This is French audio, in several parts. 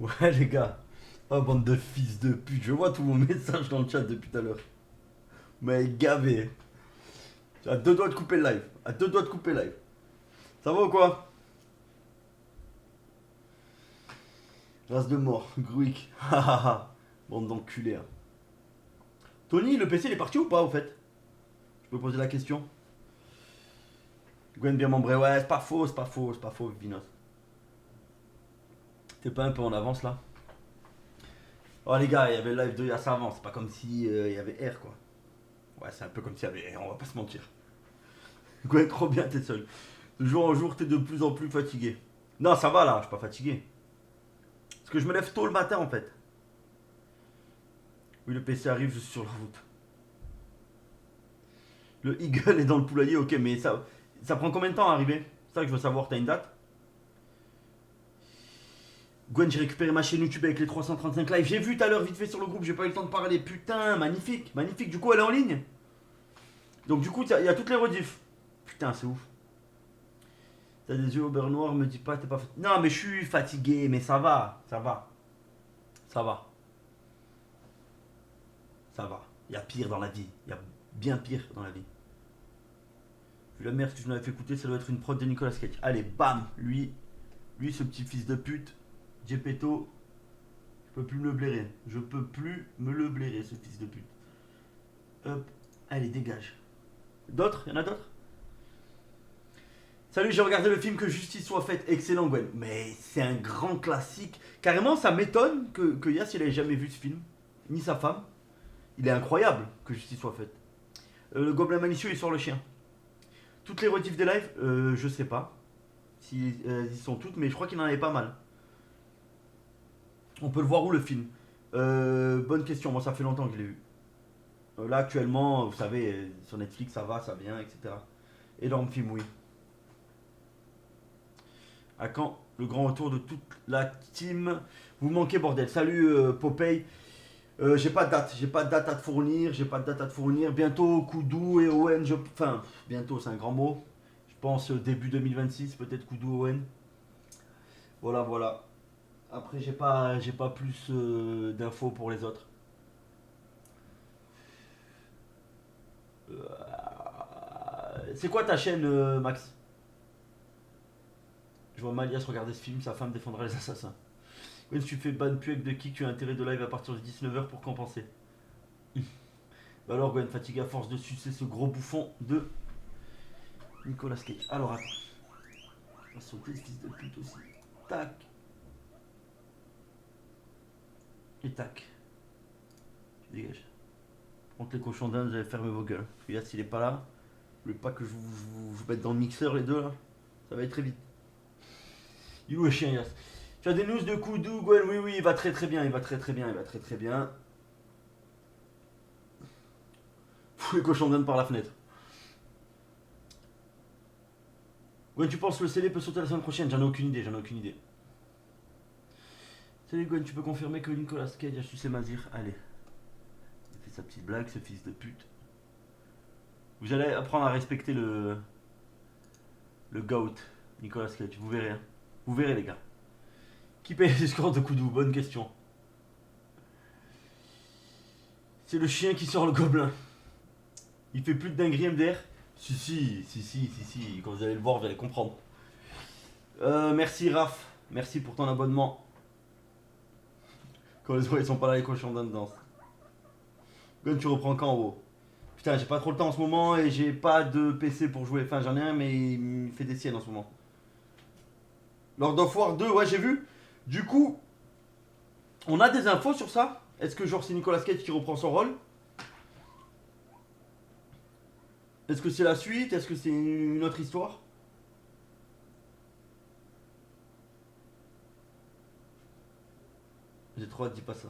Ouais, les gars. Oh, bande de fils de pute. Je vois tous vos messages dans le chat depuis tout à l'heure. Mais gavé. À deux doigts de couper le live. À deux doigts de couper le live. Ça va ou quoi? Race de mort. Gruic. Hahaha. Bande d'enculés. Hein. Tony, le PC, il est parti ou pas, au fait? Je peux poser la question. Gwen bien membré. Ouais, c'est pas faux, c'est pas faux, c'est pas faux, Vinos. T'es pas un peu en avance, là? Oh, les gars, il y avait le live de Yassa avant. C'est pas comme si il y avait R, quoi. Ouais, c'est un peu comme s'il y avait R, on va pas se mentir. Gwen, trop bien, t'es seul. De jour en jour, t'es de plus en plus fatigué. Non, ça va là, je suis pas fatigué. Parce que je me lève tôt le matin en fait. Oui, le PC arrive, je suis sur la route. Le Eagle est dans le poulailler, ok, mais ça prend combien de temps à arriver? C'est ça que je veux savoir, t'as une date? Gwen, j'ai récupéré ma chaîne YouTube avec les 335 lives. J'ai vu tout à l'heure vite fait sur le groupe, j'ai pas eu le temps de parler. Putain, magnifique, magnifique. Du coup, elle est en ligne. Donc, du coup, il y a toutes les rediffs. Putain, c'est ouf. T'as des yeux au beurre noir, me dis pas, t'es pas fatigué. Non, mais je suis fatigué, mais ça va, ça va, ça va. Ça va. Il y a pire dans la vie. Il y a bien pire dans la vie. Vu la merde que je m'avais fait écouter, ça doit être une prod de Nicolas Cage. Allez, bam. Lui, ce petit fils de pute. Gepetto. Je peux plus me le blairer. Je peux plus me le blairer, ce fils de pute. Hop. Allez, dégage. D'autres? Il y en a d'autres? Salut, j'ai regardé le film Que justice soit faite. Excellent, Gwen. Mais c'est un grand classique. Carrément, ça m'étonne que Yass, il ait jamais vu ce film. Ni sa femme. Il est incroyable que justice soit faite. Le gobelin malicieux, il sort le chien. Toutes les rediffs des lives, je sais pas si elles y sont toutes, mais je crois qu'il en avait pas mal. On peut le voir où le film? Bonne question, moi ça fait longtemps que je l'ai vu. Là actuellement, vous savez, sur Netflix ça va, ça vient, etc. Énorme film, oui. À quand le grand retour de toute la team? Vous manquez bordel. Salut Popeye. J'ai pas de date, j'ai pas de date à te fournir, j'ai pas de date à te fournir. Bientôt Koudou et Owen, enfin bientôt c'est un grand mot. Je pense début 2026, peut-être Koudou Owen. Voilà, voilà. Après, j'ai pas plus d'infos pour les autres. C'est quoi ta chaîne, Max? Je vois Malias regarder ce film, sa femme défendra les assassins. Quand tu fais ban puek de qui tu as intérêt de live à partir de 19h pour compenser. Bah alors, Gwen, fatigué à force de sucer ce gros bouffon de Nicolas Cage. Alors, attends. On va sauter ce fils de pute aussi. Tac. Et tac. Dégage. Contre les cochons d'Inde, vous allez fermer vos gueules. Regarde s'il est pas là. Je veux pas que je vous mette dans le mixeur les deux là. Ça va aller très vite. Il est où le chien, Yass? Tu as des news de Koudou, Gwen? Oui, oui, il va très très bien, il va très très bien, il va très très bien. Fous les cochons d'Inde par la fenêtre. Gwen, tu penses que le scellé peut sauter la semaine prochaine? J'en ai aucune idée, j'en ai aucune idée. Salut Gwen, tu peux confirmer que Nicolas Cage a sucé Mazir? Allez. Il fait sa petite blague, ce fils de pute. Vous allez apprendre à respecter le GOAT, Nicolas Cage, vous verrez. Hein. Vous verrez les gars. Qui paye les scores de Koudou? Bonne question. C'est le chien qui sort le gobelin. Il fait plus de dinguerie MDR? Si. Quand vous allez le voir, vous allez comprendre. Merci Raph. Merci pour ton abonnement. Quand les oreilles sont pas là, les cochons d'Inde dansent. Gun, tu reprends quand en haut? Putain, j'ai pas trop le temps en ce moment et j'ai pas de PC pour jouer. Enfin, j'en ai un, mais il me fait des siennes en ce moment. Lord of War 2, ouais, j'ai vu. Du coup, on a des infos sur ça? Est-ce que genre c'est Nicolas Cage qui reprend son rôle? Est-ce que c'est la suite? Est-ce que c'est une autre histoire? J'ai trop hâte, dis pas ça.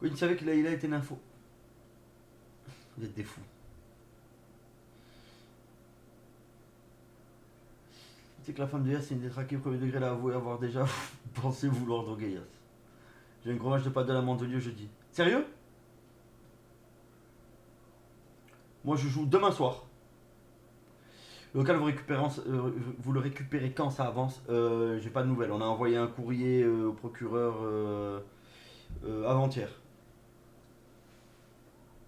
Oui, tu savais qu'il a été nympho. Vous êtes des fous. Tu sais que la femme de Yass, c'est une détraquée au premier degré, elle a avoué avoir déjà pensé vouloir droguer Yass. J'ai un gros match de paddle à Mandelieu jeudi. Sérieux? Moi je joue demain soir. Le local, vous le récupérez quand ça avance? J'ai pas de nouvelles. On a envoyé un courrier au procureur avant-hier.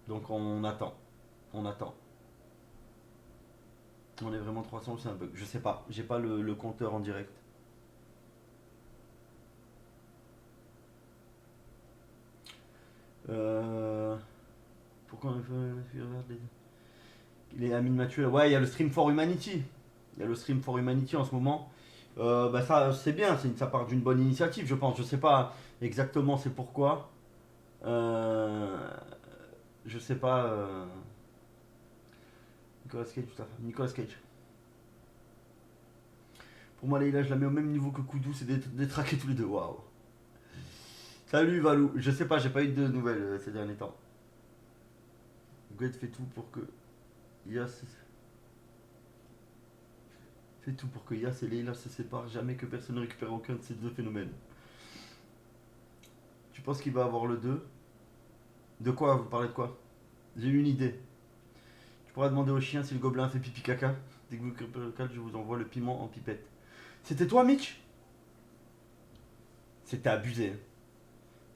Donc on attend. On attend. On est vraiment 300 ou c'est un bug? Je sais pas. J'ai pas le compteur en direct. Euh, Pourquoi on fait il est Amine Mathieu. Ouais, il y a le Stream for Humanity. Il y a le Stream for Humanity en ce moment. Bah ça c'est bien, ça part d'une bonne initiative je pense. Je sais pas exactement c'est pourquoi. Euh, je sais pas. Nicolas Cage, tout à fait. Nicolas Cage. Pour moi Leïla je la mets au même niveau que Koudou, c'est détraqués tous les deux. Waouh. Salut Valou. Je sais pas, j'ai pas eu de nouvelles ces derniers temps. Gwen fait tout pour que Yas fait tout pour que Yas et Leïla se séparent, jamais que personne ne récupère aucun de ces deux phénomènes. Tu penses qu'il va avoir le 2? De quoi? Vous parlez de quoi? J'ai une idée. Tu pourras demander au chien si le gobelin fait pipi caca. Dès que vous créez le local, je vous envoie le piment en pipette. C'était toi, Mitch? C'était abusé.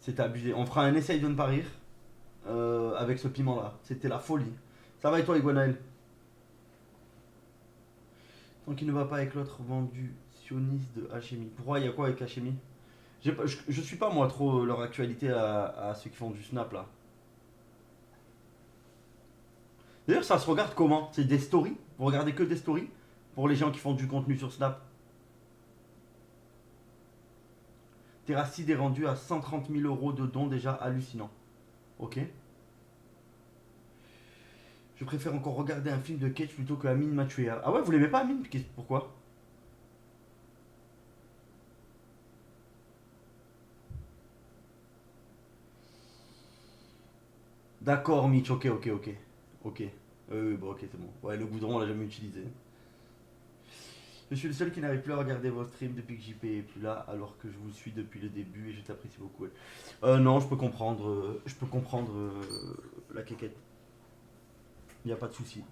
C'était abusé. On fera un essai de ne pas rire avec ce piment-là. C'était la folie. Ça va et toi, Iguanaël? Tant qu'il ne va pas avec l'autre vendu sioniste de HMI. Pourquoi il y a quoi avec HMI? Je suis pas moi trop leur actualité à ceux qui font du snap là. D'ailleurs, ça se regarde comment? C'est des stories? Vous regardez que des stories? Pour les gens qui font du contenu sur Snap. Terracide est rendu à 130 000 euros de dons déjà hallucinant. Ok. Je préfère encore regarder un film de Cage plutôt que Amine m'a tué. Ah ouais, vous l'aimez pas Amine? Pourquoi? D'accord, Mitch, ok, ok, ok. Ok. Bon, ok, c'est bon. Ouais, le goudron, on l'a jamais utilisé. Je suis le seul qui n'arrive plus à regarder vos streams depuis que JP est plus là, alors que je vous suis depuis le début et je t'apprécie beaucoup. Ouais. Non, je peux comprendre la quéquette. Il n'y a pas de souci.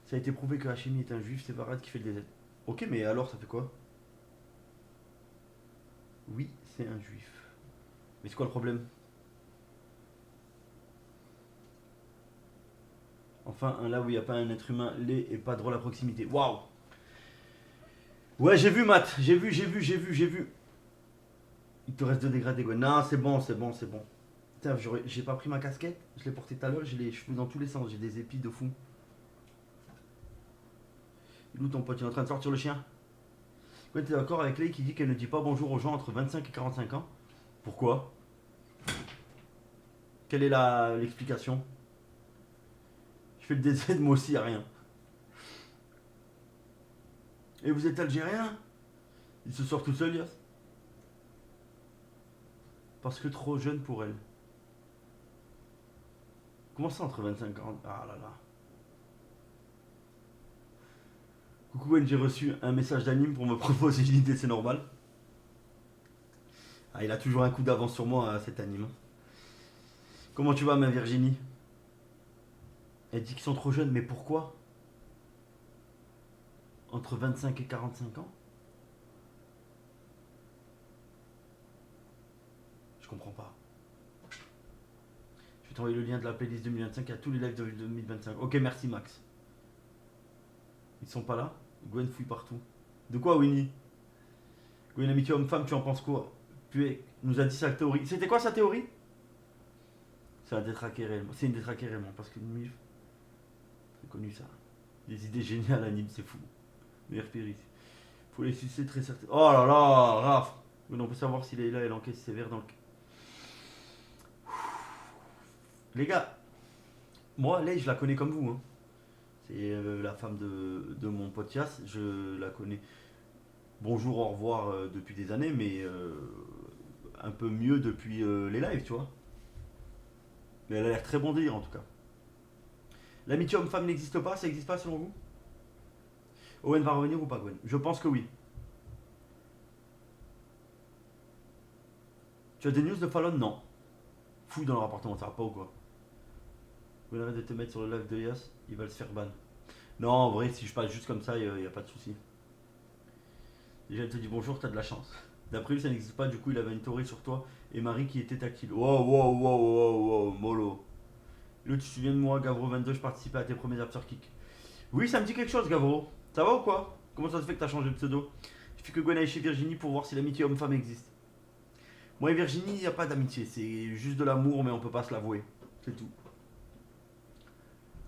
Ça a été prouvé que Hachimi est un juif, c'est Varad qui fait le désert. Ok, mais alors ça fait quoi? Oui, c'est un juif. Mais c'est quoi le problème? Enfin, là où il n'y a pas un être humain laid et pas drôle à proximité. Waouh! Ouais, j'ai vu, Matt. J'ai vu. Il te reste 2 dégradés, quoi. Non, c'est bon, c'est bon, c'est bon. Putain, j'ai pas pris ma casquette. Je l'ai portée tout à l'heure. J'ai les cheveux dans tous les sens. J'ai des épis de fou. Il est où ton pote? Il est en train de sortir le chien? Ouais, t'es d'accord avec Lei qui dit qu'elle ne dit pas bonjour aux gens entre 25 et 45 ans? Pourquoi? Quelle est l'explication? Je fais le DZ, moi aussi, y a rien. Et vous êtes algérien? Il se sort tout seul, Yas? Parce que trop jeune pour elle. Comment ça entre 25 et 40? Ah là là. Coucou Wen, j'ai reçu un message d'anime pour me proposer une idée, c'est normal. Ah, il a toujours un coup d'avance sur moi, cet anime. Comment tu vas, ma Virginie? Elle dit qu'ils sont trop jeunes, mais pourquoi? Entre 25 et 45 ans? Je comprends pas. Je vais t'envoyer le lien de la playlist 2025 à tous les lives de 2025. Ok, merci Max. Ils sont pas là? Gwen fouille partout. De quoi, Winnie? Gwen, amitié homme-femme, tu en penses quoi? Puis nous a dit sa théorie. C'était quoi sa théorie? C'est un détraqué réellement. C'est une détraquée réellement. Parce que MILF, c'est connu ça. Des idées géniales, anime, c'est fou. Meilleur péril. Faut les sucer très certainement. Oh là là, Raph. Mais on peut savoir si Leïla elle encaisse sévère dans le. Les gars, moi, Leï, je la connais comme vous. Hein. C'est la femme de mon pote Yass. Je la connais. Bonjour, au revoir depuis des années, mais un peu mieux depuis les lives, tu vois. Mais elle a l'air très bon délire en tout cas. L'amitié homme-femme n'existe pas, ça n'existe pas selon vous? Owen va revenir ou pas, Gwen? Je pense que oui. Tu as des news de Fallon? Non. Fou dans leur appartement, ça va pas ou quoi? Faut arrêter de te mettre sur le live de Yas, il va le se faire ban. Non, en vrai, si je passe juste comme ça, y a pas de souci. Déjà, il te dit bonjour, t'as de la chance. D'après lui, ça n'existe pas, du coup, il avait une théorie sur toi et Marie qui était tactile. Wow, wow, wow, wow, wow, mollo. Là, tu te souviens de moi, Gavro 22, je participais à tes premiers afterkicks. Oui, ça me dit quelque chose, Gavro. Ça va ou quoi? Comment ça se fait que t'as changé de pseudo? Il suffit que Gwen aille chez Virginie pour voir si l'amitié homme-femme existe. Moi et Virginie, il n'y a pas d'amitié, c'est juste de l'amour, mais on peut pas se l'avouer. C'est tout.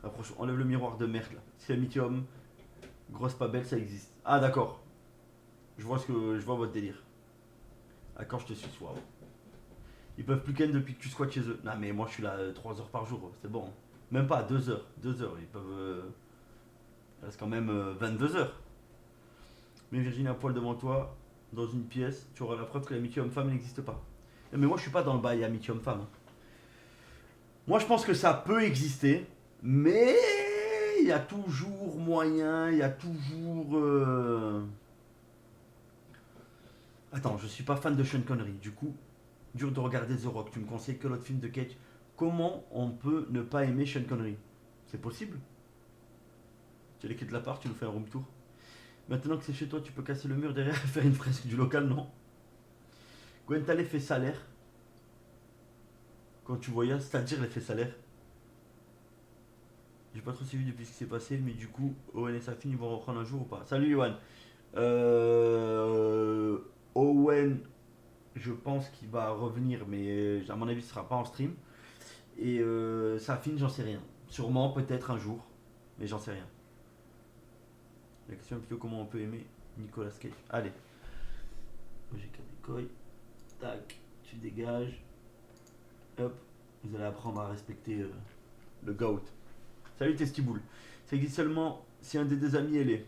Approche, enlève le miroir de merde là. Si l'amitié homme, grosse pas belle, ça existe. Ah d'accord. Je vois votre délire. Ah quand je te suis, waouh. Ils peuvent plus ken depuis que tu squattes chez eux. Non mais moi je suis là 3 heures par jour, c'est bon. Même pas 2 heures. 2 heures, ils peuvent. Il reste quand même 22 heures. Mais Virginie à poil devant toi, dans une pièce, tu auras la preuve que l'amitié homme-femme n'existe pas. Non, mais moi je suis pas dans le bail amitié homme-femme. Moi je pense que ça peut exister, mais il y a toujours moyen, il y a toujours. Attends, je suis pas fan de Sean Connery, du coup, dur de regarder The Rock. Tu me conseilles que l'autre film de Cage. Comment on peut ne pas aimer Sean Connery? C'est possible? Tu as les clés de l'appart, tu nous fais un room tour. Maintenant que c'est chez toi, tu peux casser le mur derrière et faire une fresque du local, non? Gwen t'as l'effet salaire. Quand tu voyages, c'est-à-dire l'effet salaire. J'ai pas trop suivi depuis ce qui s'est passé, mais du coup, Owen et sa fille, ils vont reprendre un jour ou pas? Salut Yohan. Euh, Owen, je pense qu'il va revenir, mais à mon avis, ce sera pas en stream. Et sa fille, j'en sais rien. Sûrement, peut-être un jour, mais j'en sais rien. La question est plutôt comment on peut aimer Nicolas Cage. Allez. J'ai qu'un décoil. Tac, tu dégages. Hop, vous allez apprendre à respecter le GOAT. Salut Testiboul. Ça existe seulement si un des deux amis est laid.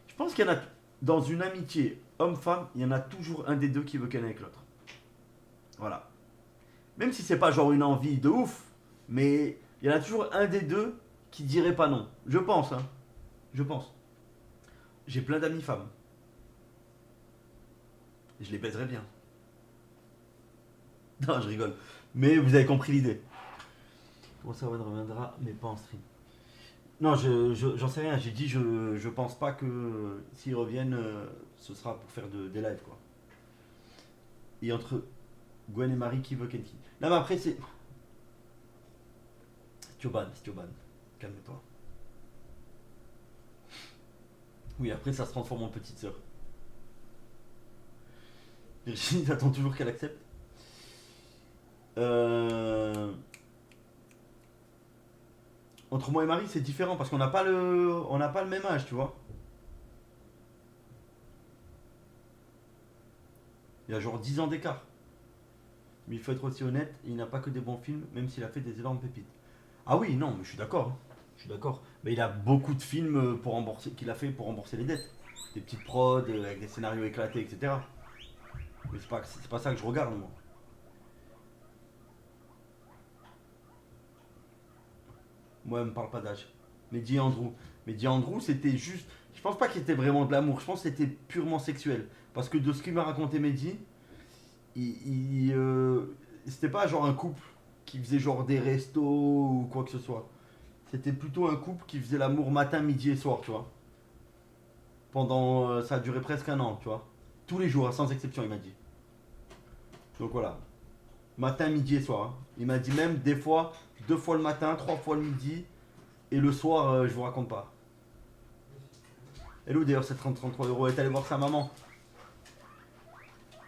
Je pense qu'il y en a dans une amitié homme-femme, il y en a toujours un des deux qui veut ken avec l'autre. Voilà. Même si c'est pas genre une envie de ouf, mais il y en a toujours un des deux qui dirait pas non. Je pense, hein. Je pense. J'ai plein d'amis femmes. Je les baiserais bien. Non, je rigole. Mais vous avez compris l'idée. Comment ça reviendra, mais pas en stream. Non, j'en sais rien. J'ai dit je pense pas que s'ils reviennent, ce sera pour faire des lives quoi. Et entre Gwen et Marie, qui veut Kenki? Non, mais après c'est. Stioban. Calme-toi. Oui, après ça se transforme en petite sœur. Virginie, t'attends toujours qu'elle accepte. Entre moi et Marie, c'est différent parce on n'a pas le même âge, tu vois. Il y a genre 10 ans d'écart. Mais il faut être aussi honnête, il n'a pas que des bons films, même s'il a fait des énormes pépites. Ah oui, non, mais je suis d'accord. Hein. Je suis d'accord. Mais il a beaucoup de films qu'il a fait pour rembourser les dettes. Des petites prods avec des scénarios éclatés, etc. Mais c'est pas ça que je regarde, moi. Moi, elle me parle pas d'âge. Mehdi et Andrew. Mehdi et Andrew, c'était juste. Je pense pas qu'il était vraiment de l'amour. Je pense que c'était purement sexuel. Parce que de ce qu'il m'a raconté Mehdi, c'était pas genre un couple qui faisait genre des restos ou quoi que ce soit. C'était plutôt un couple qui faisait l'amour matin, midi et soir, tu vois. Pendant. Ça a duré presque un an, tu vois. Tous les jours, hein, sans exception, il m'a dit. Donc voilà. Matin, midi et soir. Hein. Il m'a dit même des fois, 2 fois le matin, 3 fois le midi. Et le soir, je vous raconte pas. Elle est où d'ailleurs cette 33 euros? Elle est allée voir sa maman.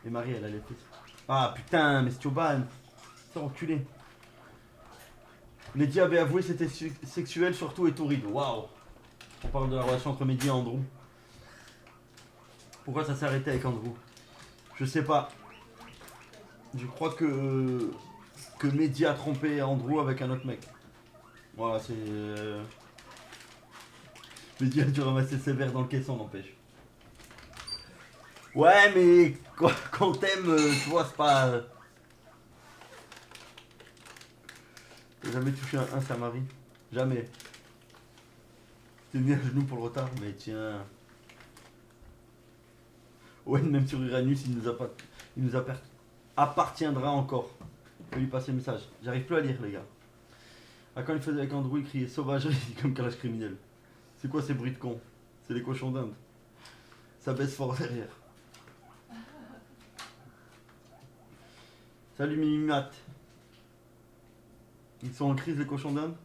Et Marie, elle a les plus. Ah putain, mais Stioban. C'est enculé. Mehdi avait avoué c'était sexuel, surtout et torride. Waouh. On parle de la relation entre Mehdi et Andrew. Pourquoi ça s'est arrêté avec Andrew? Je sais pas. Je crois que Mehdi a trompé Andrew avec un autre mec. Voilà, c'est. Mehdi a dû ramasser ses verres dans le caisson, n'empêche. Ouais, mais quand t'aimes, tu vois, c'est pas. J'ai jamais touché un Samari. Jamais. T'es mis à genoux pour le retard, mais tiens. Ouais, même sur Uranus, il nous appartiendra encore. Je peux lui passer le message. J'arrive plus à lire, les gars. Ah, quand il faisait avec Andrew, il criait sauvagerie comme calage criminel. C'est quoi ces bruits de con? C'est les cochons d'Inde. Ça baisse fort derrière. Salut Mimimat. Ils sont en crise les cochons d'Inde.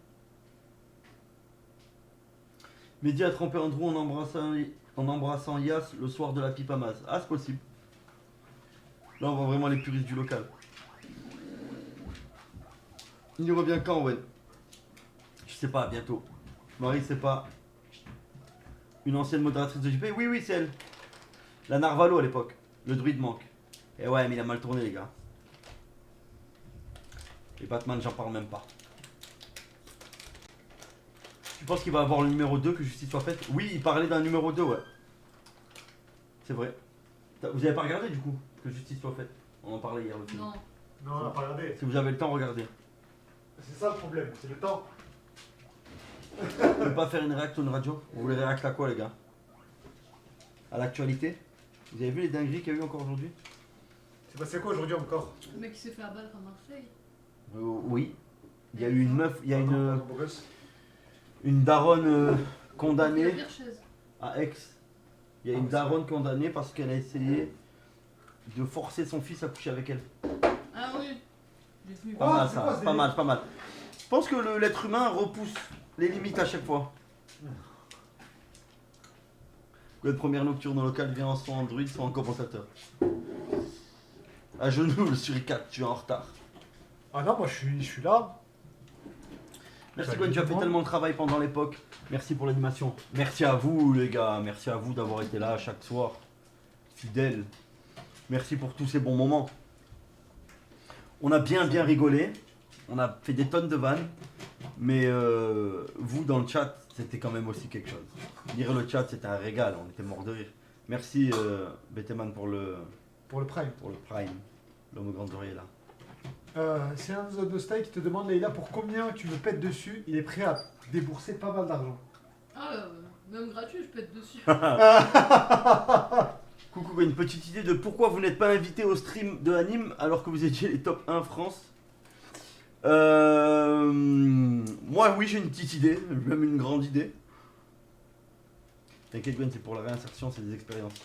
Mehdi a trompé Andrew en embrassant Yas le soir de la pipe à Maz. Ah, c'est possible. Là, on voit vraiment les puristes du local. Il y revient quand, ouais? Je sais pas, bientôt. Marie, c'est pas une ancienne modératrice de JP? Oui, oui, c'est elle. La Narvalo à l'époque. Le druide manque. Et ouais, mais il a mal tourné, les gars. Et Batman, j'en parle même pas. Tu penses qu'il va avoir le numéro 2, que justice soit faite? Oui, il parlait d'un numéro 2, ouais. C'est vrai. Vous avez pas regardé du coup, que justice soit faite? On en parlait hier le film. Non. Non, on n'a pas regardé. Si vous avez le temps, regardez. C'est ça le problème, c'est le temps. Vous voulez pas faire une réact ou une radio? Vous voulez réact à quoi, les gars? À l'actualité? Vous avez vu les dingueries qu'il y a eu encore aujourd'hui? C'est passé quoi aujourd'hui encore? Le mec qui s'est fait abattre à Marseille. Oui. Il y a eu une meuf, il y a Pardon, beau gosse. une daronne La condamnée pire chaise. à Aix. Il y a une daronne condamnée parce qu'elle a essayé de forcer son fils à coucher avec elle. Ah oui. J'ai vu. Pas mal c'est ça, quoi, c'est pas des- mal, pas mal. Je pense que l'être humain repousse les limites à chaque fois. La première nocturne locale vient soit en Android, soit en compensateur. À genoux, le suricate, tu es en retard. Ah non, moi je suis là. Merci Salut Gwen, tu as tout le fait monde. tellement de travail pendant l'époque. Merci pour l'animation. Merci à vous les gars, merci à vous d'avoir été là chaque soir. Fidèles. Merci pour tous ces bons moments. On a bien rigolé. On a fait des tonnes de vannes. Mais vous dans le chat, c'était quand même aussi quelque chose. Lire le chat, c'était un régal. On était morts de rire. Merci Beteman pour le Prime. prime. L'homme aux grandes oreilles là. C'est un de Style qui te demande, Leïla, pour combien tu me pètes dessus? Il est prêt à débourser pas mal d'argent. Ah, même gratuit, je pète dessus. Coucou, une petite idée de pourquoi vous n'êtes pas invité au stream de Anime alors que vous étiez les top 1 France. Moi, oui, j'ai une petite idée, même une grande idée. T'inquiète, Gwen, c'est pour la réinsertion, c'est des expériences.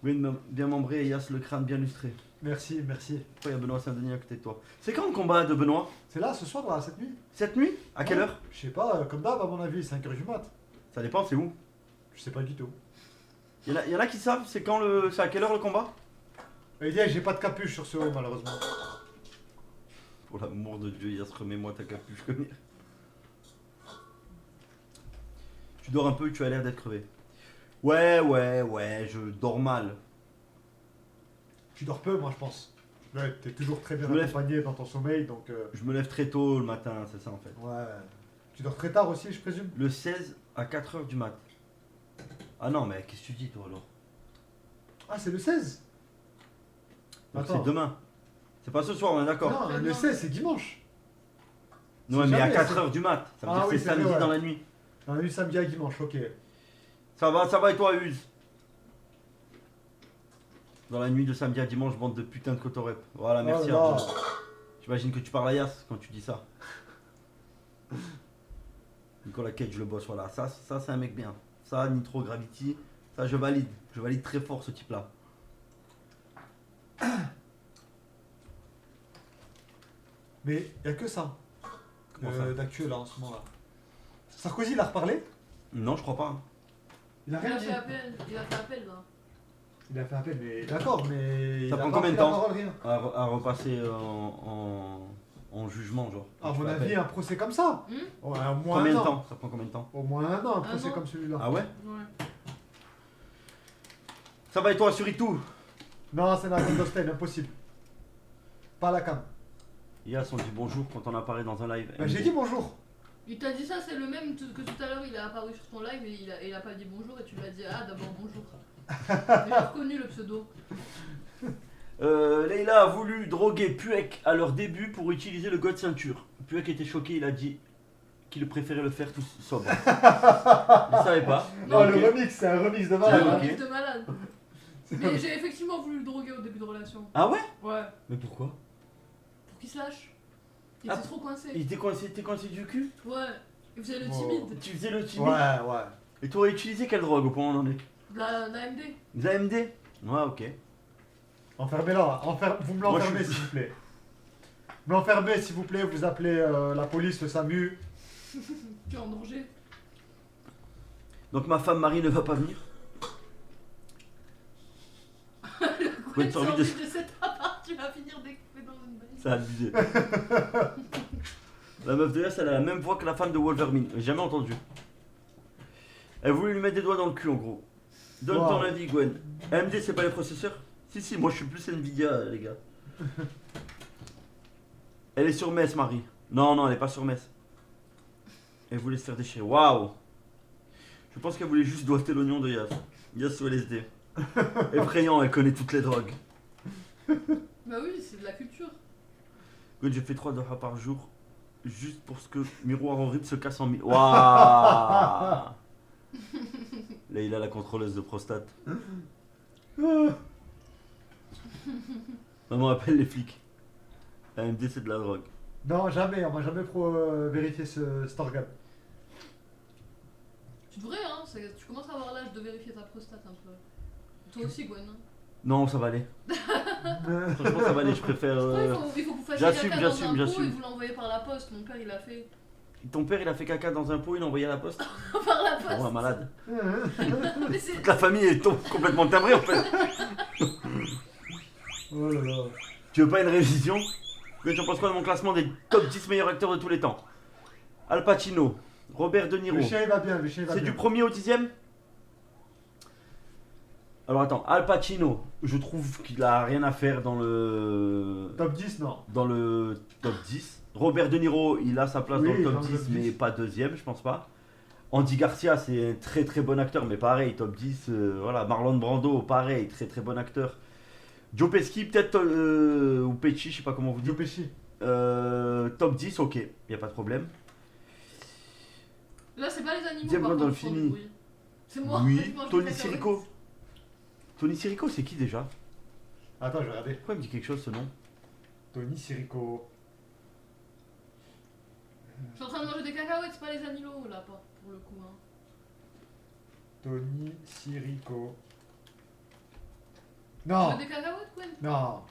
Gwen, bien membré et Yas, le crâne bien lustré. Merci, merci. Pourquoi il y a Benoît Saint-Denis à côté de toi? C'est quand le combat de Benoît? C'est là ce soir, là, cette nuit? Cette nuit? À quelle Ouais. heure? Je sais pas, comme d'hab, à mon avis, 5h du mat. Ça dépend, c'est où? Je sais pas du tout. Il y en a qui savent, c'est quand c'est à quelle heure le combat? Elia, j'ai pas de capuche sur ce haut, malheureusement. Pour l'amour de Dieu, Yas, remets-moi ta capuche comme hier. Tu dors un peu, tu as l'air d'être crevé. Ouais, je dors mal. Tu dors peu, moi, je pense. Ouais, t'es toujours très bien Je me lève. accompagné dans ton sommeil, donc... Je me lève très tôt le matin, c'est ça en fait. Ouais. Tu dors très tard aussi, je présume? Le 16 à 4h du mat. Ah non, mais qu'est-ce que tu dis toi alors? Ah, c'est le 16? Donc Attends. c'est demain. C'est pas ce soir, on est d'accord? Non, le 16, c'est dimanche. Non, c'est mais à jamais, 4h du mat. Ça veut Ah dire que oui, c'est c'est samedi vrai, ouais. dans la nuit. On a eu samedi à dimanche, ok. Ça va et toi, Uz? Dans la nuit de samedi à dimanche, bande de putain de cotorep. Voilà, merci. Oh là. Arnaud. J'imagine que tu parles à Yas quand tu dis ça. Nicolas Cage, le boss, voilà. Ça c'est un mec bien. Ça, Nitro Gravity, ça je valide. Je valide très fort ce type-là. Mais il a que ça. Comment ça D'actuel là en ce moment là. Sarkozy il a reparlé? Non, je crois pas. Il a Il rien a dit. fait appel. Il a fait appel là. Il a fait appel, mais d'accord, mais. Ça il a prend pas combien de pris la temps parole, rien. À repasser en jugement, genre. À Tu mon fais avis, appel. un procès comme ça. Hum Ouais, au moins Combien un de an. temps? Ça prend combien de temps? Au moins un an, un procès an. comme celui-là. Ah ouais? Ouais. Ça va et toi, Suritou? Non, c'est la d'Hostel, impossible. Pas à la cam. Yas, on dit bonjour quand on apparaît dans un live. Bah, j'ai dit bonjour. Il t'a dit ça, c'est le même que tout à l'heure, il a apparu sur ton live et il a pas dit bonjour et tu lui as dit ah d'abord bonjour. J'ai reconnu le pseudo. Leïla a voulu droguer Puek à leur début pour utiliser le God ceinture. Puek était choqué, il a dit qu'il préférait le faire tout sobre. Je savais pas. Non, Ok. le remix, c'est un remix de C'est malade. un ok. remix de malade. Mais j'ai effectivement voulu le droguer au début de relation. Ah ouais? Ouais. Mais pourquoi? Pour qu'il se lâche. Il était trop coincé. Il t'es coincé du cul? Ouais. Il faisait le Oh. timide. Tu faisais le timide? Ouais. Et tu aurais utilisé quelle drogue au point où on en est? L'AMD. Des AMD? Ouais, ok. Enfermez-la. Vous me Moi, l'enfermez je- s'il vous plaît. Vous m'enfermez s'il vous plaît, vous appelez la police, le SAMU. Tu es en danger. Donc ma femme Marie ne va pas venir. Gwen, t'as envie de- de cet appart, tu vas finir découpé dans une balle. Ça a abusé. La meuf de Yass, elle a la même voix que la femme de Wolverine. J'ai jamais entendu. Elle voulait lui mettre des doigts dans le cul en gros. Donne Wow. ton avis, Gwen. AMD, c'est pas les processeurs? Si, moi je suis plus Nvidia, les gars. Elle est sur Metz, Marie. Non, elle est pas sur Metz. Elle voulait se faire déchirer. Waouh! Je pense qu'elle voulait juste doigter l'oignon de Yass. Yass sous LSD. Effrayant, elle connaît toutes les drogues. Bah oui, c'est de la culture. Gwen, j'ai fait 3 doigts par jour. Juste pour ce que Miroir en rip se casse en mille. Waouh! Là, il a la contrôleuse de prostate. Maman appelle les flics. AMD, c'est de la drogue. Non, jamais, on m'a jamais vérifié cet organe. Tu devrais, hein. Tu commences à avoir l'âge de vérifier ta prostate un peu. Toi aussi, Gwen. Hein. Non, ça va aller. Franchement, ça va aller. Je préfère. Ouais, il faut que vous fassiez j'assume, caca dans j'assume, un pot j'assume. et vous l'envoyez par la poste. Mon père, il l'a fait Ton père, il a fait caca dans un pot, il l'a envoyé à la poste. par la poste. Oh, un malade. Mais c'est... Toute la famille est complètement timbrée en fait. Oh là là. Tu veux pas une révision? Tu en penses quoi de mon classement des top 10 meilleurs acteurs de tous les temps? Al Pacino, Robert De Niro. Le chien il va bien, le chien il va C'est bien. du premier au 10e? Alors attends, Al Pacino, je trouve qu'il a rien à faire dans le Top 10, non. top 10. Robert De Niro, il a sa place Oui, dans le top dans le 10, top mais 10. pas deuxième, je pense pas. Andy Garcia, c'est un très très bon acteur, mais pareil, top 10. Voilà, Marlon Brando, pareil, très très bon acteur. Joe Pesci, peut-être, ou Pesci, je sais pas comment vous Joe dites. Pesci. Top 10, ok, y a pas de problème. Là, c'est pas les animaux. James par Bond dans contre, le qui font du film. bruit. C'est moi. Oui, je mange Tony des cacahuètes. Sirico. Tony Sirico, c'est qui déjà? Attends, je vais regarder. Pourquoi il me dit quelque chose ce nom? Tony Sirico. Je suis en train de manger des cacahuètes, c'est pas les animaux là, pas pour le coup. Hein. Tony Sirico. Tu Non, veux des cacahuètes, Gwen? non.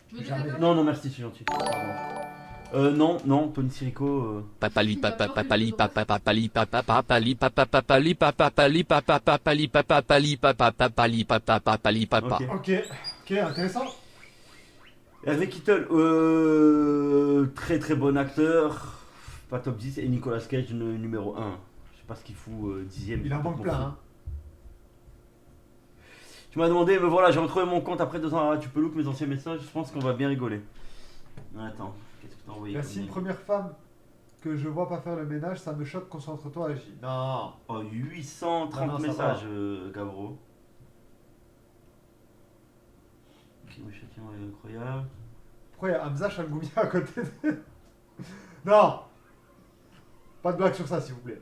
Tu veux des Jamais. cacahuètes? Non, merci, c'est gentil. Pardon. Non, Tony Sirico. Papali papa papali papa papali papa papali papa papali papa papali papa papali papa papali papa papali papa papali papa. Ok. Ok, intéressant. Hervé Kittel, très très bon acteur. Pas top 10. Et Nicolas Cage, numéro 1. Je sais pas ce qu'il fout, 10ème. Il en manque plein, hein. Tu m'as demandé, mais voilà, j'ai retrouvé mon compte après 2 ans. Tu peux look mes anciens messages, je pense qu'on va bien rigoler. Attends, qu'est-ce que t'as envoyé La comme 6 mail? première femme que je vois pas faire le ménage, ça me choque, concentre-toi, agis. Non. Oh, 830 Non, ça messages, Gavro. Ok, le châtiment est incroyable. Pourquoi il y a Hamza Changoumia à côté de... Non. Pas de blague sur ça, s'il vous plaît.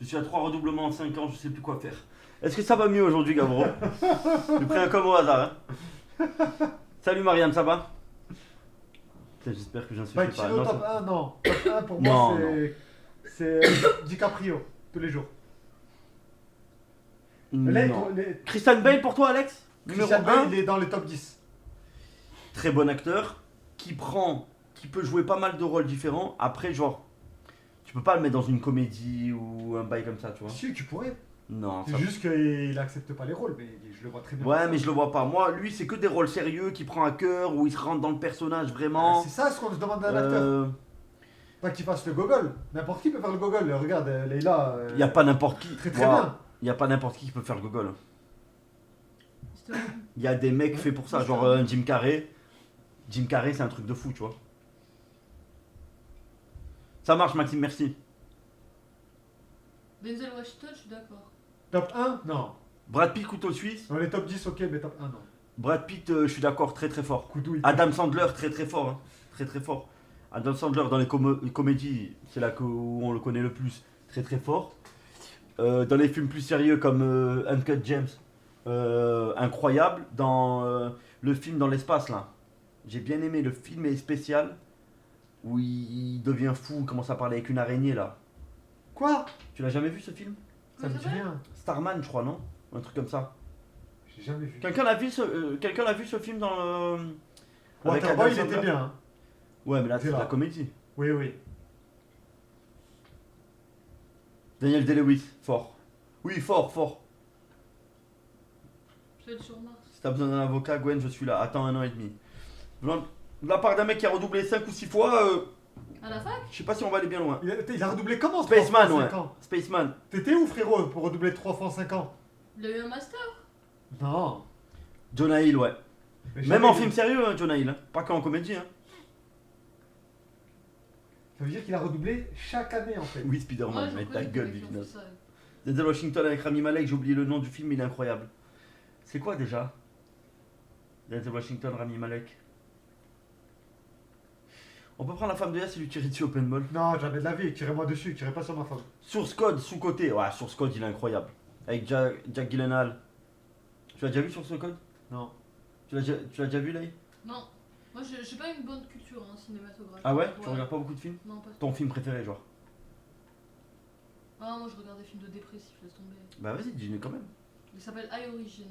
Je suis à 3 redoublements en 5 ans, je sais plus quoi faire. Est-ce que ça va mieux aujourd'hui, Gavro? J'ai pris un comme au hasard. Hein. Salut Marianne, ça va? Putain, j'espère que j'insulte pas. Pacino Non, top ça- 1, non. Top 1 pour Non, moi, c'est DiCaprio, tous les jours. Là, Non. les... Christian Bale pour toi, Alex? Numéro Christian 1. Bale, il est dans les top 10. Très bon acteur, qui peut jouer pas mal de rôles différents. Après, genre, tu peux pas le mettre dans une comédie ou un bail comme ça, tu vois. Si, tu pourrais. Non, C'est ça... juste qu'il accepte pas les rôles, mais je le vois très bien. Ouais, faire mais ça. je le vois pas. Moi, lui, c'est que des rôles sérieux qui prend à cœur, où il se rentre dans le personnage vraiment. C'est ça ce qu'on se demande d'un acteur. Euh, Pas qu'il fasse le gogol. N'importe qui peut faire le gogol. Regarde, Leïla. y a pas n'importe qui. Très très Waouh. bien. Y a pas n'importe qui peut faire le gogol. C'était horrible. Il y a des mecs faits pour ça, genre Jim Carrey. Jim Carrey, c'est un truc de fou, tu vois. Ça marche, Maxime, merci. Denzel Washington, je suis d'accord. Top 1, non. Brad Pitt, couteau suisse. Dans les top 10, ok, mais top 1, non. Brad Pitt, je suis d'accord, très très fort. Coudouille. Adam Sandler, très très fort. Hein. Très très fort. Adam Sandler, dans les comédies, c'est là où on le connaît le plus. Très très fort. Dans les films plus sérieux comme Uncut James, incroyable. Dans le film dans l'espace, là. J'ai bien aimé le film est spécial où il devient fou, il commence à parler avec une araignée là. Quoi? Tu l'as jamais vu ce film? Ça me dit rien. Starman, je crois, non? Ou un truc comme ça. J'ai jamais vu. Quelqu'un l'a vu quelqu'un l'a vu ce film dans avec Waterboy, Adam il était Sandler? bien. Hein. Ouais, mais là C'est c'est de là. la comédie. Oui, oui. Daniel Day-Lewis, fort. Oui, fort, fort. Celle sur Mars. Si t'as besoin d'un avocat, Gwen, je suis là. Attends 1 an et demi. De la part d'un mec qui a redoublé 5 ou 6 fois, À la fac? je sais pas si on va aller bien loin. Il a redoublé comment Spaceman, 3 fois en ouais. 5 ans? Spaceman. T'étais où, frérot, pour redoubler 3 fois en 5 ans? Il a eu un master. Non. Jonah Hill, ouais. Mais Même jamais en vu. film sérieux, hein, Jonah Hill. Hein. Pas qu'en comédie. Hein. Ça veut dire qu'il a redoublé chaque année en fait. Oui, Ouais, Spider-Man, j'en mais connais ta des gueule, mecs qui ont fait Vivinos. ça. Denzel Washington avec Rami Malek, j'ai oublié le nom du film, il est incroyable. C'est quoi déjà? Denzel Washington, Rami Malek. On peut prendre la femme de Yass et lui tirer dessus au paintball. Non, jamais de la vie, tirez-moi dessus, tirez pas sur ma femme. Source Code, sous-côté. Ouais, Source Code, il est incroyable. Avec Jack Gyllenhaal. Tu l'as déjà vu Source Code? Non. Tu l'as déjà vu, là? Non. Moi, j'ai pas une bonne culture hein, cinématographique. Ah ouais? Tu regardes pas beaucoup de films? Non, pas Ton film préféré, genre? Ah, moi, je regarde des films de dépressifs, laisse tomber. Bah vas-y, dis-le quand même. Il s'appelle High Origin.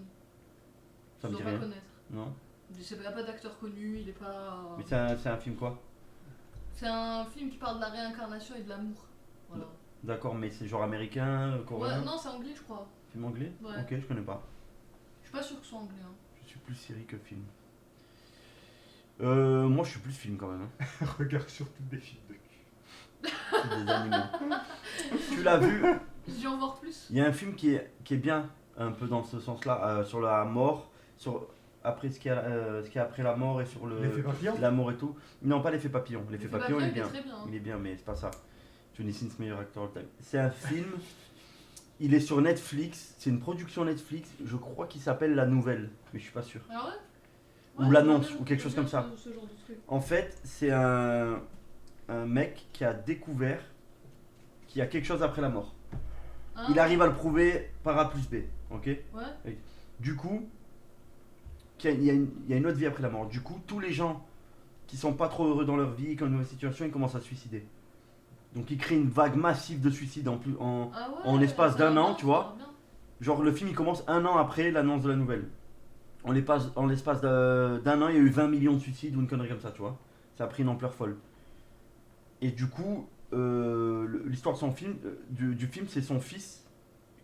Ça Tu me dit dois pas rien. connaître. Non? Il n'y a pas d'acteur connu, il est pas. Mais c'est un film quoi? C'est un film qui parle de la réincarnation et de l'amour. Voilà. D'accord, mais c'est genre américain, coréen? Ouais, non, c'est anglais, je crois. Film anglais? Ouais. Ok, je connais pas. Je suis pas sûr que ce soit anglais. Hein. Je suis plus série que film. Moi je suis plus film quand même. Hein. Regarde surtout des films de cul. C'est des animaux. Tu l'as vu? J'ai en voir plus. Il y a un film qui est bien, un peu dans ce sens-là, sur la mort, sur après ce qu'il y a après la mort et sur L'effet papillon. l'amour et tout. Non, pas l'effet papillon. L'effet papillon, il est bien. Très bien. Hein. Il est bien, mais c'est pas ça. Johnny Sins, meilleur acteur all time. C'est un film. Il est sur Netflix. C'est une production Netflix. Je crois qu'il s'appelle La Nouvelle, mais je suis pas sûr. Ah ouais? Ou Ouais, l'annonce, j'aime bien- ou quelque chose j'aime comme ça. bien ce genre de truc. En fait, c'est un mec qui a découvert qu'il y a quelque chose après la mort. Ah, Il arrive à le prouver par A plus B, ok? Ouais. Du coup, il y a une autre vie après la mort. Du coup, tous les gens qui sont pas trop heureux dans leur vie, qui ont une mauvaise situation, ils commencent à se suicider. Donc, il crée une vague massive de suicides Ah ouais, en espace ça a l'air d'un an, bien, tu ça vois. a l'air bien. Genre, le film il commence 1 an après l'annonce de la nouvelle. En l'espace d'un an, il y a eu 20 millions de suicides ou une connerie comme ça, tu vois. Ça a pris une ampleur folle. Et du coup, l'histoire de du film, c'est son fils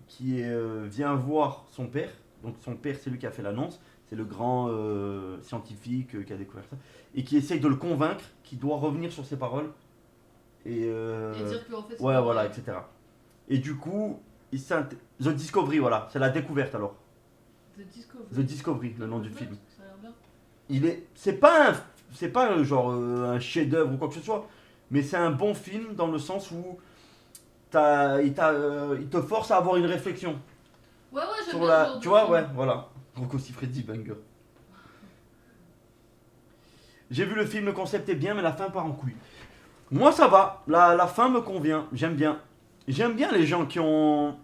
qui vient voir son père. Donc son père, c'est lui qui a fait l'annonce. C'est le grand scientifique qui a découvert ça. Et qui essaye de le convaincre qu'il doit revenir sur ses paroles. Et dire qu'en fait. c'est ouais, pas voilà, vrai. etc. Et du coup, The Discovery, voilà, c'est la découverte alors. The The Discovery, le nom du Ouais, film. Ça a l'air bien. C'est pas genre un chef-d'œuvre ou quoi que ce soit, mais c'est un bon film dans le sens où il te force à avoir une réflexion Ouais, j'aime sur bien ce la, genre tu de vois, film. ouais, voilà. Rocco Siffredi, banger. J'ai vu le film, le concept est bien, mais la fin part en couille. Moi ça va, la fin me convient, j'aime bien. J'aime bien les gens qui ont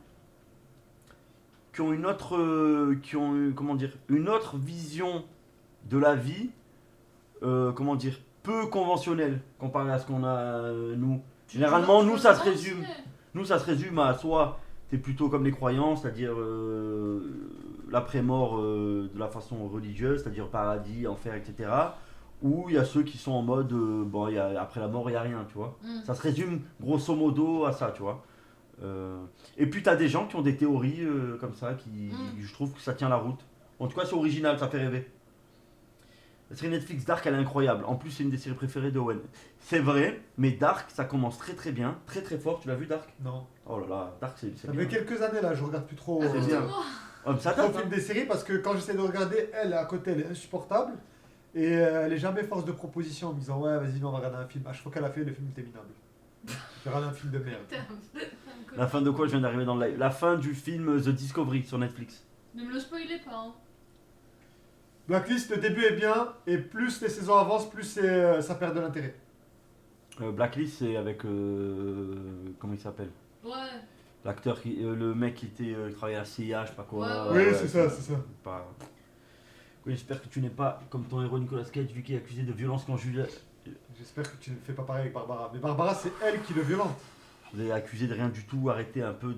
une autre, comment dire, une autre vision de la vie, comment dire, peu conventionnelle comparé à ce qu'on a nous. Généralement, nous ça se résume. Nous, ça se résume à soit t'es plutôt comme les croyants, c'est-à-dire l'après-mort de la façon religieuse, c'est-à-dire paradis, enfer, etc. Ou il y a ceux qui sont en mode bon, après la mort, il n'y a rien, tu vois. Ça se résume grosso modo à ça, tu vois. Et puis t'as des gens qui ont des théories comme ça, je trouve que ça tient la route. En tout cas, c'est original, ça fait rêver. La série Netflix Dark, elle est incroyable. En plus, c'est une des séries préférées de Owen. C'est vrai, mais Dark, ça commence très très bien, très très fort. Tu l'as vu Dark? Non. Oh là là, Dark, c'est Ça bien. fait quelques années là, je regarde plus trop. C'est bien. Oh, mais ça Trop date, film hein. des séries parce que quand j'essaie de regarder, elle à côté, elle est insupportable. Et elle est jamais force de proposition en me disant ouais, vas-y, non, on va regarder un film. À chaque fois qu'elle a fait, le film était minable. J'ai regardé un film de merde. La fin de quoi? Je viens d'arriver dans le live. La fin du film The Discovery sur Netflix. Ne me le spoilez pas. Hein. Blacklist, le début est bien, et plus les saisons avancent, plus ça perd de l'intérêt. Blacklist, c'est avec. Comment il s'appelle? Ouais. L'acteur, le mec qui travaillait à la CIA, je sais pas quoi. Ouais, Oui, c'est ça, c'est ça. Pas... Oui, j'espère que tu n'es pas comme ton héros Nicolas Cage, vu qu'il est accusé de violence conjugale. J'espère que tu ne fais pas pareil avec Barbara. Mais Barbara, c'est elle qui le violente. Vous avez accusé de rien du tout, arrêtez un peu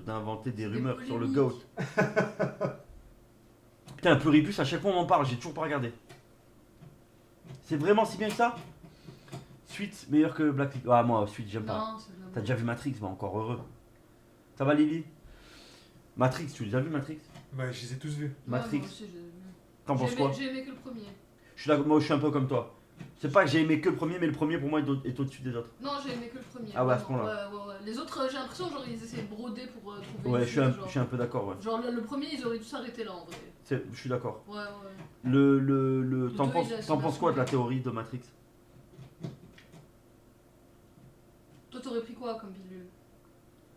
d'inventer des Des rumeurs sur le polémiques. GOAT. Putain, Pluribus, à chaque fois on m'en parle, j'ai toujours pas regardé. C'est vraiment si bien que ça? Suite meilleur que Black Lick. Ah, moi, Suite, j'aime pas. Non, c'est vraiment. T'as déjà vu Matrix, bah encore heureux. Ça va, Lily? Matrix, tu as déjà vu Matrix? Ouais, je les ai tous vus. Ouais, Matrix, moi aussi, j'ai- t'en penses quoi? J'ai aimé que le premier. Je suis d'accord, moi je suis un peu comme toi. C'est pas que j'ai aimé que le premier, mais le premier pour moi est au-dessus des autres. Non, j'ai aimé que le premier. Ah ouais, à ce vraiment. point-là. Ouais. Les autres, j'ai l'impression, genre, ils essaient de broder pour trouver Ouais, une je suite, suis genre. un peu d'accord, ouais. Genre, le premier, ils auraient dû s'arrêter là, en vrai. Je suis d'accord. Ouais. T'en deux, penses, il a t'en penses quoi de la assuré. théorie de Matrix? Toi, t'aurais pris quoi comme pilule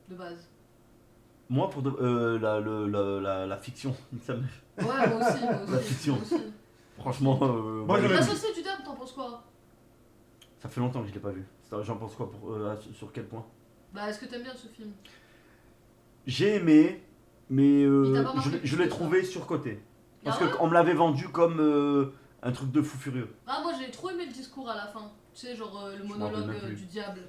de base? Moi, pour la fiction, ça me- Ouais, moi aussi, moi aussi. La fiction. Moi aussi. franchement, Moi, j'aurais- La société du diable, t'en penses quoi? ça fait longtemps que je l'ai pas vu. J'en pense quoi sur quel point? Bah, est-ce que t'aimes bien ce film? J'ai aimé, mais Il t'a pas marqué je plus l'ai que trouvé surcoté. Parce Ah ouais qu'on me l'avait vendu comme un truc de fou furieux. Ah, moi, j'ai trop aimé le discours à la fin. Tu sais, genre le Je m'en rappelle monologue même plus. du diable.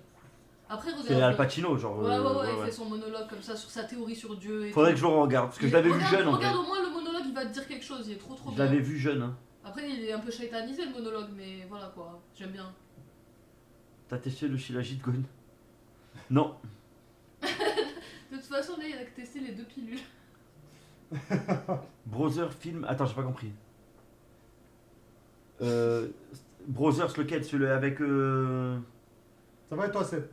Après, C'est Al regarde. Pacino, genre. Ouais, il fait son monologue comme ça sur sa théorie sur Dieu et Faudrait tout. que je le regarde, parce que je Et l'avais vu regarde- jeune en vrai. Regarde au moins le monologue, il va te dire quelque chose, il est trop Je bien. l'avais vu jeune, hein. Après, il est un peu shaitanisé le monologue, mais voilà quoi, j'aime bien. T'as testé le Shilajit Gon? Non. De toute façon, là, il a testé les 2 pilules. Brother film. Attends, j'ai pas compris. Brothers, lequel? Celui avec. Ça va et toi, Seb?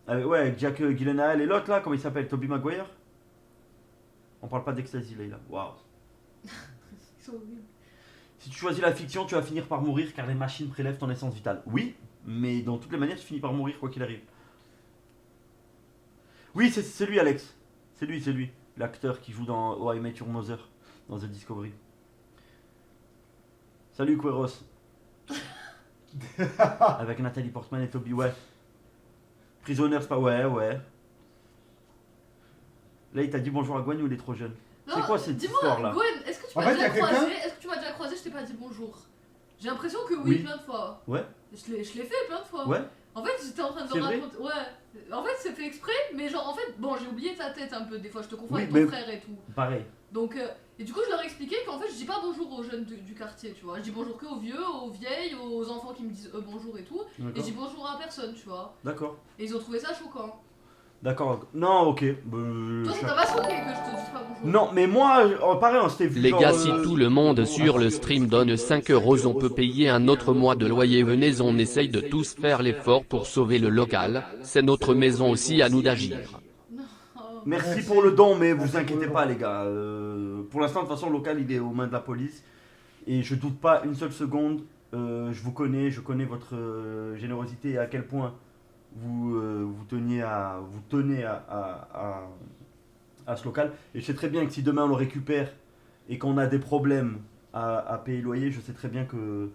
Ouais, avec Jack Gyllenhaal et l'autre là, comment il s'appelle? Tobey Maguire? On parle pas d'Ecstasy là, waouh. Ils sont horribles. Si tu choisis la fiction, tu vas finir par mourir car les machines prélèvent ton essence vitale. Oui, mais dans toutes les manières, tu finis par mourir quoi qu'il arrive. Oui, c'est lui, Alex. C'est lui. L'acteur qui joue dans Oh I Met Your Mother, dans The Discovery. Salut, Queros. Avec Nathalie Portman et Toby, ouais. Prisoners, pas ouais. Là, il t'a dit bonjour à Gwen ou il est trop jeune? C'est quoi cette dis-moi, histoire-là? Gwen, est-ce que tu En m'as fait, déjà y a quelqu'un- croisé? Est-ce que tu m'as déjà croisé? Je t'ai pas dit bonjour. J'ai l'impression que oui, Oui. plein de fois. Ouais. Je l'ai fait plein de fois. Ouais. En fait, j'étais en train de C'est vrai raconter. Ouais. En fait, c'est fait exprès, mais genre, en fait, bon, j'ai oublié ta tête un peu. Des fois, je te confonds Oui, avec mais- ton frère et tout. Pareil. Donc, et du coup, je leur ai expliqué qu'en fait, je dis pas bonjour aux jeunes du quartier, tu vois. Je dis bonjour que aux vieux, aux vieilles, aux enfants qui me disent bonjour et tout. Et je D'accord. dis bonjour à personne, tu vois. D'accord. Et ils ont trouvé ça choquant. D'accord. Non, ok. Toi, ça t'a pas choqué que je te dise pas bonjour? Non, mais moi, pareil, on s'était vu. Les genre, gars, si tout le monde sur le stream donne 5 €, on peut payer un autre mois de loyer. Venez, on essaye de tous faire l'effort pour sauver le local. C'est notre maison aussi, à nous d'agir. Oh. Merci pour le don, mais vous inquiétez pas, les gars. Pour l'instant, de toute façon, le local, il est aux mains de la police. Et je doute pas une seule seconde. Je vous connais, je connais votre générosité et à quel point vous tenez à ce local. Et je sais très bien que si demain on le récupère et qu'on a des problèmes à payer le loyer, je sais très bien que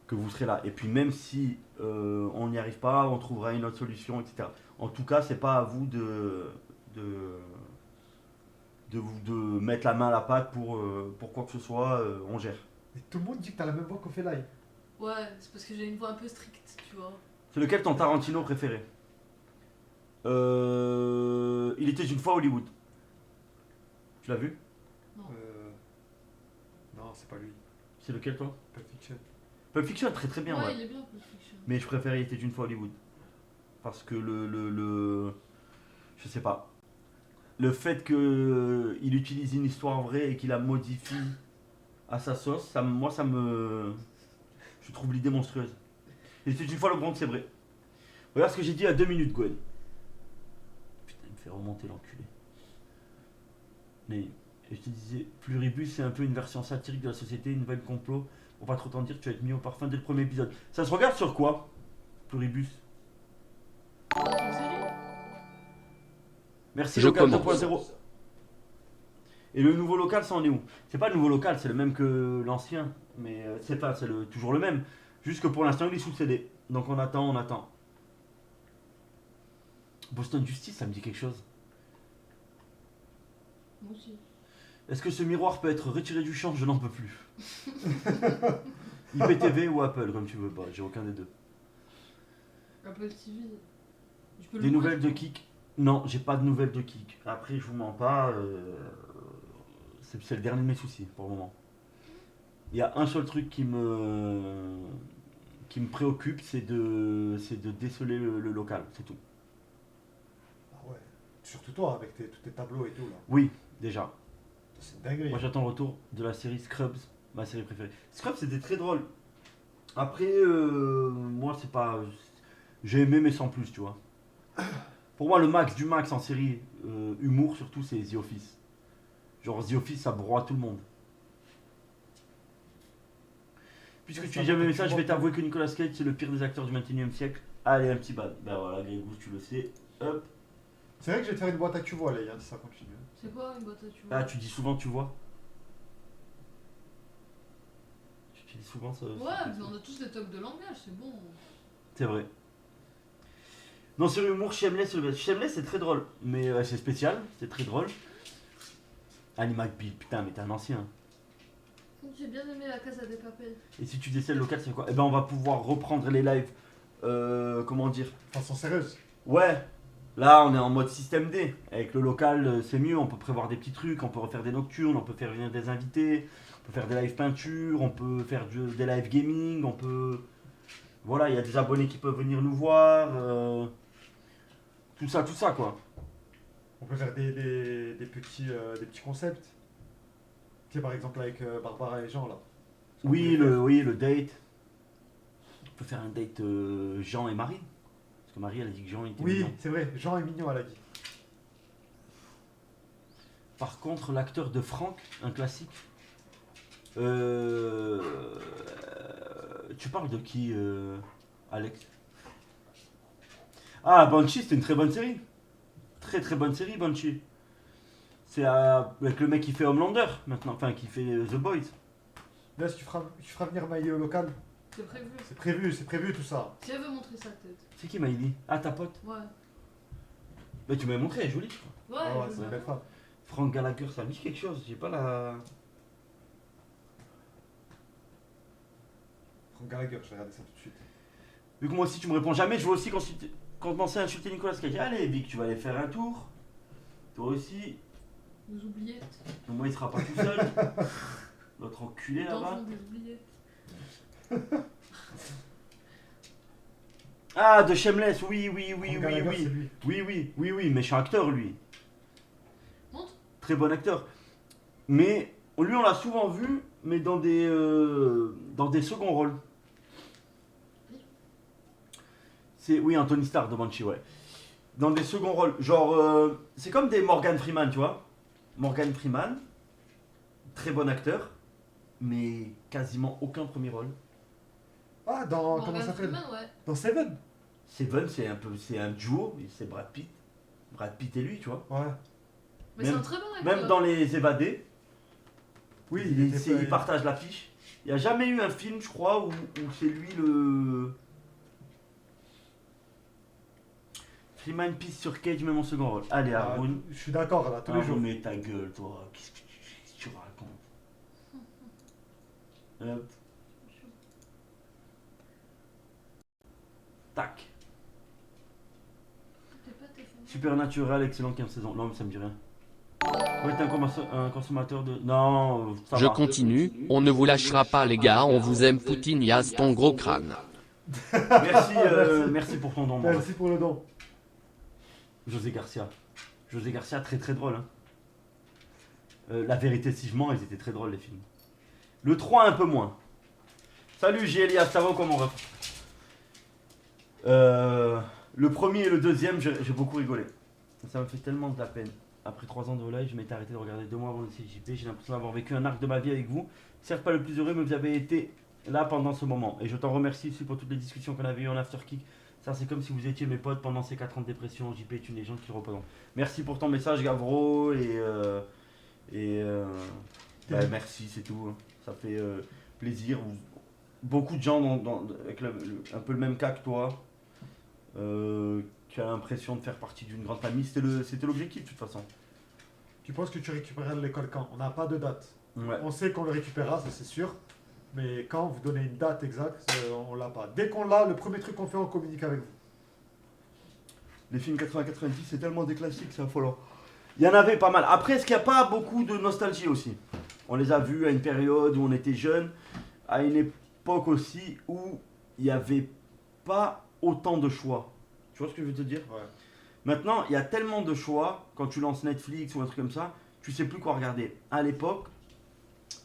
vous serez là. Et puis même si on n'y arrive pas, on trouvera une autre solution, etc. En tout cas, c'est pas à vous de mettre la main à la pâte pour quoi que ce soit, on gère. Mais tout le monde dit que t'as la même voix qu'Ophélie. Ouais, c'est parce que j'ai une voix un peu stricte, tu vois. C'est lequel ton Tarantino préféré? Il était une fois Hollywood. Tu l'as vu? Non, c'est pas lui. C'est lequel toi? Pulp Fiction. Pulp Fiction, très très bien, ouais. il est bien, Pulp Fiction. Mais je préfère Il était une fois Hollywood. Parce que je sais pas. Le fait qu'il utilise une histoire vraie et qu'il la modifie à sa sauce, je trouve l'idée monstrueuse. Il était une fois le Bronx, c'est vrai. Regarde ce que j'ai dit à 2 minutes, Gwen. Putain, il me fait remonter l'enculé. Mais je te disais, Pluribus, c'est un peu une version satirique de la société, une nouvelle complot. On va trop t'en dire, tu vas être mis au parfum dès le premier épisode. Ça se regarde sur quoi, Pluribus? Une série? Merci Je local commence. 2.0. Et le nouveau local, ça en est où? C'est pas le nouveau local, c'est le même que l'ancien. Mais c'est toujours le même. Juste que pour l'instant, il est sous CD. Donc on attend. Boston Justice, ça me dit quelque chose. Moi aussi. Est-ce que ce miroir peut être retiré du champ? Je n'en peux plus. IPTV ou Apple, comme tu veux. Bah, j'ai aucun des deux. Apple TV. Je peux le Des louer, nouvelles je de crois. Kik? Non, j'ai pas de nouvelles de Kik. Après, je vous mens pas. C'est le dernier de mes soucis pour le moment. Il y a un seul truc qui me préoccupe, c'est de déceler le local, c'est tout. Ah ouais. Surtout toi, avec tous tes tableaux et tout là. Oui, déjà. C'est une dinguerie. Moi j'attends le retour de la série Scrubs, ma série préférée. Scrubs c'était très drôle. Après, moi c'est pas. J'ai aimé mais sans plus, tu vois. Pour moi le max du max en série humour surtout c'est The Office. Genre The Office ça broie tout le monde. Puisque tu n'as jamais aimé ça, je vais t'avouer que Nicolas Cage c'est le pire des acteurs du 21e siècle. Allez un petit bad. Ben voilà, Grégousse tu le sais. Hop. C'est vrai que je vais te faire une boîte à tu vois là, Yann, si ça continue. C'est quoi une boîte à tu vois? Ah tu dis souvent tu vois. Tu dis souvent ça. Ouais, mais on a tous des tocs de langage, c'est bon. C'est vrai. Non, sur l'humour, Shameless, c'est très drôle. Mais c'est spécial, c'est très drôle. Ali McBeal, putain, mais t'es un ancien. J'ai bien aimé la Casa des Papel. Et si tu décèles le local, c'est quoi? Eh ben, on va pouvoir reprendre les lives. Comment dire? Façon sérieuse. Ouais, là, on est en mode système D. Avec le local, c'est mieux. On peut prévoir des petits trucs, on peut refaire des nocturnes, on peut faire venir des invités, on peut faire des lives peinture, on peut faire des lives gaming, on peut. Voilà, il y a des abonnés qui peuvent venir nous voir. Tout ça, quoi. On peut faire des petits concepts. Tu sais, par exemple avec Barbara et Jean là. Oui, le date. On peut faire un date Jean et Marie. Parce que Marie, elle a dit que Jean était Oui, mignon. c'est vrai, Jean est mignon, elle a dit. Par contre, l'acteur de Franck, un classique. Tu parles de qui, Alex? Ah, Banshee, c'était une très bonne série. Très très bonne série, Banshee. C'est avec le mec qui fait Homelander maintenant, enfin qui fait The Boys. Là, si tu feras venir Maïli au local, C'est prévu. c'est prévu tout ça. Si elle veut montrer sa tête. C'est qui Maïli? Ah, ta pote? Ouais. Bah, tu m'avais montré, elle est jolie. Ouais, Ah ouais, je c'est veux une belle bien. femme. Frank Gallagher, ça me dit quelque chose, j'ai pas la. Franck Gallagher, je vais regarder ça tout de suite. Vu que moi aussi tu me réponds jamais, je vais aussi commencer à insulter Nicolas Cage. Allez, Vic, tu vas aller faire un tour. Toi aussi. Des oubliettes. Au moins il sera pas tout seul. L'autre enculé Les dents là-bas. font des oubliettes. Ah, de Shameless, oui. Franck Gallagher, c'est lui. Oui, méchant acteur lui. Montre. Très bon acteur. Mais lui on l'a souvent vu, mais dans des seconds rôles. Oui, Anthony Starr de Banshee, ouais. Dans des seconds rôles. Genre, c'est comme des Morgan Freeman, tu vois. Morgan Freeman, très bon acteur, mais quasiment aucun premier rôle. Ah, dans. Morgan Comment ça s'appelle Freeman, ouais. Dans Seven. Seven, c'est un duo, c'est Brad Pitt. Brad Pitt et lui, tu vois. Ouais. Mais c'est Même- un très bon acteur. Même dans Les Évadés, Oui, ils partagent l'affiche. Il n'y a jamais eu un film, je crois, où c'est lui le. Freeman pisse sur Cage, même en second rôle. Allez, Ah, Haroun. je suis d'accord là, tous les jours. Mais ta gueule, toi. Qu'est-ce que tu racontes? Hop. Tac. T'es pas tes fans. Supernatural, excellent 15 saisons. Non, mais ça me dit rien. Ouais, t'es un consommateur de. Non, ça Je va. continue, on ne vous lâchera pas les gars, on vous aime Poutine, Yas ton gros crâne. Merci pour ton don, mon ref. Merci pour le don. José Garcia, très très drôle. Hein. La vérité si je mens, ils étaient très drôles les films. Le 3 un peu moins. Salut J. Elias, ça va comment ref? Le premier et le deuxième, j'ai beaucoup rigolé. Ça me fait tellement de la peine. Après 3 ans de live, je m'étais arrêté de regarder 2 mois avant le CJP. J'ai l'impression d'avoir vécu un arc de ma vie avec vous. Certes pas le plus heureux, mais vous avez été là pendant ce moment. Et je t'en remercie aussi pour toutes les discussions qu'on avait eues en afterkick. Ça, c'est comme si vous étiez mes potes pendant ces 4 ans de dépression. JP est une légende qui le représente. Merci pour ton message, Gavro. Merci, c'est tout. Hein. Ça fait plaisir. Beaucoup de gens avec un peu le même cas que toi, qui a l'impression de faire partie d'une grande famille. C'était l'objectif, de toute façon. Tu penses que tu récupéreras l'école quand? On n'a pas de date. Ouais. On sait qu'on le récupérera, ça c'est sûr. Mais quand vous donnez une date exacte, on l'a pas. Dès qu'on l'a, le premier truc qu'on fait, on communique avec vous. Les films 80-90, c'est tellement des classiques, c'est affolant. Il y en avait pas mal. Après, est-ce qu'il n'y a pas beaucoup de nostalgie aussi? On les a vus à une période où on était jeunes, à une époque aussi où il n'y avait pas autant de choix. Tu vois ce que je veux te dire? Ouais. Maintenant, il y a tellement de choix, quand tu lances Netflix ou un truc comme ça, tu sais plus quoi regarder. À l'époque,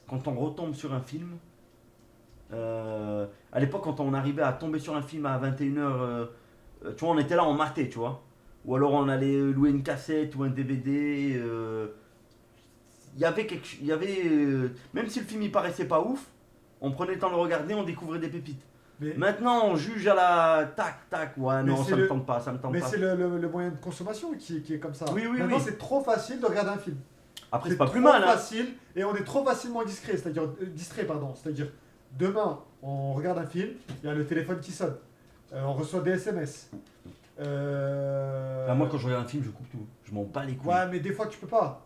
quand on retombe sur un film, à l'époque, quand on arrivait à tomber sur un film à 21h, tu vois, on était là, on matait, tu vois. Ou alors on allait louer une cassette ou un DVD. Il y avait même si le film il paraissait pas ouf, on prenait le temps de le regarder, on découvrait des pépites. Mais, Maintenant, on juge à la tac tac. Ouais, Mais non, c'est ça me le- tente pas, ça me tente mais pas. c'est le moyen de consommation qui est comme ça. Oui, oui, Maintenant, oui. c'est trop facile de regarder un film. Après, c'est pas trop plus mal, hein. facile et on est trop facilement distrait. Distrait, pardon. C'est-à-dire, demain, on regarde un film, il y a le téléphone qui sonne. On reçoit des SMS. Moi, quand je regarde un film, je coupe tout. Je m'en bats les couilles. Ouais, mais des fois, tu peux pas.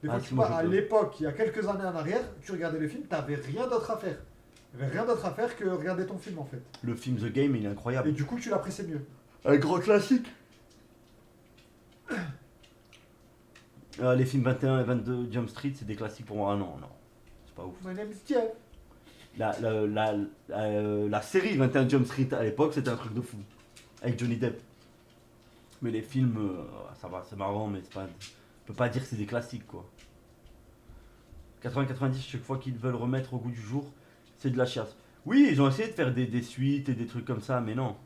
Des fois, Ah, tu si, peux moi, pas. je À peux. l'époque, il y a quelques années en arrière, tu regardais le film, t'avais rien d'autre à faire. Il n'y avait rien d'autre à faire que regarder ton film, en fait. Le film The Game, il est Et incroyable. du coup, tu l'apprécies mieux. Un gros classique. Les films 21 et 22 Jump Street, c'est des classiques pour moi. Ah non, non. C'est pas ouf. My name is Jeff. La série 21 Jump Street à l'époque, c'était un truc de fou. Avec Johnny Depp. Mais les films, ça va, c'est marrant, mais c'est pas. On peut pas dire que c'est des classiques, quoi. 80-90, chaque fois qu'ils veulent remettre au goût du jour, c'est de la chiasse. Oui, ils ont essayé de faire des suites et des trucs comme ça, mais non.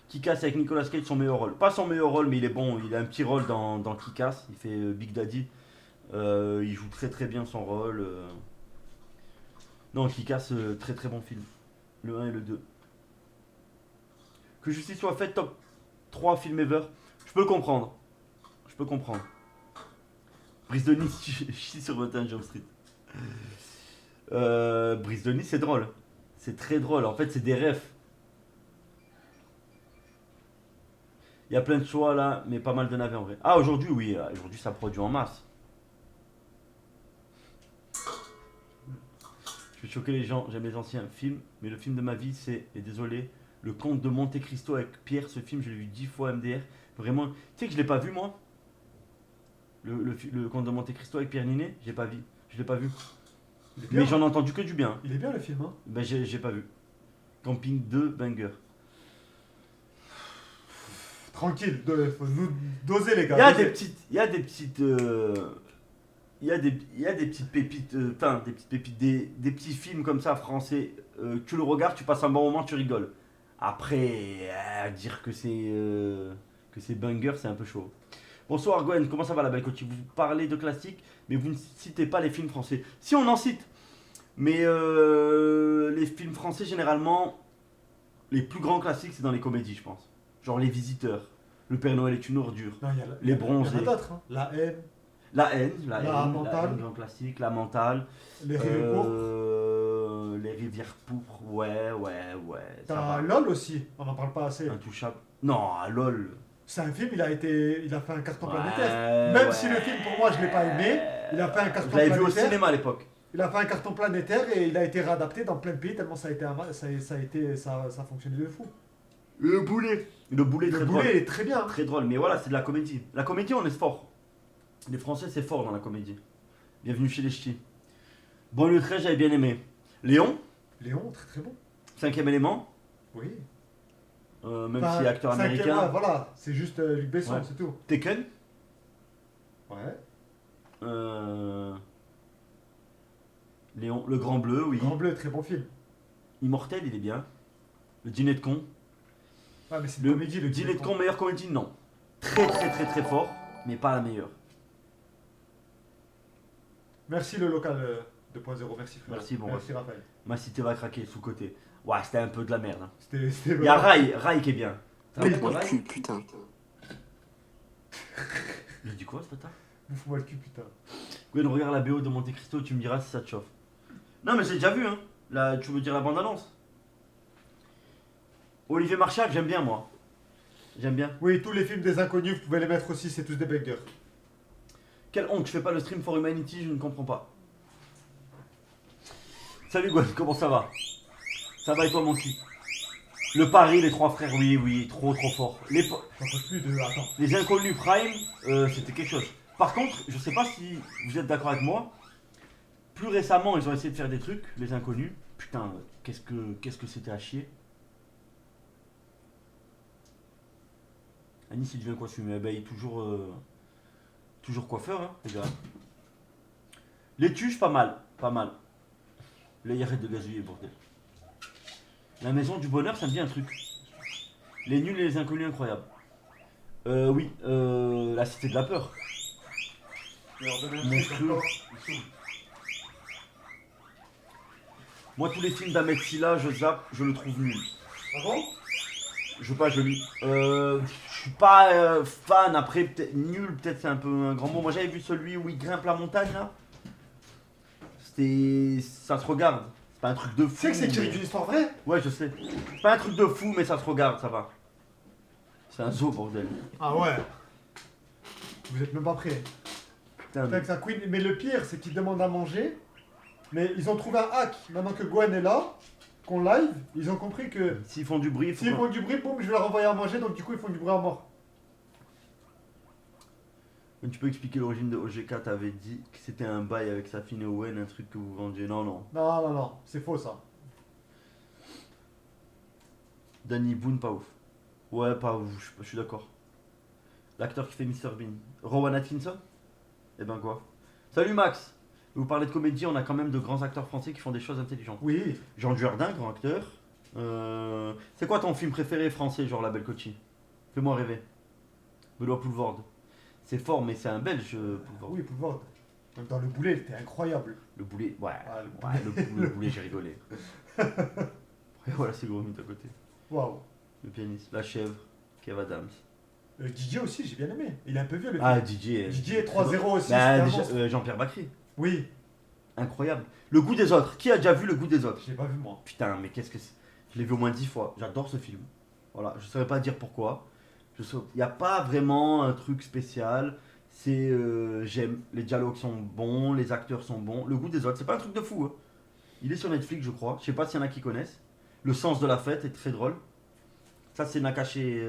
Kick-Ass avec Nicolas Cage, son meilleur rôle. Pas son meilleur rôle, mais il est bon. Il a un petit rôle dans Kick-Ass. Il fait Big Daddy. Il joue très très bien son rôle. Non, Kick-Ass, très très bon film. Le 1 et le 2. Que justice soit faite, top 3 films ever. Je peux le comprendre. Je peux comprendre. Brise de Nice, chie sur 21 Jump Street. Brise de Nice, c'est drôle. C'est très drôle. En fait, c'est des refs. Il y a plein de choix là, mais pas mal de navets en vrai. Ah, aujourd'hui, oui. Aujourd'hui, ça produit en masse. Je vais choquer les gens. J'aime les anciens films. Mais le film de ma vie, c'est, et désolé, Le Comte de Monte Cristo avec Pierre. Ce film, je l'ai vu 10 fois MDR. Vraiment. Tu sais que je l'ai pas vu, moi. Le Comte de Monte Cristo avec Pierre Ninet, j'ai pas vu. Je l'ai pas vu. Il est bien, Mais j'en ai entendu que du bien. il est bien le film, hein. Ben j'ai pas vu. Camping 2, banger. Tranquille, faut nous doser les gars. Il y a doser. des petites. Il y a des petites. Il y a des petites pépites. Enfin, des petites pépites. Des petits films comme ça français. Tu le regardes, tu passes un bon moment, tu rigoles. Après, dire que c'est banger, c'est un peu chaud. Bonsoir Gwen, comment ça va la belle coach? Vous parlez de classiques, mais vous ne citez pas les films français. Si on en cite, mais les films français généralement, les plus grands classiques c'est dans les comédies je pense. Genre Les Visiteurs, Le Père Noël est une ordure, Non, il y a Les il y Bronzés. en a d'autres, hein. La haine, La Mentale. haine, grand classique, La Mentale, les rives courtes. Les Rivières Pourpres, ouais, ça T'as va. LOL aussi, on n'en parle pas assez. Intouchable. Non, LOL. C'est un film, il a fait un carton planétaire. Ouais, Même ouais. si le film pour moi je l'ai pas aimé, il a fait un carton Je l'avais vu au planétaire. cinéma à l'époque. Il a fait un carton planétaire et il a été réadapté dans plein de pays tellement ça a fonctionné de fou. Le boulet, Le très drôle. boulet est très bien. Très drôle, mais voilà, c'est de la comédie. La comédie, on est fort. Les Français, c'est fort dans la comédie. Bienvenue chez les ch'tis. Bon, le 13, j'avais bien aimé. Léon, Léon, très très bon. 5ème élément, Oui. même Enfin, si acteur cinquième, américain. ouais, voilà, c'est juste Luc Besson, Ouais. c'est tout. Taken, Ouais. Léon, Le Grand Bleu, oui. Grand Bleu, très bon film. Immortel, il est bien. Le Dîner de con. Ah, mais c'est une Le comédie, le Dîner de con, meilleure comédie, non. Très très très très fort, mais pas la meilleure. Merci le local 2.0, merci frère. Merci, bon, Merci Raphaël. Ma cité va craquer sous côté. Ouais, c'était un peu de la merde. Hein. C'était Il y a Rai qui est bien. T'as Oui, vu Bouffe-moi le Rai cul, putain. J'ai dit quoi ce bâtard? Bouffe-moi le cul, putain. Gwen, regarde la BO de Monte Cristo, tu me diras si ça te chauffe. Non, mais j'ai déjà vu, hein. Là, tu veux dire la bande-annonce? Olivier Marchal, j'aime bien, moi. J'aime bien. Oui, tous les films des inconnus, vous pouvez les mettre aussi, c'est tous des bangers. Quelle honte, je fais pas le stream for humanity, je ne comprends pas. Salut Gwen, comment ça va? Ça va et toi mon cul? Le pari, les trois frères, oui, trop fort. J'en peux plus de. Attends. Les inconnus Prime, c'était quelque chose. Par contre, je sais pas si vous êtes d'accord avec moi. Plus récemment, ils ont essayé de faire des trucs, les inconnus. Putain, qu'est-ce que c'était à chier. Anis, il devient coiffeur, mais il est toujours coiffeur, hein, les gars. Les tuches, pas mal. Là, il arrête de gazouiller, bordel. La maison du bonheur, ça me dit un truc. Les nuls et les inconnus incroyables. Oui, la cité de la peur. Monstrueux. Moi, tous les films d'Ahmed Silla, je zappe, je le trouve nul. Ah bon? Je veux pas, je lis. Je suis pas fan, après, peut-être nul, peut-être c'est un peu un grand mot. Moi, j'avais vu celui où il grimpe la montagne, là. Ça se regarde. C'est pas un truc de fou. Tu sais que c'est tiré mais- d'une histoire vraie? Ouais, je sais. C'est pas un truc de fou, mais ça se regarde, ça va. C'est un zoo, bordel. Ah ouais. Vous êtes même pas prêts. Putain, mais- Avec sa queen. Mais le pire, c'est qu'ils demandent à manger. Mais ils ont trouvé un hack. Maintenant que Gwen est là, qu'on live, ils ont compris que S'ils font du bruit, il faut s'ils pas- font du bruit, boum, je vais leur envoyer à manger. Donc du coup, ils font du bruit à mort. Mais tu peux expliquer l'origine de OG4, t'avais dit que c'était un bail avec Safine et Owen, un truc que vous vendiez. Non, non. Non, c'est faux ça. Danny Boone, pas ouf. Ouais, pas ouf, je suis d'accord. L'acteur qui fait Mr Bean. Rowan Atkinson? Eh ben quoi. Salut Max. Vous parlez de comédie, on a quand même de grands acteurs français qui font des choses intelligentes. Oui. Jean Dujardin, grand acteur. C'est quoi ton film préféré français, genre La Belle Coachie? Fais-moi rêver. Benoît Poulvorde. C'est fort, mais c'est un belge, Poulvorde. Oui, Poulvord. Même dans le boulet, c'était incroyable. Le boulet, ouais. Ah, le Ouais, le boulet, j'ai rigolé. Et voilà, c'est gros mythe à côté. Waouh. Le pianiste. La chèvre, Kev Adams. Didier aussi, j'ai bien aimé. Il est un peu vieux le Ah, film. Didier. Didier 3-0 aussi. Bah, c'était un déjà, monstre. Jean-Pierre Bacry. Oui, Incroyable. Le goût des autres. Qui a déjà vu Le goût des autres? je l'ai pas vu moi. Putain, mais qu'est-ce que c'est? Je l'ai vu au moins 10 fois. J'adore ce film. Voilà, je saurais pas dire pourquoi. Il n'y a pas vraiment un truc spécial. C'est. J'aime. Les dialogues sont bons, les acteurs sont bons. Le goût des autres, c'est pas un truc de fou. Hein. Il est sur Netflix, je crois. Je sais pas s'il y en a qui connaissent. Le sens de la fête est très drôle. Ça, c'est Nakache et.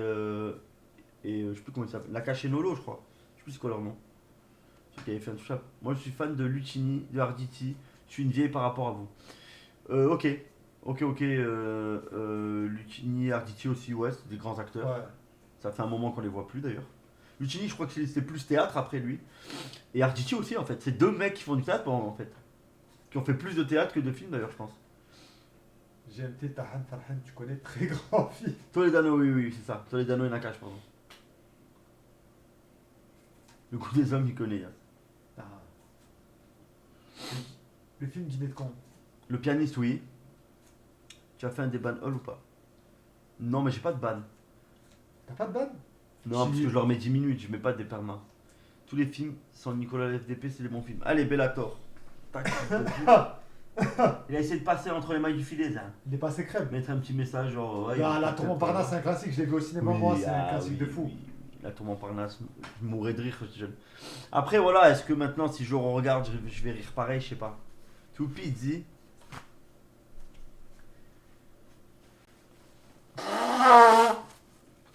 Je sais plus comment il s'appelle. Nakache et Nolo, je crois. Je sais plus c'est quoi leur nom. Ceux qui avaient fait un touch-up. Moi, je suis fan de Lucchini, de Arditi. Je suis une vieille par rapport à vous. Ok. Lucchini, Arditi aussi, ouais, c'est des grands acteurs. Ouais. Ça fait un moment qu'on les voit plus d'ailleurs. Lucchini, je crois que c'est plus théâtre après lui. Et Arditi aussi, en fait. C'est deux mecs qui font du théâtre, en fait. Qui ont fait plus de théâtre que de films d'ailleurs, je pense. GMT Tahan Farhan, tu connais, très grand film. Toledano, oui, c'est ça. Toledano et Nakache, pardon. Le coup des hommes, il connaît. Hein. Ah. Le film Dîner de con. Le pianiste, oui. Tu as fait un des ban all ou pas? Non, mais j'ai pas de ban. T'as pas de ban? Non, Si. parce que je leur mets 10 minutes, je mets pas des permas. Tous les films sans Nicolas FDP, c'est des bons films. Allez, Bellator. Tac. Il a essayé de passer entre les mailles du filet, ça. Il est passé crème. Mettre un petit message genre. ouais, Ah, il la a Tour pas Montparnasse, c'est un classique, je l'ai vu au cinéma, moi, c'est un classique de fou. oui. La Tour Montparnasse, je mourrais de rire quand j'étais jeune. Après, voilà, est-ce que maintenant, si je regarde, je vais rire pareil, je sais pas. Tout pizzi.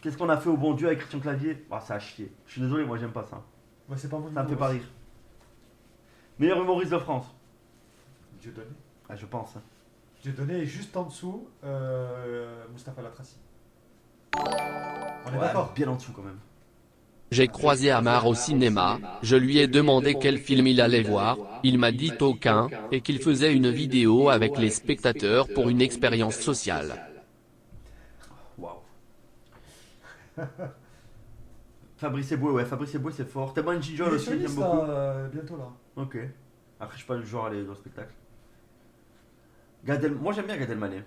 Qu'est-ce qu'on a fait au bon Dieu avec Christian Clavier? Ah, ça a chier. Je suis désolé, moi j'aime pas ça. Ouais, c'est pas mon Ça me fait niveau pas aussi. rire. Meilleur humoriste de France? Dieudonné. Ah, je pense. Hein. Dieudonné est juste en dessous, Mustapha Latraci. On est Ouais, d'accord. bien en dessous quand même. J'ai croisé Amar au cinéma, je lui ai demandé quel film il allait voir, il m'a dit aucun, et qu'il faisait une vidéo avec les spectateurs pour une expérience sociale. Waouh. Fabrice Eboué, ouais, Fabrice Eboué c'est fort. Tellement Il Gijol est aussi, sur j'aime liste, beaucoup. là, bientôt là. Ok. Après, je suis pas le genre à aller dans le spectacle. Moi j'aime bien Gad Elmaleh.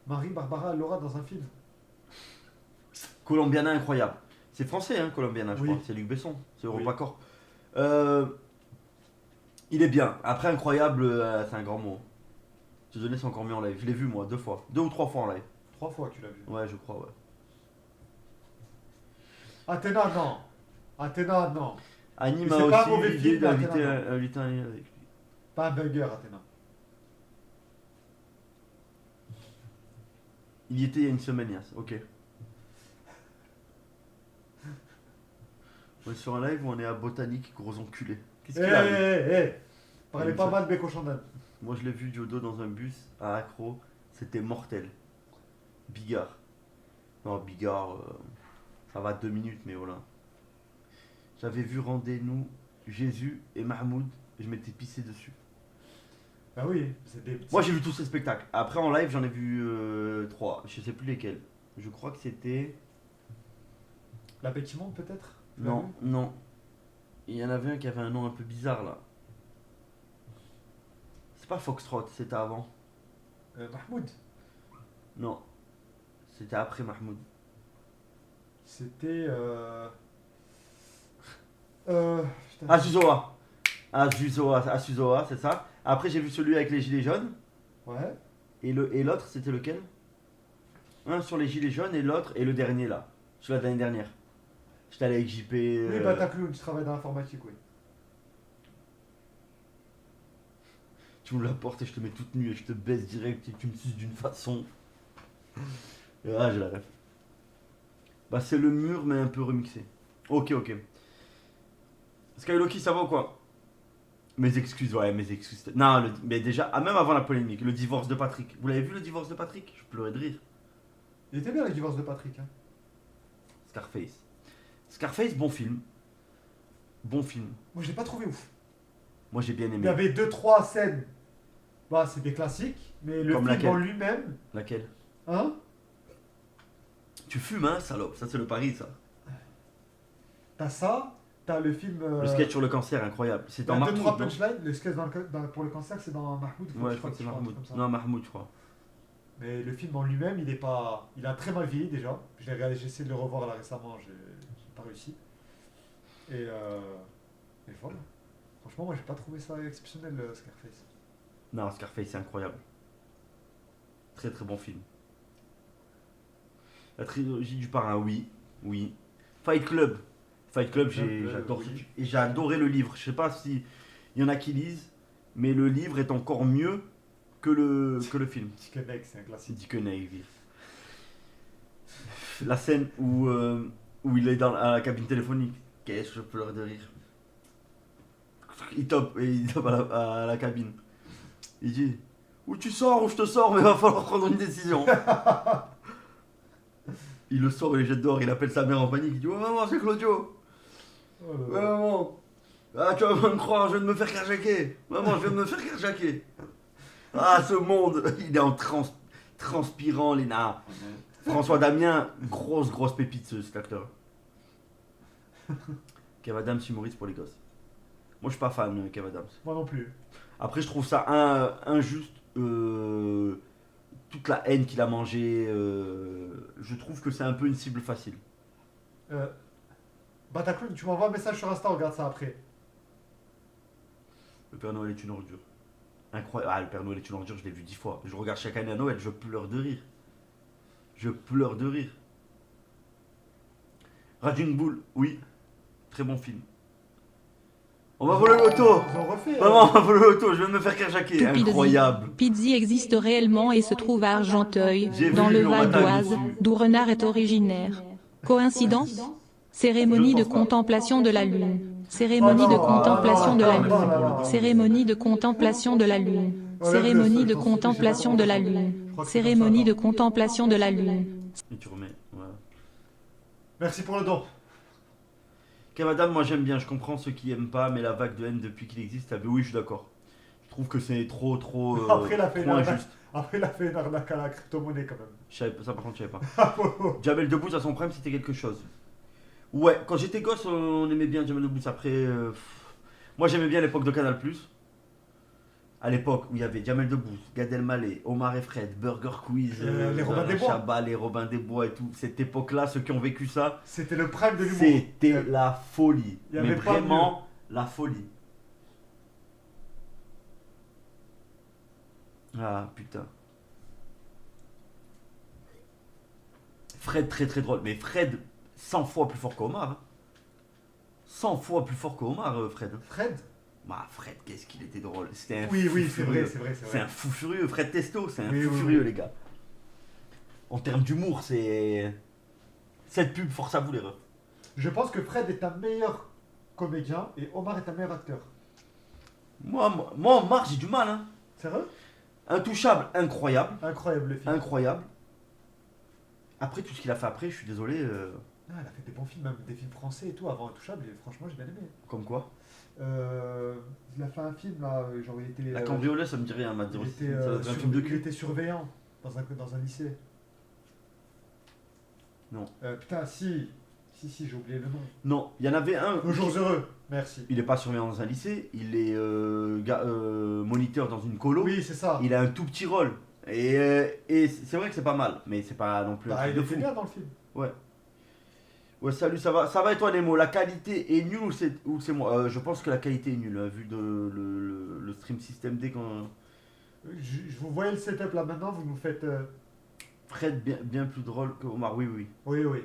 Marie Barbara Laura dans un film. Colombiana incroyable. C'est français, hein, Colombiana, je Oui. crois. C'est Luc Besson, c'est Oui. EuropaCorp. Il est bien. Après, incroyable, c'est un grand mot. Je te donnais, c'est encore mieux en live. Je l'ai vu moi, 2 fois. 2 ou 3 fois en live. 3 fois que tu l'as vu. Ouais, je crois, ouais. Athéna, non. Athéna, non. Annie Et m'a c'est pas un aussi mauvais l'idée film, d'inviter Athéna. inviter un ami avec lui. Pas un banger, Athéna. Il y était il y a une semaine, Yas. Ok. On est sur un live où on est à Botanique, gros enculé. Qu'est-ce qu'il a lui Parlez Il pas me mal de Beko Chandal. Moi je l'ai vu Jodo dans un bus à Accro, c'était mortel. Bigard. Non, Bigard, ça va 2 minutes, mais voilà. J'avais vu Rendez-nous Jésus et Mahmoud, et je m'étais pissé dessus. Bah oui, c'est des. Moi j'ai vu tous ces spectacles. Après en live j'en ai vu 3, je sais plus lesquels. Je crois que c'était. La Bête qui monte peut-être. Tu l'as Non, non. Il y en avait un qui avait un nom un peu bizarre là. C'est pas Foxtrot, c'était avant. vu Mahmoud. Non. C'était après Mahmoud. C'était. Putain. Azuzoa. Azuzoa, c'est ça. Après j'ai vu celui avec les gilets jaunes. Ouais. Et l'autre c'était lequel? Un sur les gilets jaunes et l'autre et le dernier là. Celui de l'année dernière. J'étais allé avec JP. Oui, Batacloun, tu travailles dans l'informatique, oui. Tu me l'apportes et je te mets toute nue et je te baisse direct et tu me suces d'une façon. Ah, j'ai la ref. Bah, c'est le mur, mais un peu remixé. Ok. Skyloki, ça va ou quoi? Mes excuses, ouais, mes excuses. Non, mais déjà, même avant la polémique, le divorce de Patrick. Vous l'avez vu le divorce de Patrick? Je pleurais de rire. Il était bien le divorce de Patrick. Hein. Scarface, bon film. Bon film. Moi, je l'ai pas trouvé ouf. Moi, j'ai bien Il y aimé. avait 2-3 scènes. Bah, c'est des classiques. Mais le Comme film laquelle en lui-même. Laquelle? Hein? Tu fumes, hein, salope. Ça, c'est le pari, ça. T'as ça. T'as le film. Le sketch sur le cancer, incroyable. C'est dans Mahmoud, 2-3 non? punchlines. Le sketch pour le cancer, c'est dans Mahmoud. Ouais, je crois que c'est un truc Mahmoud. comme ça. Non, Mahmoud, je crois. Mais le film en lui-même, il est pas. Il a très mal vieilli déjà. J'ai essayé de le revoir là récemment, j'ai pas réussi. Et voilà. Franchement, moi j'ai pas trouvé ça exceptionnel, Scarface. Non, Scarface, c'est incroyable. Très très bon film. La trilogie du parrain, oui. Fight Club, j'adore oui. ce truc. Et j'ai adoré le livre. Je sais pas si il y en a qui lisent, mais le livre est encore mieux que le film. Chicken Egg, c'est un classique. Dit que Navy. La scène où il est à la cabine téléphonique. Qu'est-ce que je pleure de rire. Il top à la cabine. Il dit ou tu sors ou je te sors, mais va falloir prendre une décision. Il le sort et le jette dehors, il appelle sa mère en panique, il dit oh maman c'est Claudio. Oh là Ouais là. maman. Ah tu vas pas me croire, je viens de me faire carjacker. Maman, je viens de me faire carjacker. Ah ce monde, il est en transpirant les nains. François Damien, grosse pépite cet acteur. Kev Adams, humoriste pour les gosses. Moi je suis pas fan de Kev Adams. Moi non plus. Après je trouve ça injuste. Toute la haine qu'il a mangée, je trouve que c'est un peu une cible facile. Batacloun, tu m'envoies un message sur Insta, on regarde ça après. Le Père Noël est une ordure. Incroyable. Ah, le Père Noël est une ordure, je l'ai vu 10 fois. Je regarde chaque année à Noël, je pleure de rire. Raging Bull, oui. Très bon film. On va voler l'auto. Ils ont refait. Maman, on va voler l'auto, je viens de me faire carjacker. Tout Pizzi. Incroyable. Pizzi existe réellement et se trouve à Argenteuil, J'ai dans vu, le on m'a Val d'Oise, tagué dessus. d'où Renard est originaire. Coïncidence? Cérémonie Je de pense pas. contemplation de la Lune. Cérémonie de contemplation de la Lune. Cérémonie de contemplation de la Lune. Cérémonie de contemplation de la Lune. Cérémonie de contemplation de la Lune. Et tu remets, voilà. Merci pour le don. Kev Adams, moi j'aime bien, je comprends ceux qui aiment pas, mais la vague de haine depuis qu'il existe, oui, je suis d'accord. Je trouve que c'est trop Après, il a fait trop une injuste. Après, il a fait une arnaque à la crypto-monnaie quand même. Ça par contre, je savais pas. Jamel Debbouze à son prime, c'était quelque chose. Ouais, quand j'étais gosse, on aimait bien Jamel Debbouze. Après, moi j'aimais bien l'époque de Canal+. À l'époque où il y avait Jamel Debbouze, Gad Elmaleh, Omar et Fred, Burger Quiz, Les Robins des Bois. Chabat, les Robins des Bois et tout. Cette époque-là, ceux qui ont vécu ça, C'était le prime de l'humour. c'était la folie. Il y Mais avait pas vraiment la folie. Ah putain. Fred très très drôle, mais Fred 100 fois plus fort qu'Omar. Hein. 100 fois plus fort que Omar, Fred. Fred? Bah, Fred, qu'est-ce qu'il était drôle. C'était un Oui, fou oui, c'est furieux. vrai, c'est vrai, c'est C'est vrai. un fou furieux. Fred Testo, c'est un Oui, fou oui, furieux, oui. les gars. En termes d'humour, c'est. Cette pub, force à vous, l'erreur. Je pense que Fred est un meilleur comédien et Omar est un meilleur acteur. Moi, Omar, j'ai du mal, hein. Sérieux? Intouchable, incroyable. Incroyable le film. Incroyable. Après, tout ce qu'il a fait après, je suis désolé. Ah, il a fait des bons films, même des films français et tout avant Intouchable, et franchement j'ai bien aimé. Comme quoi Il a fait un film là, genre il était. La cambriolette, ça me dit rien, m'a dit il aussi. était, Ça doit être un film de il cul. était surveillant dans un lycée. Non. Putain, si, j'ai oublié le nom. Non, il y en avait un. Nos jours heureux, merci. Il est pas surveillant dans un lycée, il est moniteur dans une colo. Oui, c'est ça. Il a un tout petit rôle. Et c'est vrai que c'est pas mal, mais c'est pas non plus un Bah, truc il de était fou. bien dans le film. Ouais, salut, ça va et toi Nemo? La qualité est nulle ou c'est moi? Je pense que la qualité est nulle, hein, vu le stream system D quand. Je vous voyais le setup là maintenant, vous nous faites. Fred bien plus drôle que Omar, oui. Oui, oui.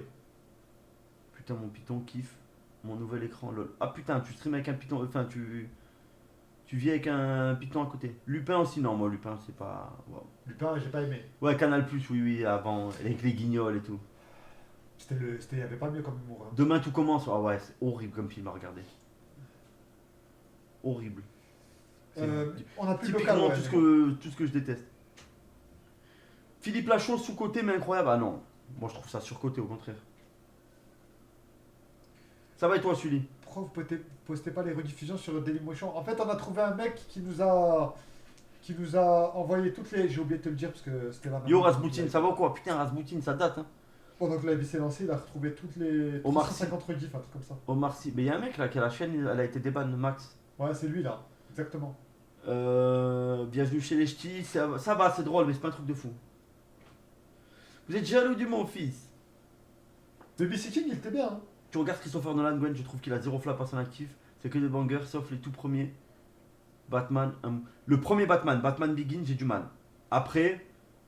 Putain, mon Python kiffe. Mon nouvel écran, lol. Ah putain, tu stream avec un Python, enfin tu vis avec un Python à côté. Lupin aussi, non, moi Lupin c'est pas. Wow. Lupin, j'ai pas aimé. Ouais, Canal Plus, oui, avant, avec les guignols et tout. Il y avait pas mieux comme humour. Hein. Demain tout commence, ah ouais, c'est horrible comme film à regarder. Horrible. C'est On a plus de typiquement local. tout ce que je déteste. Philippe Lachaud sous-côté mais incroyable, ah non. Moi je trouve ça surcoté au contraire. Ça va et toi Sully? Pourquoi vous postez pas les rediffusions sur Dailymotion? En fait, on a trouvé un mec qui nous a envoyé toutes les. J'ai oublié de te le dire parce que c'était là. Yo Rasputin, ça va ou quoi? Putain Rasputin, ça date hein. Pendant que la vie s'est lancée, il a retrouvé toutes les. Omar 350 rediff, un truc comme ça. Omar Sy, mais il y a un mec là qui a la chaîne, elle a été déban Max. Ouais, c'est lui là, exactement. Bienvenue chez les ch'tis, ça va, c'est drôle, mais c'est pas un truc de fou. Vous êtes jaloux du mon fils? Babysitting, il était bien. Hein. Tu regardes Christopher Nolan, Gwen, je trouve qu'il a zéro flap à son actif. C'est que des bangers, sauf les tout premiers. Batman. Le premier Batman Begins, j'ai du mal. Après,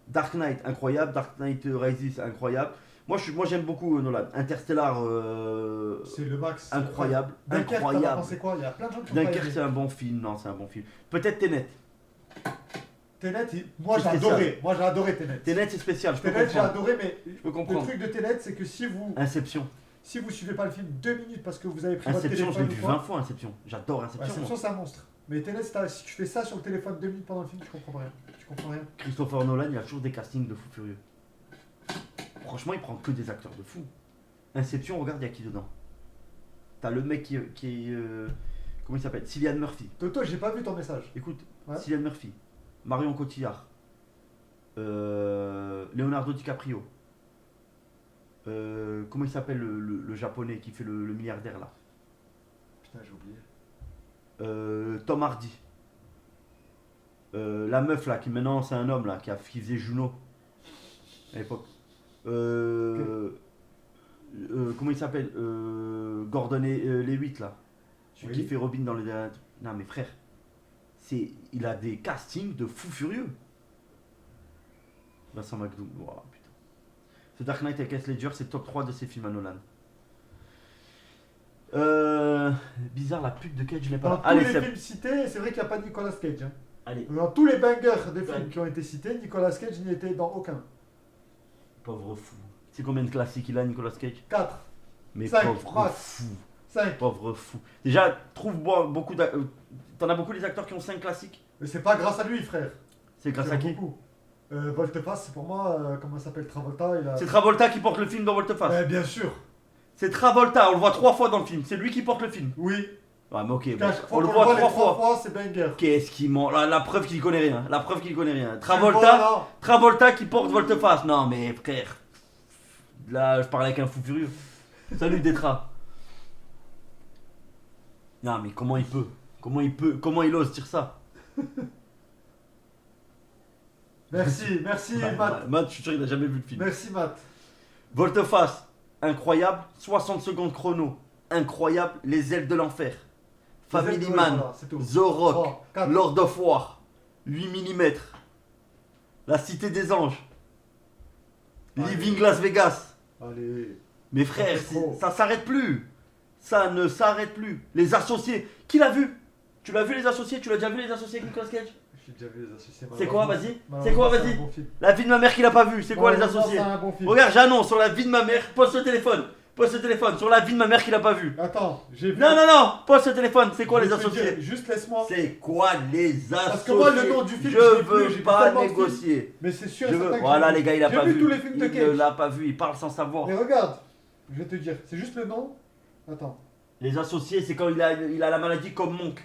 Dark Knight, incroyable. Dark Knight Rises, incroyable. Moi j'aime beaucoup Nolan. Interstellar, C'est le max. incroyable. Dunkerque, t'en as Incroyable. pensé quoi? Il y a plein de gens qui ont pas Dunkerque, aimé. c'est un bon film. Non, c'est un bon film. Peut-être Tenet. Tenet, moi C'est j'ai spécial. adoré. Moi j'ai adoré Tenet. Tenet, c'est spécial, je peux Tenet, j'ai comprendre. adoré, mais Je peux le comprendre. truc de Tenet, c'est que si vous suivez pas le film 2 minutes parce que vous avez pris votre Inception, je l'ai téléphone vu ou quoi, 20 fois, Inception. J'adore Inception. Inception, moi. c'est un monstre. Mais Tenet, si tu fais ça sur le téléphone 2 minutes pendant le film, tu comprends rien. Tu comprends rien. Christopher Nolan, il a toujours des castings de fou furieux. Franchement, il prend que des acteurs de fou. Inception, regarde, il y a qui dedans? T'as le mec qui est. Comment il s'appelle? Cillian Murphy. Toto, j'ai pas vu ton message. Écoute, Ouais. Cillian Murphy, Marion Cotillard, Leonardo DiCaprio. Comment il s'appelle le japonais qui fait le milliardaire là? Putain, j'ai oublié. Tom Hardy. La meuf là, qui maintenant c'est un homme là, qui faisait Juno à l'époque. Comment il s'appelle? Gordon Levitt là. Celui Oui. qui fait Robin dans les. Non mais frère, il a des castings de fou furieux. Vincent McDoom, wow, putain. The Dark Knight avec Heath Ledger, c'est top 3 de ses films à Nolan. Bizarre, la pute de Cage, je l'ai pas Dans là. tous Allez, les Seb. films cités, c'est vrai qu'il n'y a pas de Nicolas Cage. Hein. Allez, Dans tous les bangers des Ouais. films qui ont été cités, Nicolas Cage n'y était dans aucun. pauvre fou. C'est combien de classiques il a, Nicolas Cage? 4, Mais 5, pauvre max. fou. 5. Pauvre fou. Déjà, trouve beaucoup t'en as beaucoup les acteurs qui ont 5 classiques? Mais c'est pas grâce à lui, frère. C'est grâce C'est à qui? beaucoup. Volteface, c'est pour moi, comment ça s'appelle Travolta il a... C'est Travolta qui porte le film dans Volteface. Bien sûr. C'est Travolta, on le voit 3 fois dans le film. C'est lui qui porte le film. Oui. Ouais, mais ok, bon, Chaque fois on le qu'on voit les 3 3 fois. c'est banger. Qu'est-ce qu'il ment? La preuve qu'il connaît rien. La preuve qu'il connaît rien. Tu le Travolta, vois, là. Travolta qui porte Volteface. Non mais frère. Là, je parle avec un fou furieux. Salut Détra. Non mais comment il peut? Comment il ose dire ça? Merci Matt. Matt, je suis sûr qu'il a jamais vu le film. Merci Matt. Volteface, incroyable. 60 secondes chrono, incroyable. Les ailes de l'enfer. Family Ouais, Man, voilà, c'est tout. The Rock, 3, 4. Lord of War, 8 mm, La Cité des Anges, Allez. Living Las Vegas. Allez. Mes frères, Ça fait trop. ça s'arrête plus. Ça ne s'arrête plus. Les associés. Qui l'a vu? Tu l'as vu les associés? Tu l'as déjà vu les associés avec Nicolas Cage? J'ai déjà vu les associés. C'est quoi, vas-y? Malheureusement, C'est quoi, c'est vas-y? un bon film. La vie de ma mère qui l'a pas vu. C'est quoi les Malheureusement, associés? c'est un bon film. Regarde, j'annonce sur la vie de ma mère. Pose le téléphone. Pose le téléphone. Sur la vie de ma mère qui l'a pas vu. Attends, j'ai vu. Non, non, non. Pose le téléphone. C'est quoi Je les vais te associés? dire, juste laisse-moi. C'est quoi les associés? Parce que moi, le nom du film, je je l'ai veux plus, j'ai vu pas tellement de négocier. Mais c'est sûr Je et veux... certain que Voilà j'ai vu. les gars, il a J'ai pas vu vu. tous les films de Il Cage. ne l'a pas vu. Il parle sans savoir. Mais regarde, je vais te dire, c'est juste le nom. Attends. Les associés, c'est quand il a la maladie comme Monk.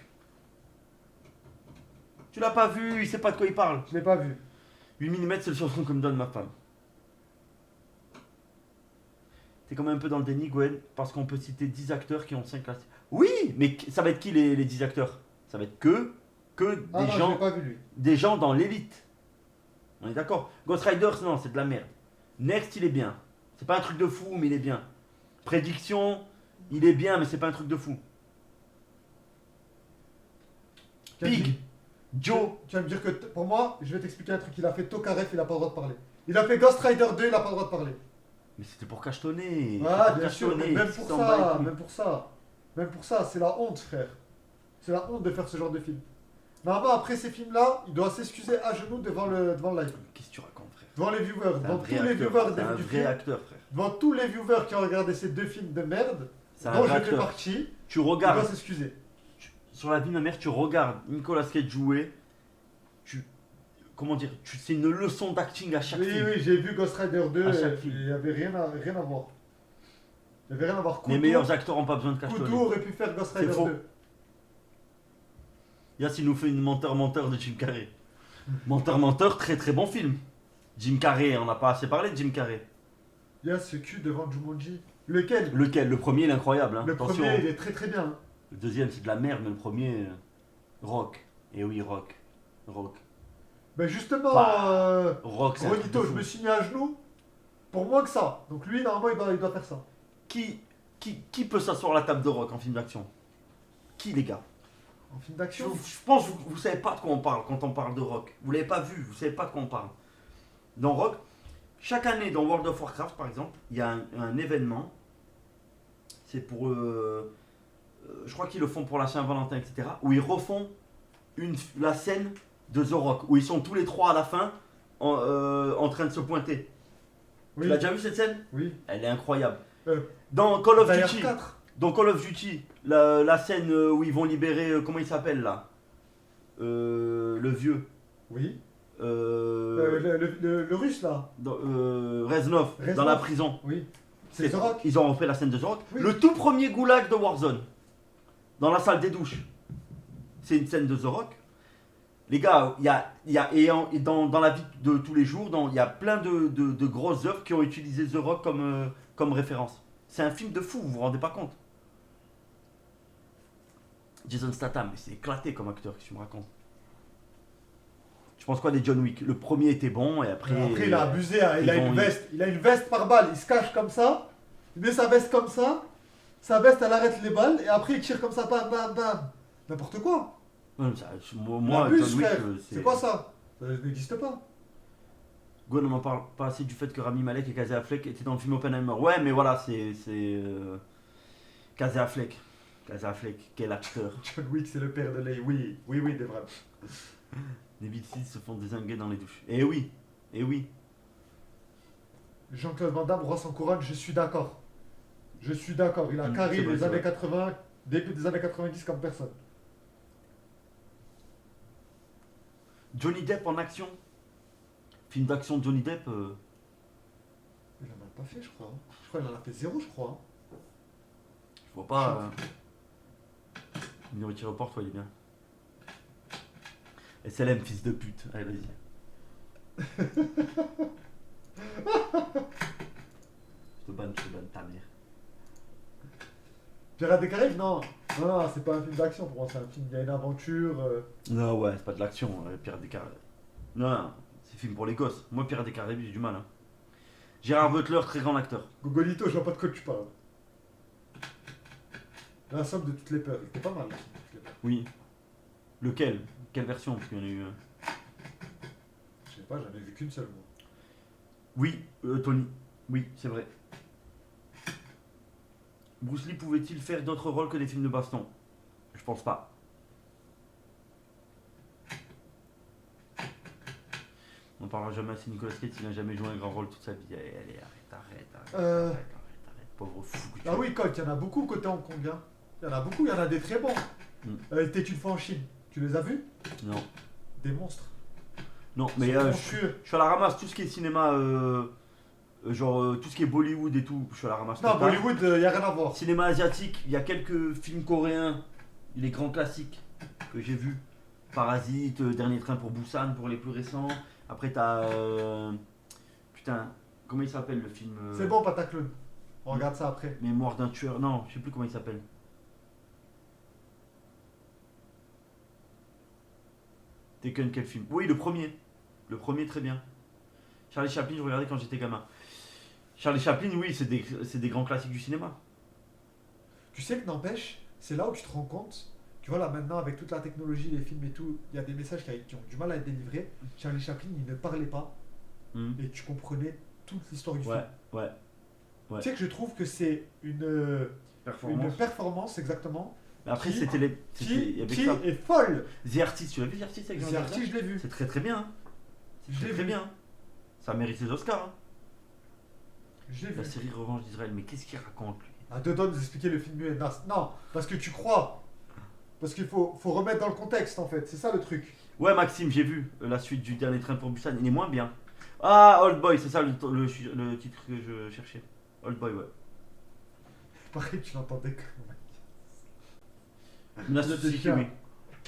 Tu l'as pas vu, il sait pas de quoi il parle. Je l'ai pas vu. 8 mm, c'est le chanson que me donne ma femme. T'es quand même un peu dans le déni, Gwen, parce qu'on peut citer 10 acteurs qui ont 5 classes. Oui, mais ça va être qui les 10 acteurs? Ça va être que Ah des non, je gens, l'ai pas vu lui. des gens dans l'élite. On est d'accord? Ghost Riders, non, c'est de la merde. Next, il est bien. C'est pas un truc de fou, mais il est bien. Prédiction, il est bien, mais c'est pas un truc de fou. Pig, Joe. Tu vas me dire que pour moi, je vais t'expliquer un truc. Il a fait Tokarev, il a pas le droit de parler. Il a fait Ghost Rider 2, il a pas le droit de parler. Mais c'était pour cachetonner. Ah, C'était bien sûr, cachetonner, mais même il pour s'en bat les ça, couilles. même pour ça. Même pour ça, c'est la honte, frère. C'est la honte de faire ce genre de film. Normalement, après ces films-là, il doit s'excuser à genoux devant le live. Qu'est-ce que tu racontes, frère? Devant les viewers, C'est un devant vrai tous les acteur, viewers c'est un du vrai film. acteur, frère. Devant tous les viewers qui ont regardé ces deux films de merde, C'est un dont vrai je fais acteur. partie, Tu il doit regardes, s'excuser. sur la vie de ma mère, tu regardes Nicolas Cage jouer. Comment dire, c'est une leçon d'acting à chaque Oui, film. oui, j'ai vu Ghost Rider 2, À chaque et film. il n'y avait rien à voir. Il n'y avait rien à voir. Les Couteau- meilleurs acteurs n'ont pas besoin de Couteau cachetonner. aurait pu faire Ghost Rider C'est faux. 2. Yass, il nous fait une menteur de Jim Carrey. Menteur, très très bon film. Jim Carrey, on n'a pas assez parlé de Jim Carrey. Il y a ce cul devant Jumanji. Lequel? Lequel? Le premier, il est incroyable. Hein. Le Attention. premier, il est très très bien. Hein. Le deuxième, c'est de la merde, mais le premier, Rock. Et oui, Rock. Ben justement, Rock, c'est un truc de Ronito, je fou. me suis mis à genoux pour moins que ça. Donc lui, normalement, il doit faire ça. Qui peut s'asseoir à la table de Rock en film d'action? Qui, les gars? En film Je, d'action. je pense que vous savez pas de quoi on parle quand on parle de Rock. Vous l'avez pas vu, vous savez pas de quoi on parle. Dans Rock, chaque année dans World of Warcraft par exemple, il y a un événement. C'est pour. Je crois qu'ils le font pour la Saint-Valentin, etc. Où ils refont la scène de The Rock. Où ils sont tous les trois à la fin en train de se pointer. Oui. Tu l'as déjà vu cette scène? Oui. Elle est incroyable. Euh, Dans Call of D'ailleurs, Duty. 4. Dans Call of Duty, la scène où ils vont libérer, comment il s'appelle là? Le vieux. Oui. Le russe là. Reznov, Reznov. dans la prison. Oui. C'est The Rock. Ils ont refait la scène de The Rock. Oui. Le tout premier goulag de Warzone. Dans la salle des douches. C'est une scène de The Rock. Les gars, dans la vie de tous les jours, il y a plein de grosses œuvres qui ont utilisé The Rock comme référence. C'est un film de fou, vous vous rendez pas compte. Jason Statham, mais c'est éclaté comme acteur, qu'est-ce que tu me racontes? Tu penses quoi des John Wick? Le premier était bon et après... Après, il a abusé. Hein. Il a une ils- veste. Il a une veste par balle. Il se cache comme ça. Il met sa veste comme ça. Sa veste, elle arrête les balles. Et après, il tire comme ça. Bam, bam, bam. N'importe quoi. Ouais, moi, Il abuse, John Wick, frère. C'est quoi ça? Ça n'existe pas. Gwen, on n'en parle pas assez du fait que Rami Malek et Casey Affleck étaient dans le film Oppenheimer. Ouais, mais voilà, c'est Casey Affleck. Casey Affleck, quel acteur. John Wick, c'est le père de Lei. Oui, oui, oui, des vrais. Les Beatles se font désinguer dans les douches. Eh oui, eh oui. Jean-Claude Van Damme, roi sans couronne, je suis d'accord. Je suis d'accord. Il a carré c'est vrai, les c'est années vrai. 80, début des années 90 comme personne. Johnny Depp en action. Film d'action de Johnny Depp. Il en a pas fait, je crois. Hein. Je crois qu'il en a fait 0, je crois. Hein. Je vois pas. Minority Report, ouais, il est bien. SLM, fils de pute. Allez, vas-y. je te banne ta mère. Pirates des Caraïbes, non. Non, non, c'est pas un film d'action pour moi. C'est un film, il y a une aventure. Non, ouais, c'est pas de l'action, Pirates des Caraïbes. Non, non, c'est film pour les gosses. Moi, Pirates des Caraïbes, j'ai du mal. Hein. Gérard Butler, très grand acteur. Gogolito, je vois pas de quoi tu parles. La somme de toutes les peurs. C'était pas mal. La somme de toutes les peurs. Oui. Lequel? Quelle version? Parce qu'il y en a eu. Je sais pas, j'en ai vu qu'une seule, moi. Oui, Tony. Oui, c'est vrai. Bruce Lee pouvait-il faire d'autres rôles que des films de baston? Je pense pas. On ne parlera jamais assez Nicolas Cage, il n'a jamais joué un grand rôle toute sa vie. Allez, arrête. Pauvre fou que tu Ah es. oui, Colt, il y en a beaucoup côté Hong Kong. Hein. Il y en a beaucoup, il y en a des très bons. T'es une fois en Chine, tu les as vus? Non. Des monstres. Non, mais C'est je monstrueux. suis à la ramasse tout ce qui est cinéma, genre tout ce qui est Bollywood et tout, je suis à la ramasse. Non, total. Bollywood, il n'y a rien à voir. Cinéma asiatique, il y a quelques films coréens, les grands classiques que j'ai vus. Parasite, Dernier train pour Busan pour les plus récents. Après t'as... putain, comment il s'appelle le film C'est bon, Pataclown. On regarde ça après. Mémoire d'un tueur, non, je sais plus comment il s'appelle. Taken, quel film? Oui, le premier. Le premier, très bien. Charlie Chaplin, je regardais quand j'étais gamin. Charlie Chaplin, oui, c'est des grands classiques du cinéma. Tu sais que n'empêche, c'est là où tu te rends compte. Tu vois là maintenant avec toute la technologie, les films et tout, il y a des messages qui ont du mal à être délivrés. Charlie Chaplin, il ne parlait pas et tu comprenais toute l'histoire du film. Ouais. Tu sais que je trouve que c'est une performance exactement Mais après, qui- c'était les. qui avec ça. est folle. The Artist, tu l'as vu The Artist avec Jean The Dujardin Artist, je l'ai vu. C'est très très bien. Hein. C'est Je très l'ai très vu. bien. Ça mérite les Oscars. Hein. Je l'ai La vu. série Revanche d'Israël, mais qu'est-ce qu'il raconte lui? À deux doigts de nous expliquer le film muet. Non, parce que tu crois. Parce qu'il faut remettre dans le contexte en fait. C'est ça le truc. Ouais, Maxime, j'ai vu la suite du Dernier train pour Busan. Il est moins bien. Ah, Old Boy, c'est ça le titre que je cherchais. Old Boy, ouais. Pareil, tu l'entendais que. Menace Le de Suzuki, chien. oui.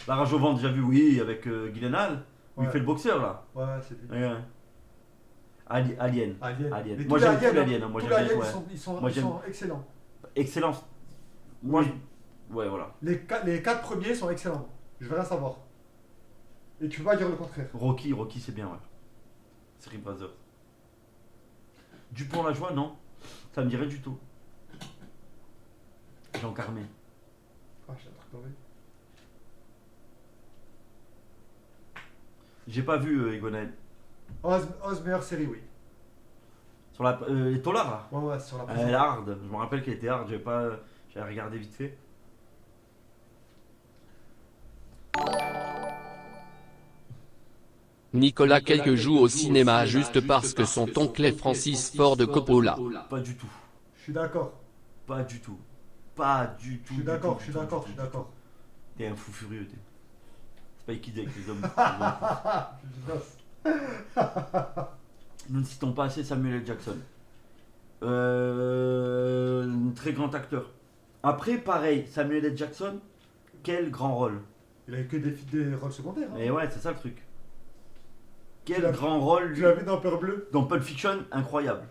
La Rage au ventre, déjà vu, oui, avec Gyllenhaal. Où il Ouais. fait le boxeur là. Ouais, c'est lui. Ouais. Alien. Alien. Mais Moi tous les j'aime tous les aliens, aliens. Moi tous j'aime les bien. aliens, Ouais. ils sont Moi, j'aime. excellents. Excellence. Moi, Oui. ouais, voilà. Les 4 premiers sont excellents. Je veux rien savoir. Et tu peux pas dire le contraire. Rocky, c'est bien, ouais. Série Brothers. Dupont la joie, non. Ça me dirait du tout. Jean Carmé. Ah, j'ai un truc tombé. J'ai pas vu Egonaël. Oz, meilleure série, oui. Sur la. Les Tolards là. Ouais, sur la Elle est hard. Je me rappelle qu'elle était hard. J'avais regardé vite fait. Nicolas Cage joue au cinéma juste parce que son oncle est Francis Ford Coppola. Pas du tout. Je suis d'accord. Pas du tout. Pas du tout. Je suis d'accord, je suis d'accord, je suis d'accord. T'es un fou furieux, t'es. C'est pas équidé avec les hommes. Je noce. Nous ne citons pas assez Samuel L. Jackson. Un très grand acteur. Après, pareil, Samuel L. Jackson, quel grand rôle. Il a eu que des rôles secondaires. Hein. Et ouais, c'est ça le truc. Tu Quel l'as- grand rôle, Tu lui. l'as vu dans Peur Bleue Dans Pulp Fiction, incroyable.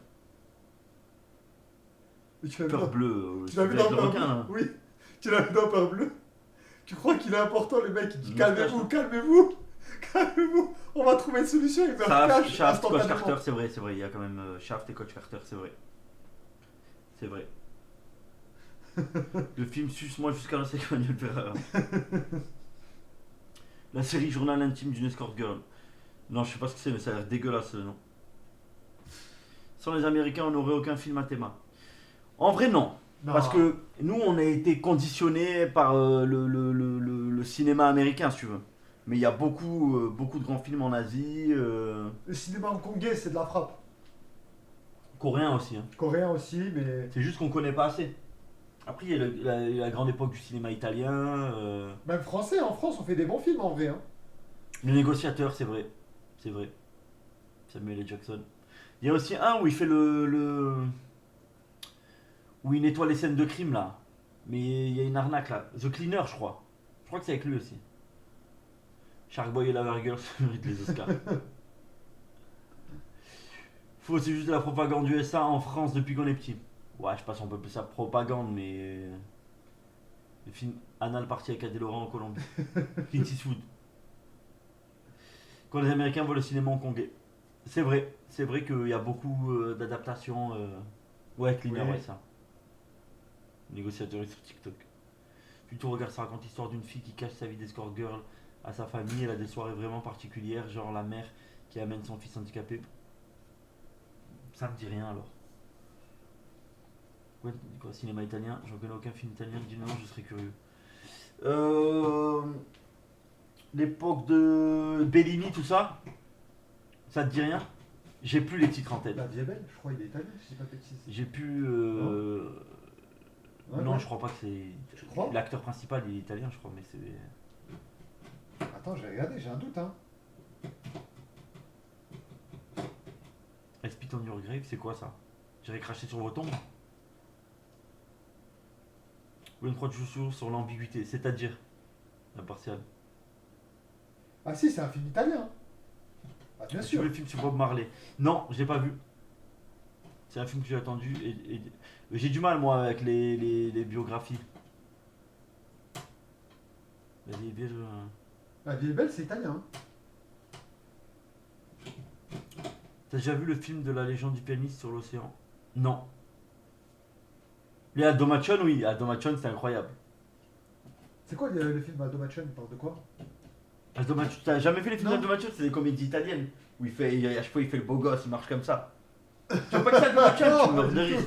Et tu l'as vu Peur dans- bleue, Tu l'as vu c'est dans le Peur requin, Bleue là. Oui. Tu l'as vu dans Peur Bleue. Tu crois qu'il est important, le mec? Il dit Une calmez-vous, moustache, calmez-vous. Calmez-vous. On va trouver une solution. Il meurt cash Shaft, Coach instantanément. Carter, c'est vrai, il y a quand même Shaft et Coach Carter, c'est vrai. C'est vrai. Le film Suce-moi jusqu'à la Manuel Ferrara. La série Journal intime d'une escort girl. Non, je sais pas ce que c'est, mais ça a l'air dégueulasse le nom. Sans les Américains, on n'aurait aucun film à théma. En vrai, non. Non. Parce que nous, on a été conditionnés par le cinéma américain, si tu veux. Mais il y a beaucoup de grands films en Asie. Le cinéma hongkongais, c'est de la frappe. Coréens aussi. Hein. Coréen aussi, mais. C'est juste qu'on connaît pas assez. Après, il y a la grande époque du cinéma italien. Même français, en France, on fait des bons films en vrai. Hein. Le négociateur, c'est vrai. C'est vrai. Samuel L. Jackson. Il y a aussi un où il fait où il nettoie les scènes de crime là. Mais il y a une arnaque là. The Cleaner, je crois. Je crois que c'est avec lui aussi. Sharkboy et Lover Girl, ça mérite les Oscars. Faux, c'est juste de la propagande USA en France depuis qu'on est petit. Ouais, je sais pas si on peut appeler ça propagande, mais. Le film Anal parti avec Adé Laurent en Colombie. Clint Eastwood. Quand les Américains voient le cinéma hongkongais. C'est vrai qu'il y a beaucoup d'adaptations. Ouais, Cleaner, Oui. ouais, ça. Négociateur sur TikTok. Plutôt, regarde, ça raconte l'histoire d'une fille qui cache sa vie d'escort girl à sa famille. Elle a des soirées vraiment particulières, genre la mère qui amène son fils handicapé. Ça me dit rien alors. quoi, cinéma italien, je ne connais aucun film italien, dis-le non, je serais curieux. L'époque de Bellini, tout ça, ça te dit rien? J'ai plus les titres en tête. La vie est belle, je crois, il est italien, si je dis pas de bêtises. J'ai plus. Ouais, non, ouais. je crois pas que c'est. Tu crois? L'acteur principal, il est italien, je crois, mais c'est. Attends, je vais regarder, j'ai un doute, hein. I Spit on Your Grave, c'est quoi ça? J'irai cracher sur vos tombes? Ou une croix sur l'ambiguïté, c'est-à-dire impartial. Ah si, c'est un film italien. Ah, bien Tu sûr. veux le film sur Bob Marley? Non, je l'ai pas vu. C'est un film que j'ai attendu et j'ai du mal moi avec les biographies. Vas-y, viens, La vie est belle, c'est italien. T'as déjà vu le film de la légende du pianiste sur l'océan? Non. Les Aldo Machon, oui. Aldo Machon, c'est incroyable. C'est quoi le film Aldo Machon? Il parle de quoi? Aldo Machon, t'as jamais fait les films Non. d'Aldo Machon? C'est des comédies italiennes. Où à chaque fois il fait le beau gosse, il marche comme ça. Tu vois pas que c'est Aldo Machon? Tu meurs de rire.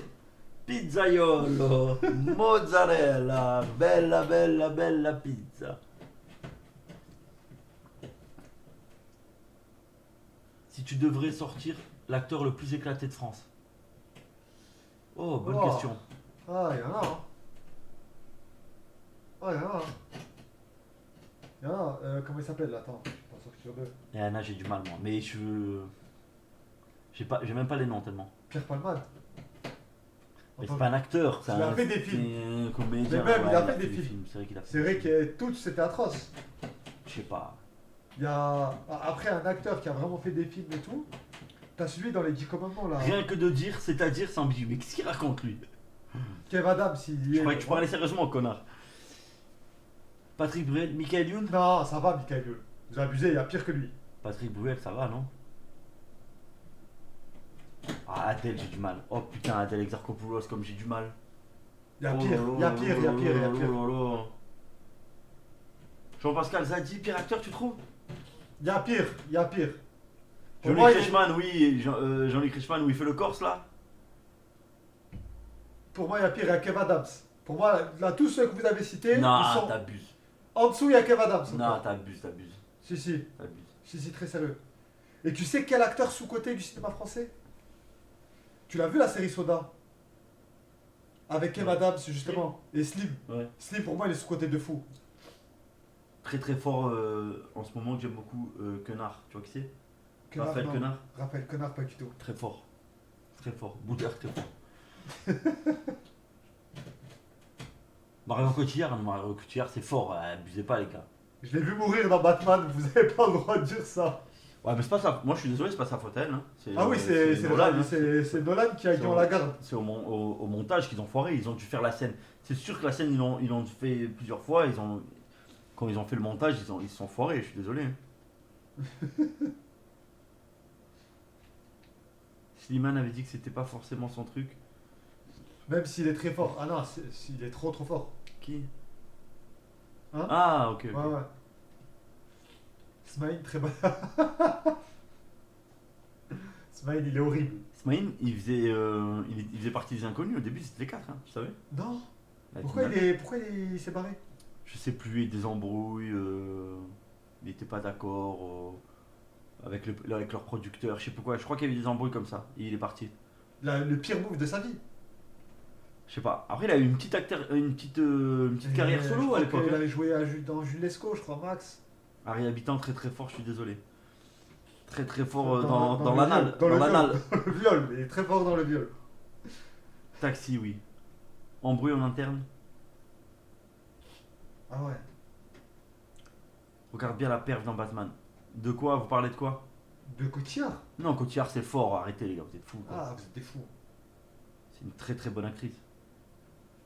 Pizzaiolo, mozzarella, bella bella bella pizza. Si tu devrais sortir l'acteur le plus éclaté de France. Oh, bonne Oh. question. Ah, il y en a, hein. Ah, il y en a, hein. Il y en a, comment il s'appelle là? Attends, je vais pas sortir deux. Et Anna, j'ai du mal moi. Mais j'ai même pas les noms tellement. Pierre Palmade. Mais Attends, c'est pas un acteur, c'est il a un, fait des films. c'est un comédien. Mais même, il a fait fait des films. C'est vrai qu'il a fait C'est des vrai films. que tout c'était atroce. Je sais pas. Il y a après un acteur qui a vraiment fait des films et tout. T'as celui dans les 10 commandements là. Rien que de dire, c'est-à-dire, c'est ambigu. Mais qu'est-ce qu'il raconte lui? Kev Adams, il y Je est. croyais que tu parlais sérieusement, connard. Patrick Bruel, Michael Youn? Non, ça va, Michael Youn. Vous abusez, il y a pire que lui. Patrick Bruel, ça va, non? Ah, Adèle, j'ai du mal. Oh putain, Adèle Exarchopoulos, comme j'ai du mal. Il y a Oh pire, là il y a là pire, il y a là pire, il y a là pire. là là. Jean-Pascal Zadi, pire acteur, tu trouves? Il y a pire, il y a pire. Pour Jean-Luc moi, Reichmann, oui, Jean-Luc Reichmann, où il fait le Corse là? Pour moi, il y a pire, il y a Kev Adams. Pour moi, là, tous ceux que vous avez cités, Non, ils sont. t'abuses. En dessous, il y a Kev Adams. Non, encore. t'abuses. Si, si. T'abuses. Si, très sérieux. Et tu sais quel acteur sous-côté du cinéma français? Tu l'as vu la série Soda? Avec Kev Adams, justement. Et Slim. Ouais. Slim, pour moi, il est sous-côté de fou. Très très fort en ce moment que j'aime beaucoup, Quenard. Tu vois qui c'est? Quenard, Raphaël non. Quenard. Raphaël Quenard, pas du tout. Très fort. Très fort. Boudard, très fort. Marion Cotillard, non, Marion Cotillard c'est fort, abusez pas les gars. Je l'ai vu mourir dans Batman, vous avez pas le droit de dire ça. Ouais, mais c'est pas ça. Moi je suis désolé, c'est pas sa faute à elle. Hein. Ah oui, c'est Nolan, hein. Nolan qui a C'est en la garde. C'est au montage qu'ils ont foiré, ils ont dû faire la scène. C'est sûr que la scène ils l'ont fait plusieurs fois, quand ils ont fait le montage, ils se sont foirés, je suis désolé. Hein. Slimane avait dit que c'était pas forcément son truc. Même s'il est très fort. Ah non, s'il est trop fort. Qui? Hein? Ah ok. Ouais, ouais. Smaïn, très bon. Smaïn, il est horrible. Smaïn, il faisait partie des inconnus au début, c'était les 4, hein, tu savais? Non. La Pourquoi team il s'est barré? Je sais plus, des embrouilles, il était pas d'accord avec leur producteur, je sais pas quoi, je crois qu'il y avait des embrouilles comme ça, et il est parti. Le pire move de sa vie. Je sais pas, après il a eu une petite carrière solo à l'époque. Il Hein. avait joué dans Jules Lescaut, je crois, Max. Harry Habitant très très fort, je suis désolé. Très très fort Dans dans le l'anal. viol, dans Dans le l'anal. Dans le viol, il est très fort dans le viol. Taxi, oui. Embrouille en interne. Ah ouais. Regarde bien la perf dans Batman. De quoi? Vous parlez de quoi? De Cotillard. Non, Cotillard c'est fort, arrêtez les gars, vous êtes fous. Quoi. Ah, vous êtes des fous. C'est une très très bonne actrice.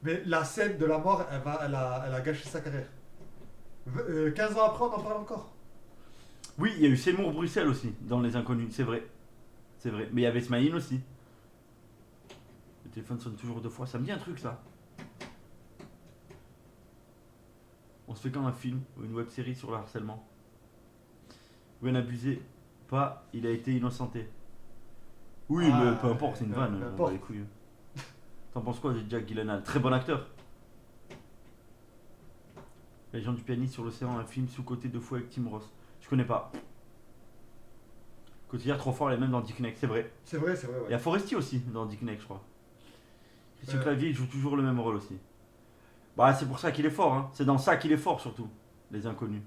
Mais la scène de la mort, elle a gâché sa carrière. 15 ans après, on en parle encore. Oui, il y a eu Seymour Bruxelles aussi, dans Les Inconnus, c'est vrai. C'est vrai. Mais il y avait Smaïn aussi. Le téléphone sonne toujours 2 fois, ça me dit un truc ça. On se fait quand un film ou une web série sur le harcèlement? Oui, n'abusez pas, il a été innocenté. Oui, mais peu importe, c'est une vanne, peu on importe. bat les couilles. T'en penses quoi de Jack Gyllenhaal? Très bon acteur. La légende du pianiste sur l'océan, un film sous-côté de fou avec Tim Ross. Je connais pas. Cotillard trop fort, elle est même dans Dick Neck, c'est vrai. C'est vrai, Il y ouais. a Foresti aussi dans Dick Neck, je crois. Christian Ouais. Clavier, il joue toujours le même rôle aussi. Bah, c'est pour ça qu'il est fort, hein. C'est dans ça qu'il est fort surtout. Les inconnus.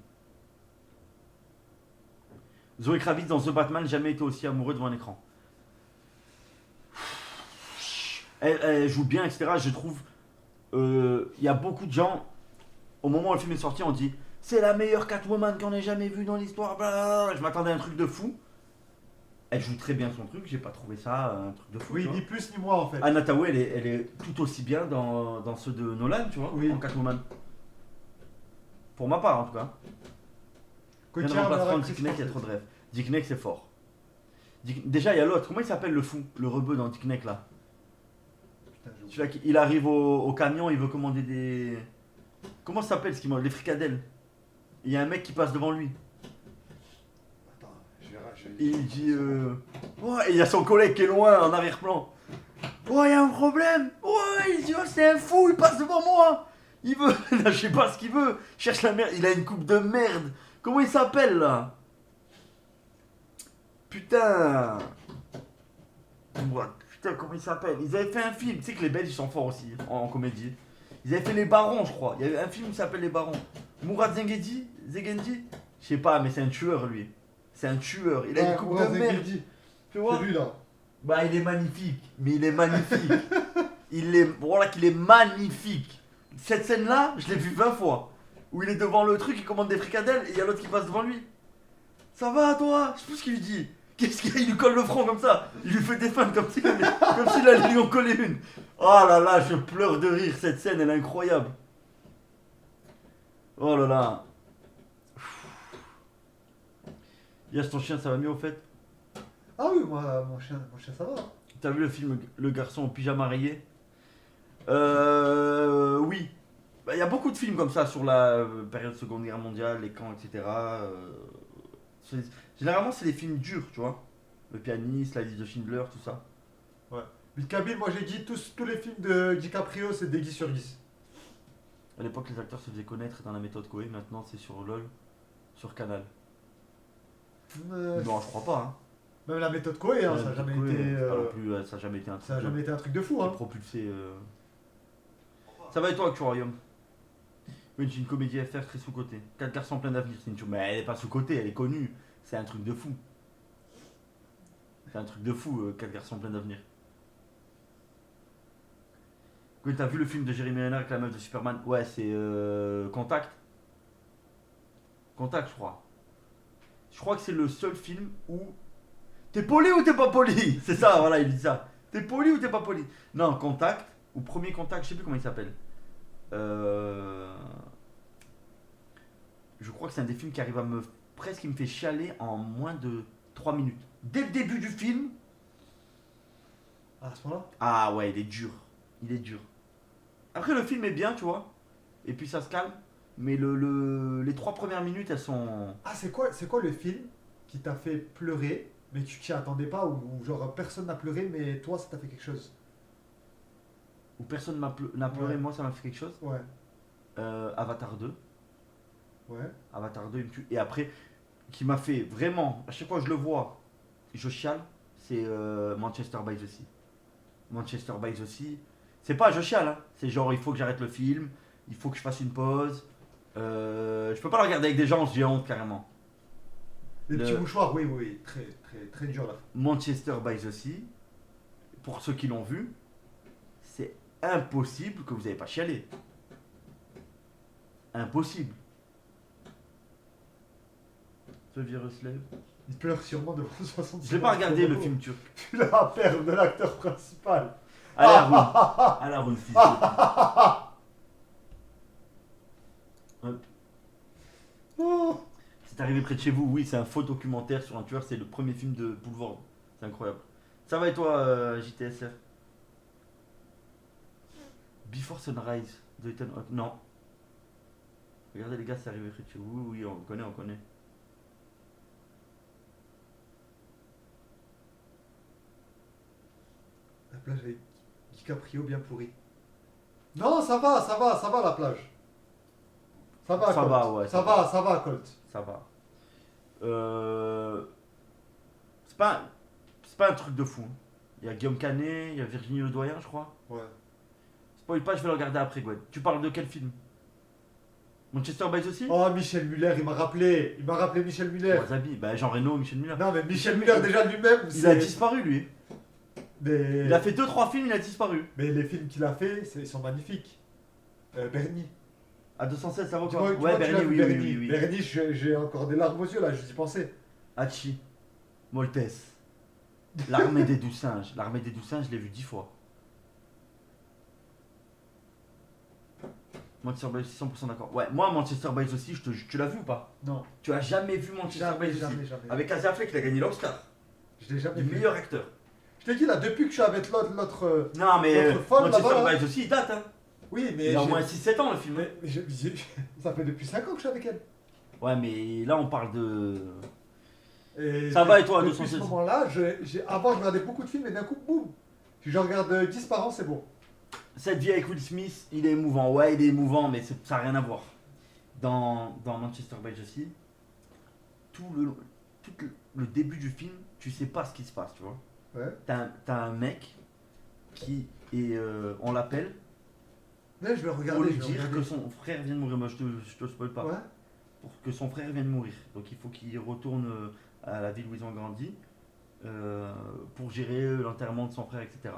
Zoé Kravitz dans The Batman, jamais été aussi amoureux devant un écran. Elle joue bien, etc. Je trouve. Il y a beaucoup de gens, au moment où le film est sorti, on dit c'est la meilleure Catwoman qu'on ait jamais vue dans l'histoire. Blablabla. Je m'attendais à un truc de fou. Elle joue très bien son truc, j'ai pas trouvé ça un truc de fou. Oui, tu vois. ni plus ni moins en fait. Anna Thaoué, elle est tout aussi bien dans ceux de Nolan, tu vois, Oui. en Catwoman. Pour ma part, en tout cas. Rien ne Cotillard, remplace meilleure Frank actrice Dick Neck, il y a trop française. de rêves. Dick Neck, c'est fort. Déjà, il y a l'autre. Comment il s'appelle le fou, le rebeu dans Dick Neck là? Putain, j'ai oublié. Celui-là, il arrive au camion, il veut commander des. Comment ça s'appelle ce qu'il mange? Les fricadelles. Il y a un mec qui passe devant lui. Attends, je verrai. Et il dit. Ouais, et il y a son collègue qui est loin en arrière-plan. Ouais, il y a un problème. Ouais, il dit, oh, c'est un fou, il passe devant moi. Il veut. Là, je sais pas ce qu'il veut. Il cherche la merde. Il a une coupe de merde. Comment il s'appelle là? Putain. Putain, comment il s'appelle? Ils avaient fait un film. Tu sais que les Belges ils sont forts aussi en comédie. Ils avaient fait Les Barons, je crois. Il y avait un film qui s'appelle Les Barons. Mourad Zengendi. Je sais pas, mais c'est un tueur lui. C'est un tueur. Il a une coupe de merde. Tu vois? C'est lui là. Bah, il est magnifique. Mais il est magnifique. Voilà qu'il est magnifique. Cette scène-là, je l'ai vue 20 fois. Où il est devant le truc, il commande des fricadelles et il y a l'autre qui passe devant lui. Ça va toi? Je sais plus ce qu'il lui dit. Qu'est-ce qu'il lui colle le front comme ça? Il lui fait des fans comme s'il allait lui en coller une. Oh là là, je pleure de rire. Cette scène, elle est incroyable. Oh là là. Yash, ton chien, ça va mieux au fait? Ah oui, moi, mon chien ça va. T'as vu le film Le garçon au pyjama rayé? Oui. Bah, y a beaucoup de films comme ça sur la période Seconde Guerre mondiale, les camps, etc. Généralement, c'est des films durs, tu vois. Le pianiste, la liste de Schindler, tout ça. Bill Kabil, moi j'ai dit tous les films de DiCaprio, c'est des 10 sur 10. À l'époque, les acteurs se faisaient connaître dans la méthode Coé. Maintenant, c'est sur LOL, sur Canal. Non, je crois pas. Hein. Même la méthode Coé, hein, La ça n'a méthode jamais Coé, été. c'est pas non plus, ça a jamais été un truc. Ça a jamais été un truc de fou, hein. Propulsé. Ça va et toi, Actu Royaume? Oui, j'ai une comédie à faire très sous-côté. 4 garçons pleins d'avenir, c'est une chose. Mais elle est pas sous-côté, elle est connue. C'est un truc de fou. C'est un truc de fou, 4 garçons pleins d'avenir. Oui, t'as vu le film de Jeremy Renner avec la meuf de Superman? Ouais, c'est Contact. Contact, je crois. Je crois que c'est le seul film où. T'es poli ou t'es pas poli? C'est ça, voilà, il dit ça. T'es poli ou t'es pas poli? Non, Contact, ou Premier Contact, je sais plus comment il s'appelle. Je crois que c'est un des films qui arrive à me. Presque, il me fait chialer en moins de 3 minutes. Dès le début du film. À ce moment-là. Ah ouais, il est dur. Il est dur. Après, le film est bien, tu vois. Et puis ça se calme. Mais les 3 premières minutes, elles sont. Ah, c'est quoi le film qui t'a fait pleurer, mais tu t'y attendais pas, ou genre personne n'a pleuré, mais toi ça t'a fait quelque chose? Où personne n'a pleuré, Ouais. moi ça m'a fait quelque chose. Ouais. Avatar 2. Ouais. Avatar 2, il me tue. Et après, qui m'a fait vraiment. À chaque fois que je le vois, je chiale. C'est Manchester by the Sea. Manchester by the Sea. C'est pas je chiale, hein. C'est genre il faut que j'arrête le film, il faut que je fasse une pause. Je peux pas le regarder avec des gens, j'ai honte carrément. Les Le- petits mouchoirs, oui, oui, très, très, très dur là. Manchester by the Sea, pour ceux qui l'ont vu, c'est impossible que vous n'ayez pas chialé. Impossible. Ce virus lève. Il pleure sûrement devant 60. Je l'ai pas regardé le film turc. La perte de l'acteur principal. À la roue. À la roue, fils. Hop. Oh. C'est arrivé près de chez vous, oui, c'est un faux documentaire sur un tueur, c'est le premier film de Boulevard. C'est incroyable. Ça va et toi, JTSR? Before Sunrise de Ethan Hawke. Non. Regardez les gars, c'est arrivé près de chez vous, oui, on connaît, on connaît. La plage avec DiCaprio bien pourri. Non, ça va la plage. Ça va, Ça Colt. va, ouais, Ça va, Colt. Ça va. C'est pas un truc de fou. Hein. Il y a Guillaume Canet, il y a Virginie Ledoyen, je crois. Ouais. Spoil pas, je vais le regarder après, Gwen. Tu parles de quel film? Manchester by the Sea? Oh, Michel Muller, il m'a rappelé Michel Muller. Wasabi, bah Jean Reno, Michel Muller. Non, mais Michel Muller, déjà lui-même, Il a disparu, lui. Mais... Il a fait 2-3 films, il a disparu. Mais les films qu'il a fait, ils sont magnifiques. Bernie. À 216, ça va Tu quoi? vois, tu Ouais, vois, tu l'as Bernie, vu, oui, Bernie. oui, oui. Bernie, j'ai encore des larmes aux yeux là, je y pensais. Hachi. Moltes. L'armée des 12 singes. L'armée des 12 singes, je l'ai vu 10 fois. Manchester by the Sea, 100% d'accord. Ouais, moi, Manchester by the Sea, tu l'as vu ou pas? Non, Tu as jamais vu Manchester by the Sea? jamais. Avec Casey Affleck, il a gagné l'Oscar. Je l'ai jamais Du vu. meilleur acteur. Je t'ai dit là, depuis que je suis avec l'autre. Non, mais L'autre folle Manchester là-bas, là. by the Sea, il date, hein. Oui, mais. Il a au j'ai- moins 6-7 ans, le film. mais ça fait depuis 5 ans que je suis avec elle. Ouais, mais là, on parle de. Et Ça va, et toi, depuis 216? ce moment-là, avant je regardais beaucoup de films et d'un coup, boum. Si je regarde 10 par an, c'est bon. Cette vie avec Will Smith, il est émouvant. Ouais, il est émouvant, mais ça n'a rien à voir. Dans Manchester by the Sea, tout le début du film, tu sais pas ce qui se passe, tu vois. Ouais. T'as un mec qui est. On l'appelle Mais je vais pour regarder. lui je vais dire regarder. que son frère vient de mourir. Moi, je te spoil pas. Ouais. Pour que son frère vienne de mourir. Donc il faut qu'il retourne à la ville où ils ont grandi pour gérer l'enterrement de son frère, etc.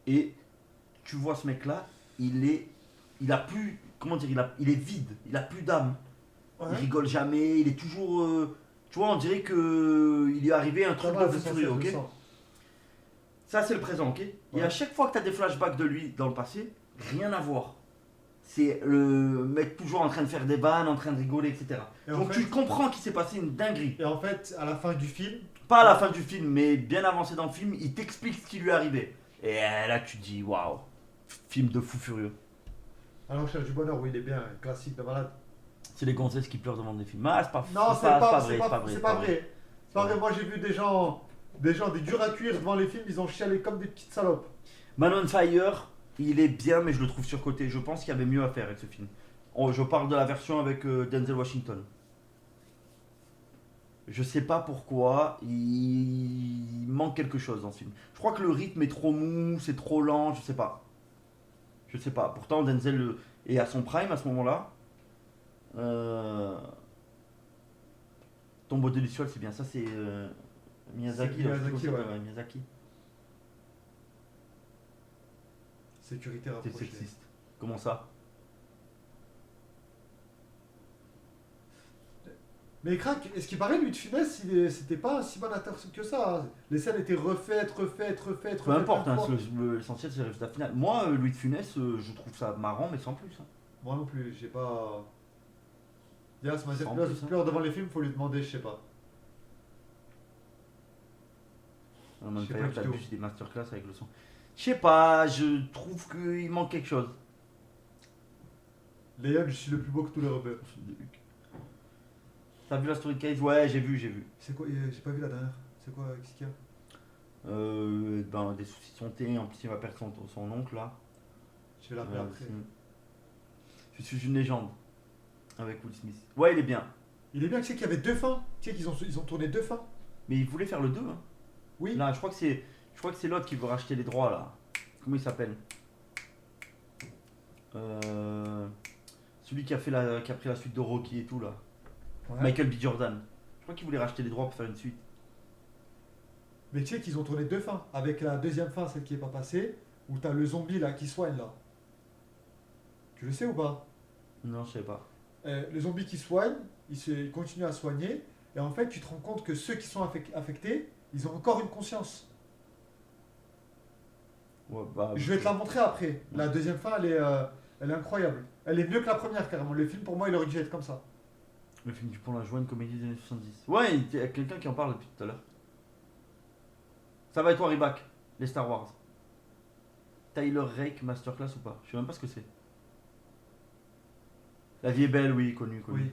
Et tu vois ce mec-là, il a plus, comment dire, il est vide, il a plus d'âme. Ouais. Il rigole jamais, il est toujours, tu vois, on dirait que il est arrivé un Ça truc va, de je fou sens, furieux, je ok? sens. Ça c'est le présent, ok? Et Ouais. à chaque fois que tu as des flashbacks de lui dans le passé, rien à voir. C'est le mec toujours en train de faire des vannes, en train de rigoler, etc. Et en Donc fait- tu comprends qu'il s'est passé une dinguerie. Et en fait, à la fin du film, Pas à la fin du film, mais bien avancé dans le film, il t'explique ce qui lui est arrivé. Et là tu te dis, waouh, film de fou furieux. à la recherche du bonheur, oui, il est bien, classique de malade. C'est les gonzesses qui pleurent devant des films. Ah, c'est pas Non, c'est pas vrai. c'est pas vrai. C'est pas vrai. Moi, j'ai vu des gens des durs à cuire devant les films, ils ont chialé comme des petites salopes. Man on Fire, il est bien, mais je le trouve surcoté. Je pense qu'il y avait mieux à faire avec ce film. Je parle de la version avec Denzel Washington. Je sais pas pourquoi, il manque quelque chose dans ce film. Je crois que le rythme est trop mou, c'est trop lent, je sais pas. Je sais pas. Pourtant, Denzel est à son prime à ce moment-là. Tombeau de Lucioles, c'est bien. Ça, c'est Miyazaki. C'est là, je sais Miyazaki, pas comment ça ouais. s'appelle, Miyazaki. Sécurité T'es rapprochée. sexiste. Comment ça? Mais crack, est-ce qu'il paraît, lui de Funès, c'était pas un si bon acteur que ça. Hein. Les scènes étaient refaites. Peu importe, hein, l'essentiel c'est le résultat final. Moi, Louis de Funès, je trouve ça marrant, mais sans plus. Hein. Moi non plus, j'ai pas. Dias m'a dit Sans plus, hein. pleure devant les films, faut lui demander, je sais pas. On Je sais a pas du tout. des masterclass avec le son. Je sais pas, je trouve qu'il manque quelque chose. Léon, je suis le plus beau que tous les rebeux. T'as vu la story de Case? Ouais, j'ai vu. C'est quoi j'ai pas vu la dernière. C'est quoi, qu'est-ce qu'il y a Ben, des soucis de santé, en plus il va perdre son oncle là. Je vais l'appeler après. Je suis une légende. Avec Will Smith. Ouais, il est bien. Il est bien, tu sais qu'il y avait 2 fins. Tu sais qu'ils ont tourné 2 fins. Mais il voulait faire le 2. Hein. Oui. Là, je crois que c'est l'autre qui veut racheter les droits là. Comment il s'appelle? Celui qui a pris la suite de Rocky et tout là. Ouais. Michael B. Jordan. Je crois qu'il voulait racheter les droits pour faire une suite. Mais tu sais qu'ils ont tourné 2 fins. Avec la deuxième fin, celle qui est pas passée, où t'as le zombie là qui soigne là. Tu le sais ou pas? Non, je sais pas. Le zombie qui soigne, il continue à soigner, et en fait tu te rends compte que ceux qui sont affectés, ils ont encore une conscience. Ouais, bah, Je vais te la montrer après. La deuxième fin, elle est incroyable. Elle est mieux que la première carrément. Le film pour moi il aurait dû être comme ça. Le film du Pont la Joie, une comédie des années 70. Ouais, il y a quelqu'un qui en parle depuis tout à l'heure. Ça va et toi, Ribac? Les Star Wars. Tyler Rake Masterclass ou pas? Je sais même pas ce que c'est. La vie est belle, oui, connu. Oui.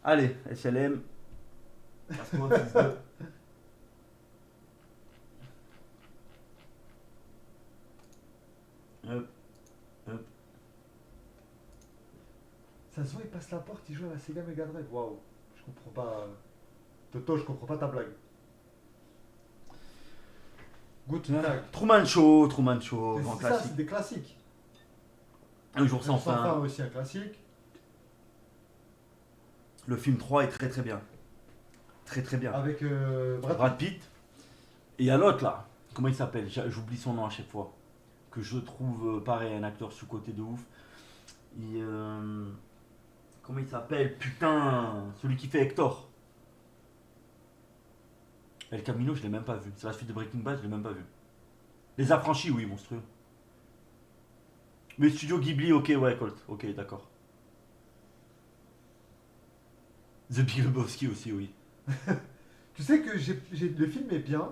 Allez, SLM. Passe-moi, fils de- Hop, hop. Ça se voit, il passe la porte, il joue à la Sega Mega Drive. Waouh, je comprends pas. Toto, je comprends pas ta blague. Good Tag. Truman Show, grand C'est ça, classique. c'est des classiques. Un jour sans Sans fin fin. aussi un classique. Le film 3 est très très bien. Très très bien. Avec Brad Pitt. Brad Pitt. Et il y a l'autre là. Comment il s'appelle? J'oublie son nom à chaque fois. Que je trouve pareil, un acteur sous-côté de ouf. Comment il s'appelle? Putain, celui qui fait Hector. El Camino, je l'ai même pas vu. C'est la suite de Breaking Bad, je l'ai même pas vu. Les Affranchis, oui, monstrueux. Mais Studio Ghibli, ok, ouais, Colt. Ok, d'accord. The Big Lebowski aussi, oui. Tu sais que le film est bien,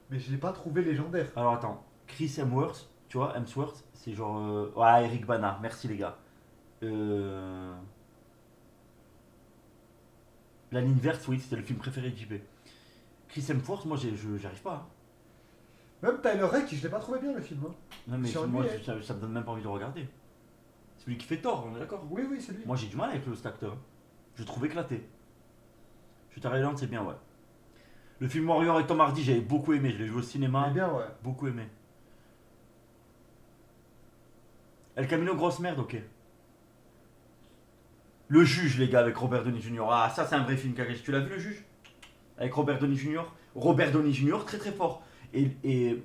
mais je l'ai pas trouvé légendaire. Alors attends, Chris Hemsworth, tu vois, Hemsworth, c'est genre. Ouais, Eric Bana, merci les gars. La ligne verte, oui, c'était le film préféré de JP. Chris Hemsworth, moi j'arrive pas. Hein. Même Tyler Rake, je l'ai pas trouvé bien le film. Hein. Non mais Sur moi lui, ça me donne même pas envie de le regarder. C'est lui qui fait tort, on est d'accord. Oui, oui, c'est lui. Moi j'ai du mal avec cet acteur. Je le trouve éclaté. Shutter Island, c'est bien, ouais. Le film Warrior avec Tom Hardy, j'avais beaucoup aimé, je l'ai vu au Il cinéma. est bien, ouais. Beaucoup aimé. El Camino, grosse merde, ok. Le Juge, les gars, avec Robert Downey Jr. Ah, ça, c'est un vrai film, Kakashi. Tu l'as vu, Le Juge? Avec Robert Downey Jr. Robert Downey Jr., très très fort. Et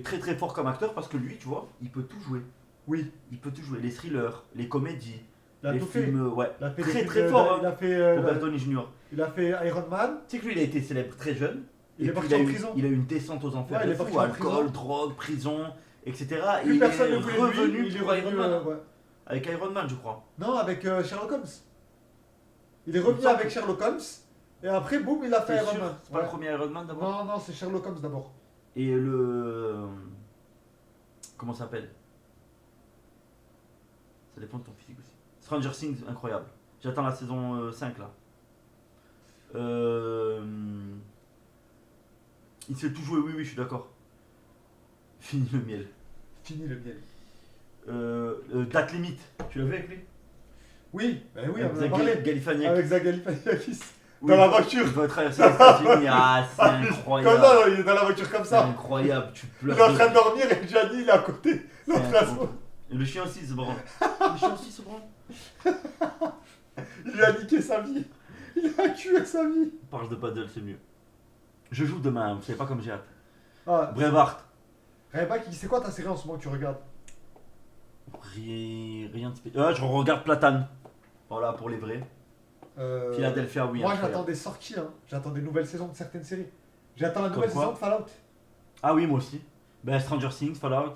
très très fort comme acteur parce que lui, tu vois, il peut tout jouer. Oui. Il peut tout jouer. Les thrillers, les comédies, Il a les tout fait. films, ouais. Il a fait Très des très films, fort, Il hein, a fait, Robert Downey Jr. il a fait Iron Man. Tu sais que lui, il a été célèbre très jeune. Il Et est puis, parti a en eu, prison. il a eu une descente aux enfers. Ouais, il de est parti fou, en alcool, prison. drogue, prison, etc. Et Plus il personne est ne voulait de revenu lui. Il est pour Iron revenu, Man. ouais. Avec Iron Man, je crois. Non, avec Sherlock Holmes. Il est revenu Il me semble avec Sherlock Holmes. Et après, boum, il a fait T'es Iron sûr? Man. C'est pas Ouais. le premier Iron Man d'abord? Non, non, c'est Sherlock Holmes d'abord. Et le. Comment ça s'appelle? Ça dépend de ton physique aussi. Stranger Things, incroyable. J'attends la saison 5 là. Il sait tout jouer, oui, oui, je suis d'accord. Fini le miel. Fini le miel. Date limite, tu l'as vu avec lui? Oui, ben oui, on en a Zach parlé. Galifianakis. Avec Zach Galifianakis. Oui, Dans la voiture. Il va traverser les États-Unis. Ah, c'est Comme incroyable. ça, il est dans la voiture comme C'est ça. incroyable, tu Il pleures. est en train de dormir et Gianni, il est à côté. C'est L'autre incroyable. Et le chien aussi se branle. Le chien aussi se branle. Il lui a niqué sa vie. Il a tué sa vie. Parle de paddle, c'est mieux. Je joue demain, vous savez pas comme j'ai hâte. Ah, Braveheart. Reba, c'est quoi ta série en ce moment que tu regardes? Rien de spécial. Ah, je regarde Platane. Voilà, pour les vrais. Philadelphia, oui. Moi, incroyable. j'attends des sorties. Hein. J'attends des nouvelles saisons de certaines séries. J'attends la nouvelle Comme quoi saison de Fallout. Ah oui, moi aussi. Ben, Stranger Things, Fallout.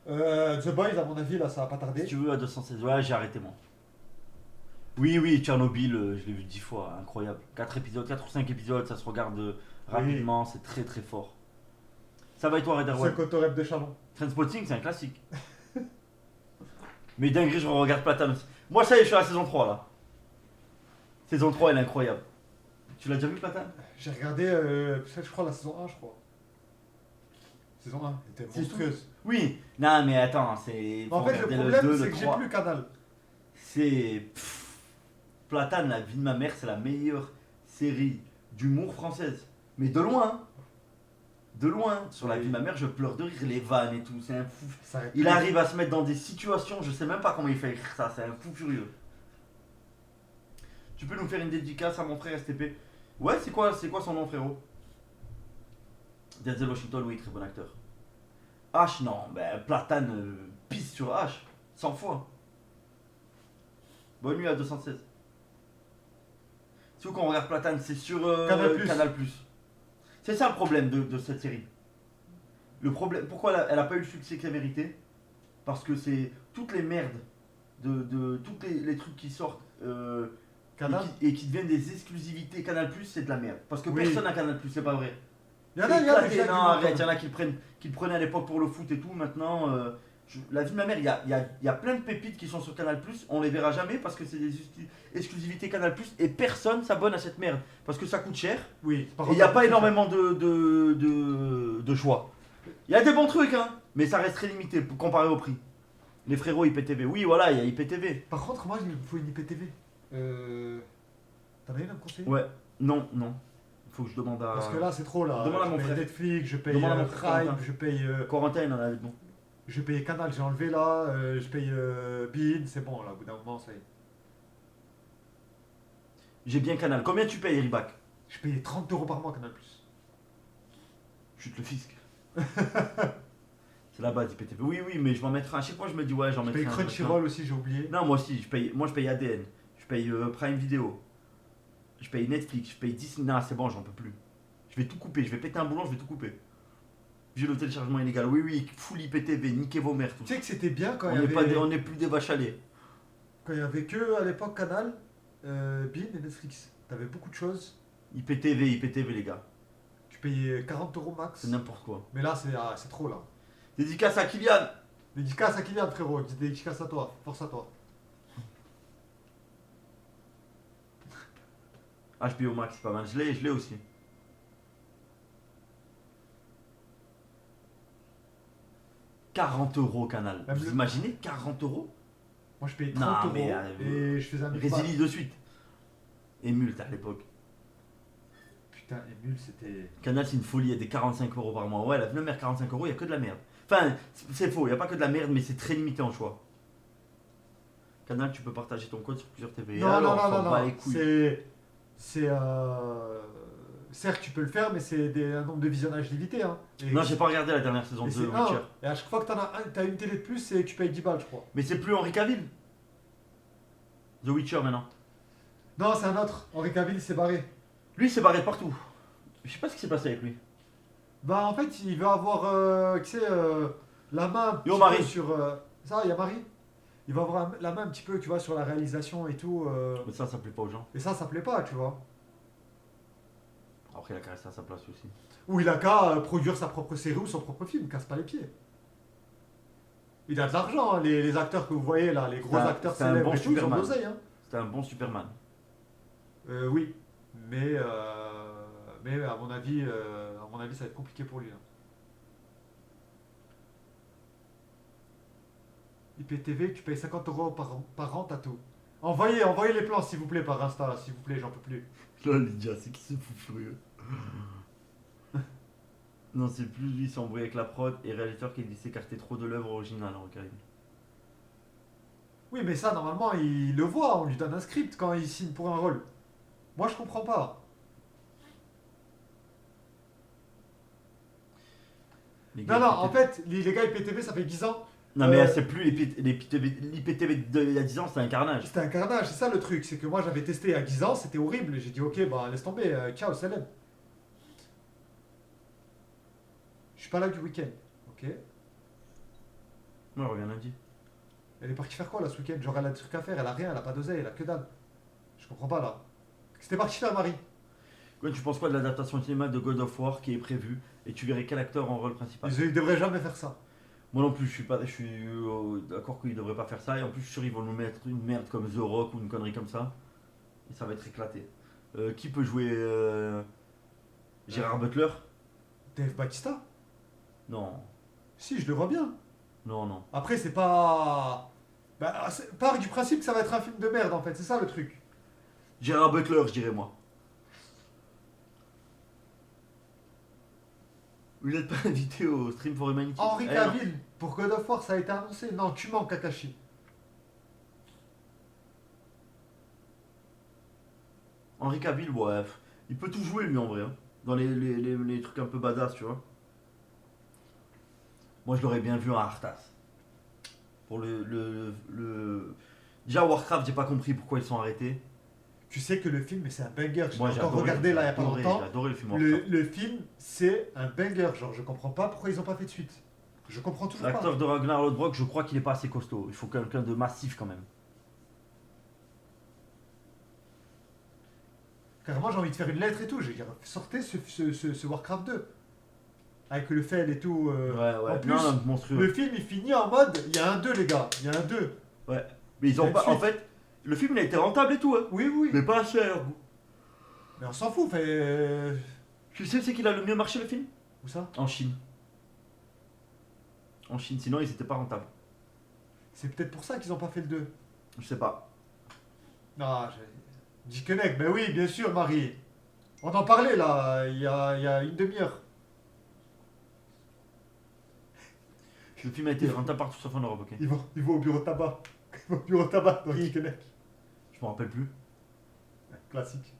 The Boys, à mon avis, là, ça va pas Si tarder. tu veux, à 216. Ouais, j'ai arrêté moi. Oui, oui, Tchernobyl, je l'ai vu 10 fois. Incroyable. 4 épisodes, 4 ou 5 épisodes, ça se regarde rapidement. C'est très très fort. Ça va et toi, Red C'est One? Cotorep de Chalon. Trainspotting, c'est un classique. Mais dinguerie, je regarde Platane aussi. Moi, ça y est, je suis à la saison 3 là. Saison 3, elle est incroyable. Tu l'as déjà vu, Platane? J'ai regardé, je crois, la saison 1, je crois. Saison 1, elle était C'est monstrueuse. Oui. Non, mais attends, c'est. En faut fait, le regarder problème, 2, c'est le que j'ai 3. plus Canal. C'est. Platane, la vie de ma mère, c'est la meilleure série d'humour française. Mais de loin. De loin. Sur la vie de ma mère, je pleure de rire, les vannes et tout. C'est un fou. Ça arrête Il plus. arrive à se mettre dans des situations, je sais même pas comment il fait écrire ça, c'est un fou furieux. Tu peux nous faire une dédicace à mon frère STP? Ouais, c'est quoi son nom, frérot? Denzel Washington, oui, très bon acteur. H, non, ben Platane pisse sur H, 100 fois. Bonne nuit à 216. Si vous qu'on regarde Platane, c'est sur Canal+. C'est ça le problème de cette série. Le problème, pourquoi elle a pas eu le succès qu'elle méritait? Parce que c'est toutes les merdes de tous les trucs qui sortent Canal. et qui deviennent des exclusivités Canal+, c'est de la merde. Parce que Oui. personne n'a Canal+, c'est pas vrai. Il y en a, C'est il y a éclaté. déjà Non, du monde, arrête, il y en quand a qui le prenaient à l'époque pour le foot et tout. Maintenant, la vie de ma mère, il y a plein de pépites qui sont sur Canal+, on les verra jamais parce que c'est des exclusivités Canal+, et personne s'abonne à cette merde. Parce que ça coûte cher, même. Oui. Par et il n'y a contre, pas énormément de choix. Il y a des bons trucs, hein, mais ça reste très limité comparé au prix. Les frérots IPTV. Oui, voilà, il y a IPTV. Par contre, moi, il me faut une IPTV. T'en as une à me conseiller? Ouais, non, non. Il faut que je demande à. Parce que là, c'est trop là. Demande à Je mon paye frère. Netflix, je paye Demande à mon frère Prime, Corentin. je paye. Corentin, il en a avec nous. Je paye Canal, j'ai enlevé là. Je paye Bein, c'est bon là, au bout d'un moment, ça y est. J'ai bien Canal. Combien tu payes, Ribac? Je paye 30 € par mois, Canal Plus. Chute le fisc. C'est la base IPTV. Oui, oui, mais je m'en mettrai. À chaque fois, je me dis, ouais, j'en Je mettrai paye un. Crunchyroll aussi, j'ai oublié. Non, moi aussi, je paye ADN. Je paye Prime Video. Je paye Netflix. Je paye Disney. Non, c'est bon, j'en peux plus. Je vais tout couper. Je vais péter un boulon, je vais tout couper. J'ai le téléchargement illégal. Oui, oui, full IPTV. Niquez vos mères, tout Tu ça. sais que c'était bien quand On il y n'est avait. pas on n'est plus des vaches à lait. Quand il y avait que à l'époque Canal, Bein et Netflix. T'avais beaucoup de choses. IPTV, les gars. Tu payais 40 € max. C'est n'importe quoi. Mais là, c'est trop là. Dédicace à Kylian. Dédicace à Kylian, frérot. Dédicace à toi. Force à toi. HBO Max, c'est pas mal. Je l'ai aussi. « 40 € Canal. Même Vous le- imaginez 40 €? Moi, je payais Non, 30 € mais, et je faisais un mix. Résilie de suite. Et Mult à l'époque. Putain, Emule, c'était. Canal, c'est une folie, il y a des 45 € par mois. Ouais, la mère 45 €, il n'y a que de la merde. Enfin, c'est faux, il n'y a pas que de la merde, mais c'est très limité en choix. Canal, tu peux partager ton code sur plusieurs TVA. Non, non, alors, non, on non, s'en bat non. les couilles. C'est. Certes, tu peux le faire, mais c'est un nombre de visionnages limité. Hein. Et, Non, j'ai pas regardé la dernière saison et de c'est Witcher. Et à chaque fois que t'as une télé de plus, c'est tu payes 10 balles, je crois. Mais c'est plus Henri Cavill. The Witcher maintenant. Non, c'est un autre. Henri Cavill, il s'est barré. Lui, il s'est barré de partout. Je sais pas ce qui s'est passé avec lui. Bah, en fait, il veut avoir, tu sais, la main un petit Yo, peu Marie. sur. Ça, il y a Marie. Il va avoir la main un petit peu, tu vois, sur la réalisation et tout. Mais ça plaît pas aux gens. Et ça plaît pas, tu vois. Après, il a caressé à sa place aussi. Ou il a qu'à produire sa propre série ou son propre film, casse pas les pieds. Il a de l'argent, hein, les acteurs que vous voyez là, les gros acteurs c'est un célèbres bon et tout, ils ont de Superman. l'oseille, hein. C'était un bon Superman. Oui, mais à mon avis, ça va être compliqué pour lui. Là. IPTV, tu payes 50 € par an, t'as tout. Envoyez les plans s'il vous plaît par Insta, s'il vous plaît, j'en peux plus. Là, Lydia, c'est qui ce fou furieux? Non, c'est plus lui, il s'est embrouillé avec la prod et réalisateur qui s'écartait trop de l'œuvre originale en Cavill. Oui, mais ça, normalement, il le voit, on lui donne un script quand il signe pour un rôle. Moi, je comprends pas. Les Non, gars, non, en IPTV fait, les gars IPTV, ça fait 10 ans. Non, mais c'est plus l'IPTV d'il y a 10 ans, c'était un carnage. C'était un carnage, c'est ça le truc, c'est que moi j'avais testé à 10 ans, c'était horrible, j'ai dit ok, bah laisse tomber, ciao, salam. Je suis pas là du week-end, ok. Ouais, on revient lundi. Elle est partie faire quoi là ce week-end? Genre elle a des trucs à faire, elle a rien, elle a pas d'oseille, elle a que dalle. Je comprends pas là. C'était parti faire Marie. Quoi, tu penses quoi de l'adaptation cinéma de God of War qui est prévue et tu verrais quel acteur en rôle principal? Ils devraient jamais faire ça. Moi non plus, je suis d'accord qu'ils devraient pas faire ça. Et en plus, je suis sûr qu'ils vont nous mettre une merde comme The Rock ou une connerie comme ça. Et ça va être éclaté. Qui peut jouer Gérard Butler? Dave Bautista? Non, Si, je le vois bien. non, non. Après, c'est pas. Bah, part du principe que ça va être un film de merde en fait, c'est ça le truc. Gérard Butler, je dirais moi. Vous n'êtes pas invité au Stream for Humanity? Henri Eh, non. Cavill, pour God of War, ça a été annoncé. Non, tu mens, Kakashi. Henri Cavill, ouais, il peut tout jouer lui en vrai. Hein. Dans les trucs un peu badass, tu vois. Moi, je l'aurais bien vu en Arthas. Pour Déjà, Warcraft, j'ai pas compris pourquoi ils sont arrêtés. Tu sais que le film, c'est un banger. Moi, J'ai j'ai encore adoré, regardé là il y a pas longtemps. J'ai adoré le film Warcraft. Le film, c'est un banger. Genre, je comprends pas pourquoi ils ont pas fait de suite. Je comprends toujours L'acteur pas. de Ragnar Lodbrok, je crois qu'il est pas assez costaud. Il faut quelqu'un de massif quand même. Carrément, j'ai envie de faire une lettre et tout. Je vais dire, sortez ce Warcraft 2. Avec le fel et tout. Ouais. En plus, non, monstrueux. le film, il finit en mode, il y a un 2, les gars. Il y a un 2. Ouais. Mais ils ont Tout de pas. En suite. fait, le film il a été rentable et tout, hein. Oui, oui. Mais pas assez à leur goût. Mais on s'en fout. Fait... Tu sais, c'est qu'il a le mieux marché le film? Où ça? En Chine. En Chine, sinon ils étaient pas rentables. C'est peut-être pour ça qu'ils ont pas fait le 2. Je sais pas. Non, Dickeneck, mais oui, bien sûr, Marie. On en parlait là, il y a une demi-heure. Le film a été rentable partout sauf en Europe, ok. Ils vont au bureau de tabac. Ils vont au bureau de tabac dans Dickeneck. Je me rappelle plus. Classique.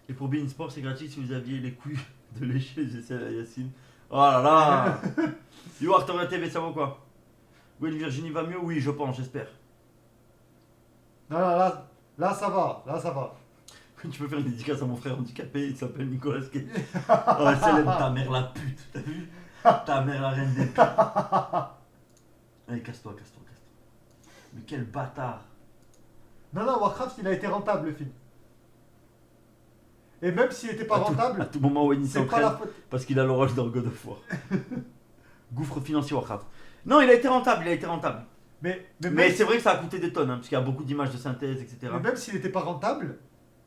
Et pour Bein Sport, c'est gratuit si vous aviez les couilles de lécher, j'essaie à Yacine. Oh là là. Yo, Arthur TV, ça vaut quoi? Gwen Virginie va mieux? Oui, je pense, j'espère. Non, là ça va, là ça va. Tu peux faire une dédicace à mon frère handicapé, il s'appelle Nicolas Cage. Oh, célèbre ta mère la pute, t'as vu? Ta mère la reine des putes. Allez, casse-toi. Mais quel bâtard. Non, Warcraft, il a été rentable le film. Et même s'il n'était pas À rentable, tout moment, Wayne c'est pas s'entraîne la faute. parce qu'il a le rôle dans God of War. Gouffre financier Warcraft. Non, il a été rentable. Mais Mais c'est vrai que ça a coûté des tonnes, hein, parce qu'il y a beaucoup d'images de synthèse, etc. Mais même s'il n'était pas rentable,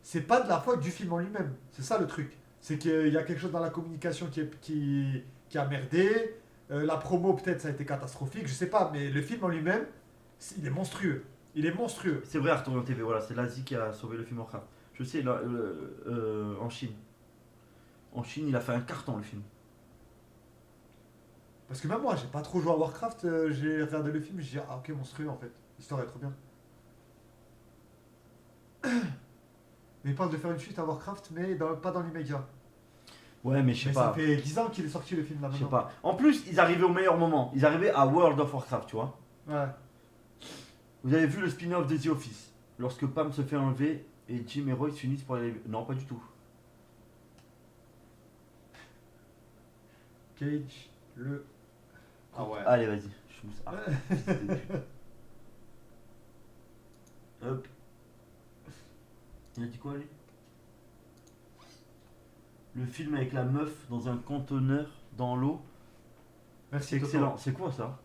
c'est pas de la faute du film en lui-même. C'est ça le truc. C'est qu'il y a quelque chose dans la communication qui a merdé. La promo, peut-être, ça a été catastrophique. Je sais pas, mais le film en lui-même, il est monstrueux. C'est vrai, Arthur TV, voilà, c'est l'Asie qui a sauvé le film Warcraft. Je sais, là, en Chine. En Chine, il a fait un carton, le film. Parce que même moi, j'ai pas trop joué à Warcraft. J'ai regardé le film, j'ai dit, ah ok, monstrueux en fait. L'histoire est trop bien. Mais il parle de faire une suite à Warcraft, mais pas dans l'immédiat. Ouais, mais je sais Mais pas. ça fait 10 ans qu'il est sorti le film là Je sais maintenant. pas. En plus, ils arrivaient au meilleur moment. Ils arrivaient à World of Warcraft, tu vois. Ouais. Vous avez vu le spin-off de The Office? Lorsque Pam se fait enlever et Jim et Roy s'unissent pour aller... Non, pas du tout. Cage, Ah ouais. Allez, vas-y. Je mousse. Ah. Hop. Il a dit quoi, lui? Le film avec la meuf dans un conteneur dans l'eau. Merci, C'est Toto. excellent. C'est quoi ça?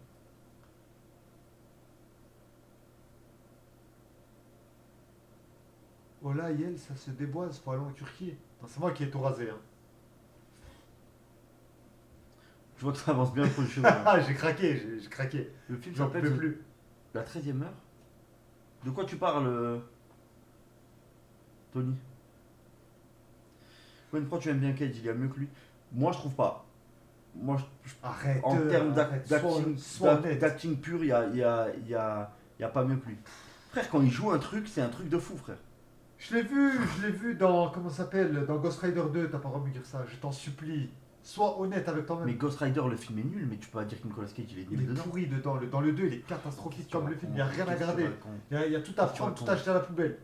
Oh là, Yel, ça se déboise pour aller en Turquie. Non, c'est moi qui ai tout rasé. Hein. Je vois que ça avance bien pour le cheveu. Hein. Ah, j'ai craqué. Le film J'en s'appelle peux plus. La 13e heure. De quoi tu parles, Tony? Gwen, pourquoi tu aimes bien Cage? Il y a mieux que lui. Moi, je trouve pas. Moi, Arrête. en termes arrête, sois honnête. d'acting pur, il y a pas mieux que lui. Frère, quand il joue un truc, c'est un truc de fou, frère. Je l'ai vu dans, comment ça s'appelle, dans Ghost Rider 2, t'as pas le droit de me dire ça, je t'en supplie. Sois honnête avec toi-même. Mais Ghost Rider, le film est nul, mais tu peux pas dire que Nicolas Cage, il est Il nul est dedans. pourri dedans. Dans le 2, il est catastrophique comme le film, il n'y a rien à Qu'est-ce que tu garder. racontes Il y a tout à prendre, tout à jeter à la poubelle.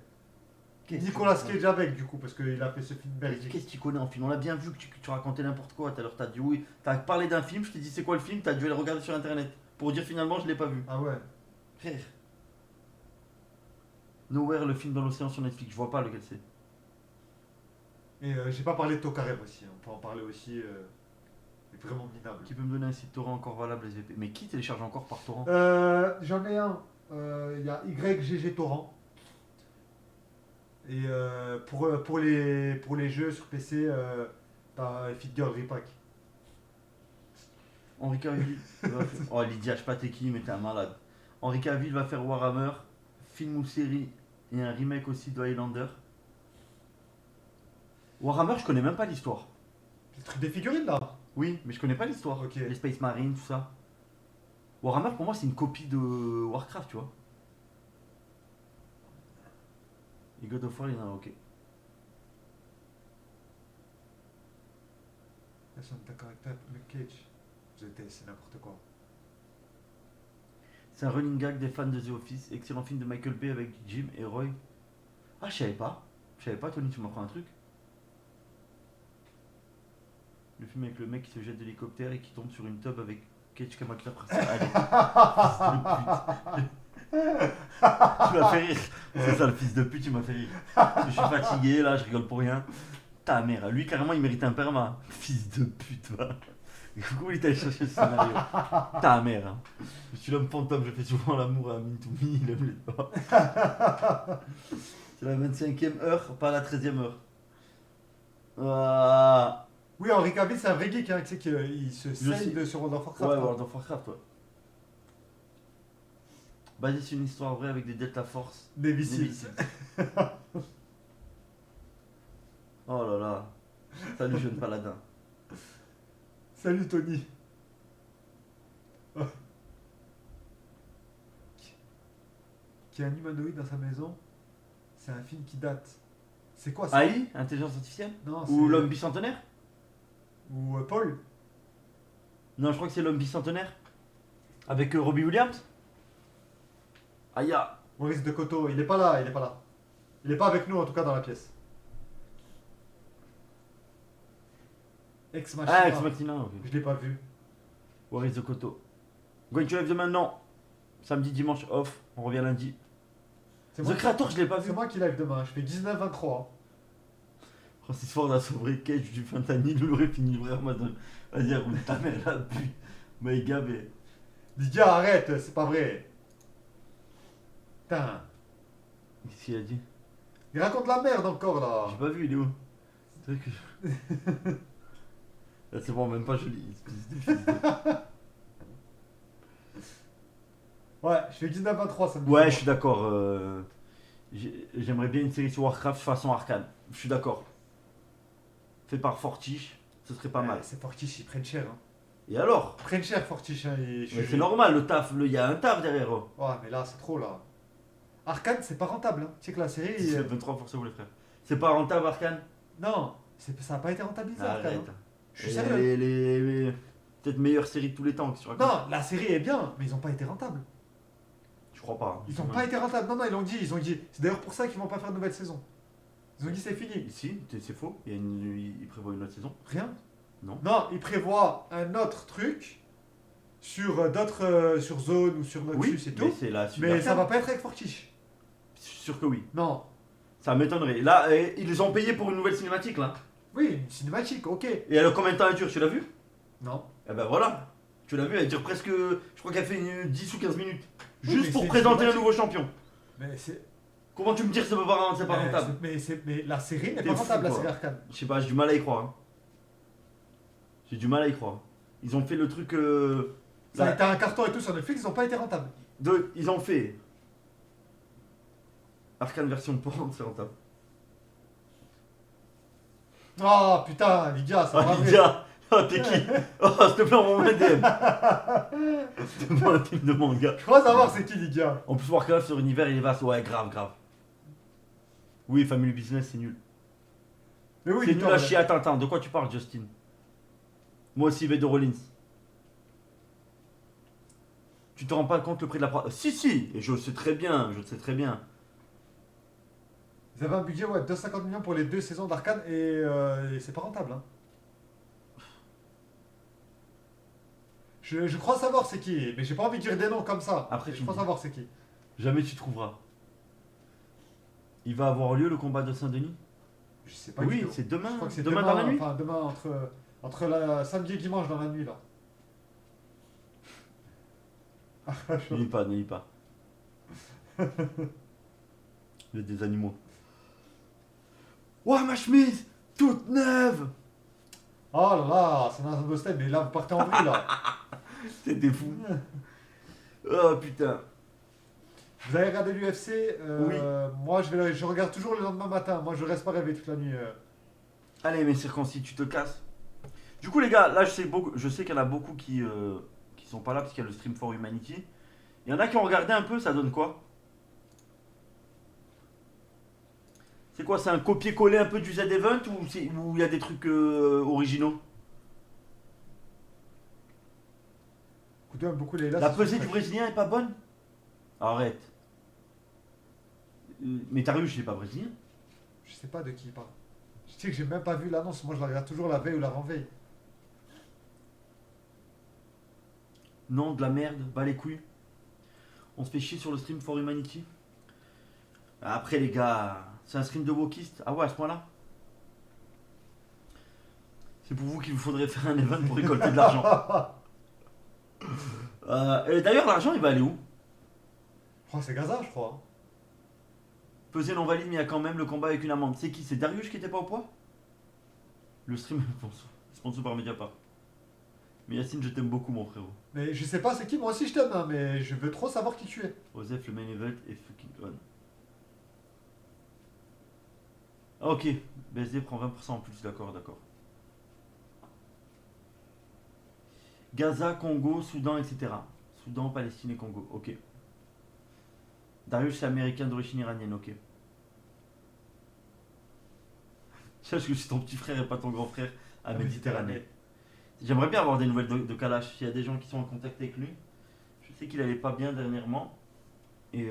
Qu'est-ce que Nicolas tu Cage avec, du coup, parce qu'il a fait ce film merdique. Qu'est-ce que tu connais en film? On a bien vu que tu racontais n'importe quoi. Tout à l'heure, t'as dit oui. T'as parlé d'un film, je t'ai dit c'est quoi le film, t'as dû aller regarder sur internet. Pour dire finalement, je l'ai pas vu. Ah ouais. Frère. Nowhere, le film dans l'océan sur Netflix, je vois pas lequel c'est. Et j'ai pas parlé de Tokarev aussi, on peut en parler aussi. Il est vraiment minable. Qui peut me donner un site torrent encore valable SVP? Mais qui télécharge encore par torrent? J'en ai un. Il y a YGG Torrent. Et pour les jeux sur PC, t'as Fit Girl Repack. Henri Cavill va faire... Oh Lydia, je sais pas t'es qui, mais t'es un malade. Henri Cavill va faire Warhammer, film ou série, et un remake aussi de Highlander. Warhammer, je connais même pas l'histoire. C'est le truc des figurines là. Oui, mais je connais pas l'histoire. Ok. Les Space Marines, tout ça. Warhammer, pour moi, c'est une copie de Warcraft, tu vois. Et God of War, il y en a, ok. Personne n'est d'accord avec toi, mais Cage. C'est n'importe quoi. C'est un running gag des fans de The Office. Excellent film de Michael Bay avec Jim et Roy. Ah, je savais pas. Je savais pas, Tony, tu m'apprends un truc. Le film avec le mec qui se jette de l'hélicoptère et qui tombe sur une tub avec Cage comme acteur principal. Allez. Tu m'as fait rire. C'est ça, le fils de pute, tu m'as fait rire. Parce que je suis fatigué, là, je rigole pour rien. Ta mère, lui, carrément, il mérite un perma. Fils de pute, va. Coucou, il t'a cherché ce scénario. Ta mère. Hein. Je suis l'homme fantôme, je fais souvent l'amour à Me to Me, il aime les doigts. C'est la 25e heure, pas la 13e heure. Ah. Oui, Henri Cavill, c'est un vrai geek, hein, tu sais qu'il se Je sais. saigne sur World of Warcraft. Ouais, hein. World of Warcraft, ouais. Basé sur une histoire vraie avec des Delta Force. Navy Navy Seals. Seals. Oh là là. Salut jeune paladin. Salut Tony. Oh. Qui a un humanoïde dans sa maison. C'est un film qui date. C'est quoi ça? AI, intelligence artificielle? Non, Ou c'est- l'homme bicentenaire? Ou Paul. Non, je crois que c'est l'homme bicentenaire. Avec Robbie Williams. Aïe. Maurice de Coteau, il est pas là, il est pas là. Il est pas avec nous en tout cas dans la pièce. Ex Machina. Ah, Ex Machina. Ok. Je l'ai pas vu. Waris de Koto. Going to live demain, non. Samedi, dimanche, off. On revient lundi. C'est The moi, Creator, je l'ai pas vu. c'est moi qui live demain, je fais 19-23. Francis Ford a sauvé Cage du fentanyl, il aurait fini vraiment de. Vas-y, roule ta mère là, pu. Mais gavé. Lydia, arrête, c'est pas vrai. Putain. Qu'est-ce qu'il a dit? Il raconte la merde encore là. J'ai pas vu, il est où? C'est vrai que je- Là, c'est bon, même pas joli. espèce de fils de- Ouais, je fais 19-23 samedi. Ouais, je suis d'accord. J'aimerais bien une série sur Warcraft façon Arcane. Je suis d'accord. Fait par Fortiche, ce serait pas mal. C'est Fortiche, ils prennent cher. Hein. Et alors? Ils prennent cher Fortiche. Hein, Mais c'est normal, le taf, il y a un taf derrière eux. Ouais, mais là, c'est trop là. Arcane, c'est pas rentable. Hein. Tu sais que la série. C'est 23 forcément les frères. C'est pas rentable Arcane? Non, ça a pas été rentabilisé Arcane. Arrête. Hein. Je suis Et sérieux. Peut-être meilleure série de tous les temps que sur Arcane. Non, la série est bien, mais ils ont pas été rentables. Je crois pas. Ils ont pas été rentables. Non, ils ont dit. C'est d'ailleurs pour ça qu'ils vont pas faire de nouvelle saison. Ils ont dit c'est fini. Si, c'est faux. Il prévoit une autre saison. Rien. Non. Non, ils prévoient un autre truc sur d'autres sur Zone ou sur Noxus Oui, et mais tout. c'est la suite Mais ça d'Arcane. va pas être avec Fortiche. Sûr que oui. Non. Ça m'étonnerait. Là, ils ont payé pour une nouvelle cinématique là. Oui, une cinématique, ok. Et elle a combien de temps elle dure? Tu l'as vu? Non. Eh ben voilà. Tu l'as vu, elle dure presque. Je crois qu'elle fait 10 ou 15 minutes. Oui, Juste mais pour c'est présenter un cinématique. nouveau champion. Mais c'est. Comment tu me dis que c'est pas rentable? Mais la série n'est T'es pas fou, rentable, la quoi. série Arcane. Je sais pas, j'ai du mal à y croire. Hein. J'ai du mal à y croire. Ils ont fait le truc. Ça a là, été un carton et tout sur Netflix, ils ont pas été rentables. ils ont fait. Arcane version porn, c'est rentable. Oh putain, Lydia, ça va Ah, Lydia, oh, t'es qui? Oh, s'il te plaît, envoie-moi un DM. Demande un film de manga. Je crois savoir c'est qui Lydia. En plus, Warcraft sur univers, il est vaste. Ouais, grave, grave. Oui, Family Business, c'est nul. Mais oui, C'est nul Lydia, à chier. Attends, de quoi tu parles, Justin? Moi aussi, Vedo Rollins. Tu te rends pas compte le prix de la Si, et je le sais très bien, je le sais très bien. Ils avaient un budget ouais, de 50 millions pour les 2 saisons d'Arcane et c'est pas rentable. Hein. Je crois savoir c'est qui, mais j'ai pas envie de dire des noms comme ça. Après, je tu crois me dis. savoir c'est qui. Jamais tu trouveras. Il va avoir lieu le combat de Saint-Denis? Je sais pas du Oui, tout. c'est demain. Je crois que c'est Demain dans la nuit. Enfin, demain entre la samedi et dimanche dans la nuit là. N'oublie pas, n'oublie pas. Il y a des animaux. Ouah, ma chemise toute neuve. Oh là là, c'est dans un hostel, mais là vous partez en vrille là. C'était fou. Oh putain. Vous avez regardé l'UFC Oui. Moi je regarde toujours le lendemain matin. Moi je reste pas réveillé toute la nuit. Allez, mes circoncis, tu te casses. Du coup, les gars, là, je sais qu'il y en a beaucoup qui sont pas là parce qu'il y a le Stream for Humanity. Il y en a qui ont regardé un peu, ça donne quoi? C'est quoi? C'est un copier-coller un peu du Z-Event ou il y a des trucs originaux? Écoutez, beaucoup les là. La c'est pesée super. du Brésilien est pas bonne? Arrête. Mais t'as vu, je suis pas brésilien. Je sais pas de qui il parle. Je sais que j'ai même pas vu l'annonce. Moi je la regarde toujours la veille ou la renveille. Non, de la merde, bas les couilles. On se fait chier sur le Stream for Humanity. Après, les gars, c'est un stream de wokiste. Ah ouais, à ce point-là? C'est pour vous qu'il vous faudrait faire un event pour récolter de l'argent. Et d'ailleurs, l'argent, il va aller où? Je crois que c'est Gaza, je crois. Peser non valide, mais il y a quand même le combat avec une amende. C'est qui? C'est Darius qui était pas au poids? Le stream est sponsor par Mediapart. Mais Yacine, je t'aime beaucoup, mon frérot. Mais je sais pas c'est qui, moi aussi je t'aime, hein, mais je veux trop savoir qui tu es. Osef, le main event est fucking on. Ah, ok, BSD prend 20% en plus, d'accord, d'accord. Gaza, Congo, Soudan, etc. Soudan, Palestine et Congo, ok. Darius, c'est américain d'origine iranienne, ok. Sache que je suis ton petit frère et pas ton grand frère à Méditerranée. J'aimerais bien avoir des nouvelles de Kalash. S'il y a des gens qui sont en contact avec lui, je sais qu'il allait pas bien dernièrement. Et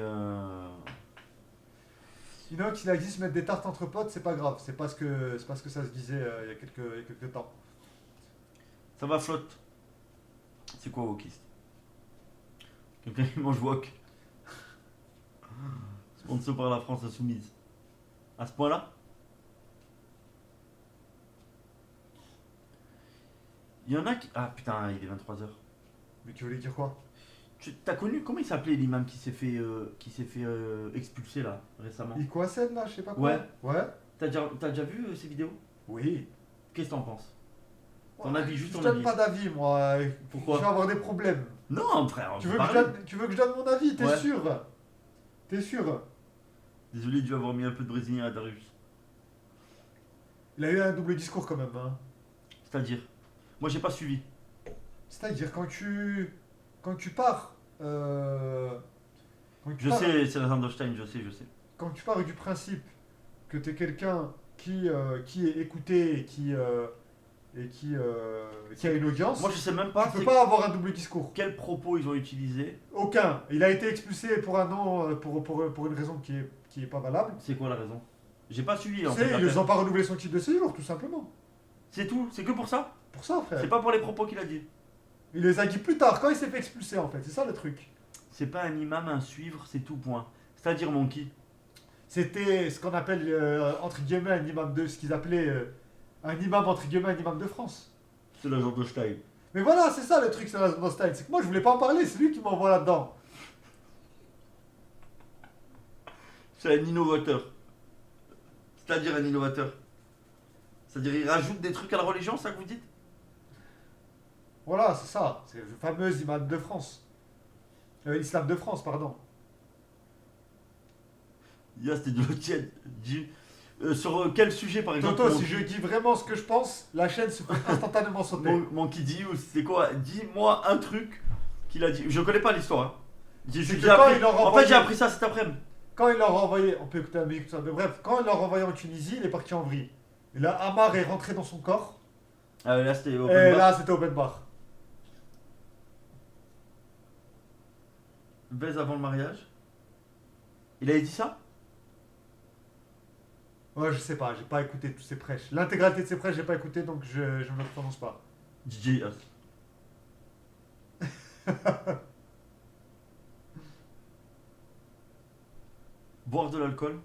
Inox, il a dit se mettre des tartes entre potes, c'est pas grave. C'est pas ce que ça se disait il y a quelques temps. ça va, flotte. C'est quoi Wokiste? Quelqu'un qui mange Wok. Sponsor par la France insoumise. À ce point-là? Il y en a qui... Ah putain, il est 23h. Mais tu voulais dire quoi? T'as connu... Comment il s'appelait l'imam qui s'est fait, expulser là, récemment? Iquasen là, je sais pas quoi. Ouais. Ouais. T'as déjà vu ces vidéos? Oui. Qu'est-ce que t'en penses? Ton avis, juste je ton donne avis. pas d'avis, moi. Pourquoi? Je vais avoir des problèmes. Non, frère, on Tu peut veux, parler. tu veux que je donne mon avis? T'es Ouais. sûr? T'es sûr? Désolé de lui avoir mis un peu de brésilien à Darius. Il a eu un double discours quand même. Hein. C'est-à-dire, moi j'ai pas suivi. C'est-à-dire quand tu pars. Quand tu Je pars- sais, c'est la Sandstein, je sais. Quand tu pars du principe que tu es quelqu'un qui est écouté et qui a une audience, Moi je sais même pas, tu peux pas avoir un double discours. quels propos ils ont utilisés. Aucun. Il a été expulsé pour un non, pour une raison qui est pas valable. C'est quoi la raison? J'ai pas suivi en C'est, fait. ils n'ont pas renouvelé son titre de séjour, tout simplement. C'est tout, c'est que pour ça? Pour ça, frère. C'est pas pour les propos qu'il a dit. Il les a dit plus tard, quand il s'est fait expulser, en fait. C'est ça le truc. C'est pas un imam, un suivre, c'est tout point. C'est-à-dire Monkey. C'était ce qu'on appelle, entre guillemets, un imam de... Ce qu'ils appelaient un imam, entre guillemets, un imam de France. C'est l'agent de Stein. Mais voilà, c'est ça le truc sur la zone style. C'est que moi, je voulais pas en parler, c'est lui qui m'envoie là-dedans. C'est un innovateur. C'est-à-dire un innovateur. C'est-à-dire il rajoute des trucs à la religion, ça que vous dites? Voilà, c'est ça. C'est le fameux imam de France. Islam de France, pardon. Hier c'était de l'eau tiède. Sur quel sujet par exemple? Toto, si je dis vraiment ce que je pense, la chaîne se fait instantanément sauter. Monkey dit ou c'est quoi? Dis-moi un truc qu'il a dit. Je connais pas l'histoire. Hein. C'est que quand il leur En fait envoyait- j'ai appris ça cet après-midi. Quand il l'a renvoyé, on peut écouter un musique, tout ça, mais bref, quand il l'a renvoyé en Tunisie, il est parti en vrille. Et là, Amar est rentré dans son corps, Ah, là c'était et open bar. là, c'était open bar. Baise avant le mariage. Il avait dit ça? Ouais, je sais pas, j'ai pas écouté tous ses prêches. L'intégralité de ses prêches, j'ai pas écouté, donc je ne me prononce pas. DJ Us. Boire de l'alcool.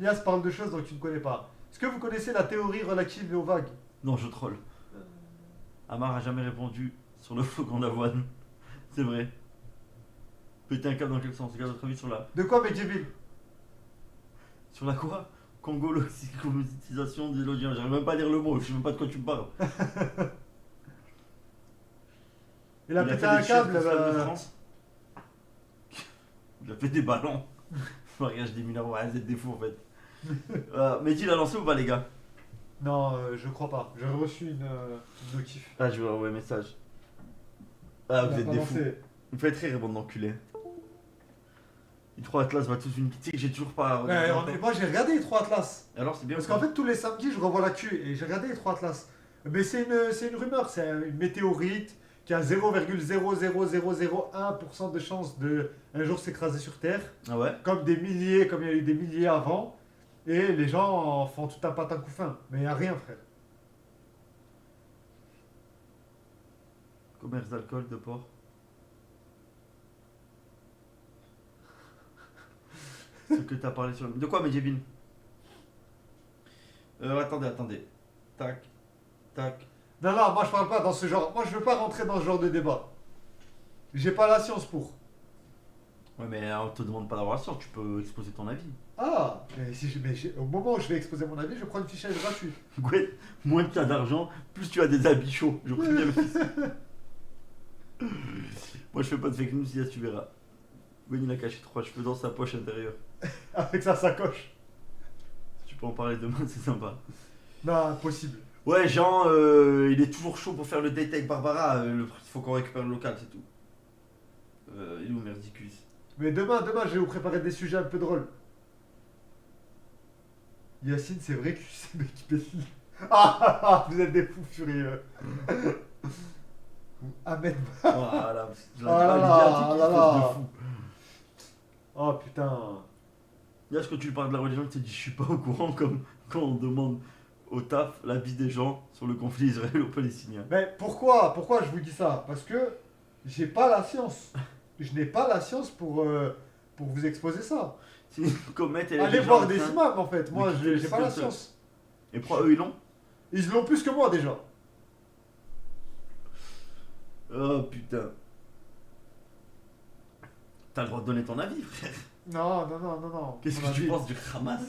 Yas parle de choses dont tu ne connais pas. Est-ce que vous connaissez la théorie relative aux vagues? Non, je troll. Amar a jamais répondu sur le flocon d'avoine. C'est vrai. Péter un câble dans quel sens? Regarde votre avis sur la... De quoi, Medjeville? Sur la quoi? Congo, l'oxycomisation des audiences. J'arrive même pas à dire le mot, je sais même pas de quoi tu me parles. Il a pété fait un des câble. chefs de France. Il a fait des ballons. Mariage des mineurs, ouais, c'est des fous en fait. Mehdi, il a lancé ou pas, les gars? Non, je crois pas. J'ai reçu une notif. Ah, je vais envoyer un message. Ah, Il vous a êtes pas des lancé. fous. Vous faites rire, bande d'enculés. Les 3 Atlas va tous une petite que j'ai toujours pas. Ouais, moi, j'ai regardé les 3 Atlas. Alors, c'est bien. Parce qu'en fait, tous les samedis, je revois l'actu et j'ai regardé les 3 Atlas. Mais c'est une rumeur, c'est une météorite qui a 0,00001% de chance de un jour s'écraser sur Terre. Ah ouais? Comme il y a eu des milliers avant. Et les gens en font tout un patin couffin. Mais il n'y a rien, frère. Commerce d'alcool, de porc. Ce que t'as parlé sur le... De quoi, Medjebin? Attendez. Tac. Non, moi je parle pas dans ce genre. Moi je veux pas rentrer dans ce genre de débat. J'ai pas la science pour. Ouais, mais on te demande pas d'avoir la science, tu peux exposer ton avis. Ah, au moment où je vais exposer mon avis, je prends une fichage gratuit. Gwen, moins tu as d'argent, plus tu as des habits chauds. Je préviens le fils. Moi je fais pas de fake news, tu verras. Gwen il a caché 3 cheveux dans sa poche intérieure. Avec sa sacoche. Tu peux en parler demain, c'est sympa. Non, impossible. Ouais, Jean, il est toujours chaud pour faire le date avec Barbara. Il faut qu'on récupère le local, c'est tout. Il est où Merdicus? Mais demain, je vais vous préparer des sujets un peu drôles. Yacine, c'est vrai que tu sais m'équiper. Vous êtes des fous furieux. Ahmed. Voilà, Oh là là, là. de fou. Oh putain. Là, ce que tu lui parles de la religion, il te dit je suis pas au courant, comme quand on demande au taf l'avis des gens sur le conflit israélo-palestinien. Mais pourquoi je vous dis ça? Parce que j'ai pas la science. Je n'ai pas la science pour vous exposer ça. C'est une comète et Allez voir des imams en fait. Moi, quitter le j'ai pas la système science. Et pourquoi eux ils l'ont? Ils l'ont plus que moi déjà. Oh putain. T'as le droit de donner ton avis, frère. Non. Qu'est-ce Mon que tu avis. penses du Hamas?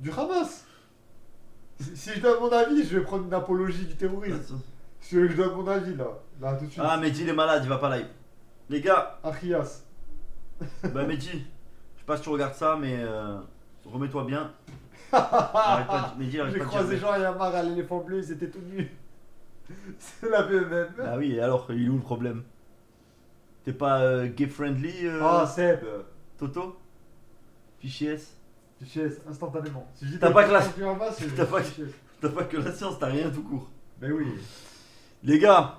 Du Hamas. Si je donne mon avis, je vais prendre une apologie du terrorisme. Si je donne mon avis là tout de suite. Ah, Mehdi il est malade, il va pas live. Les gars, Achias. bah Mehdi, je sais pas si tu regardes ça, mais remets-toi bien. Arrête pas de- Mehdi, arrête J'ai pas de croisé dire- Jean et Amar à l'éléphant bleu, ils étaient tout nus. C'est la BMM. Bah oui, et alors, il est où le problème? T'es pas gay friendly, Ah, Seb. Toto? Fichier S? Fichier instantanément. Si je dis T'as pas que la- du Hamas, c'est T'as pas- fichier. T'as pas que la science, t'as rien tout court. Mais oui. Les gars,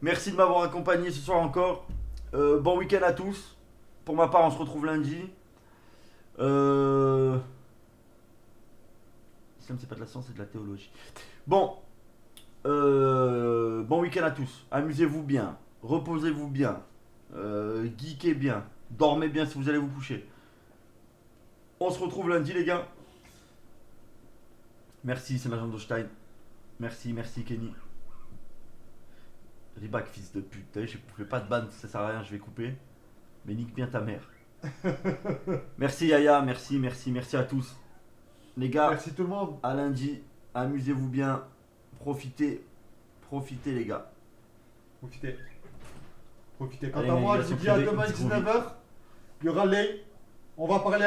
merci de m'avoir accompagné ce soir encore. Bon week-end à tous. Pour ma part, on se retrouve lundi. L'islam, c'est pas de la science, c'est de la théologie. Bon. Bon week-end à tous. Amusez-vous bien. Reposez-vous bien. Geekez bien. Dormez bien si vous allez vous coucher. On se retrouve lundi, les gars. Merci, c'est l'agent d'Einstein. Merci Kenny. Ribac, fils de pute. T'as vu, je fais pas de ban, ça sert à rien, je vais couper. Mais nique bien ta mère. Merci Yaya, merci à tous. Les gars, Merci tout le monde. à lundi. Amusez-vous bien. Profitez les gars. Profitez. Quant Allez, à moi, je navigation vous dis à privée, demain petit 19h. Il y aura Lay. On va parler.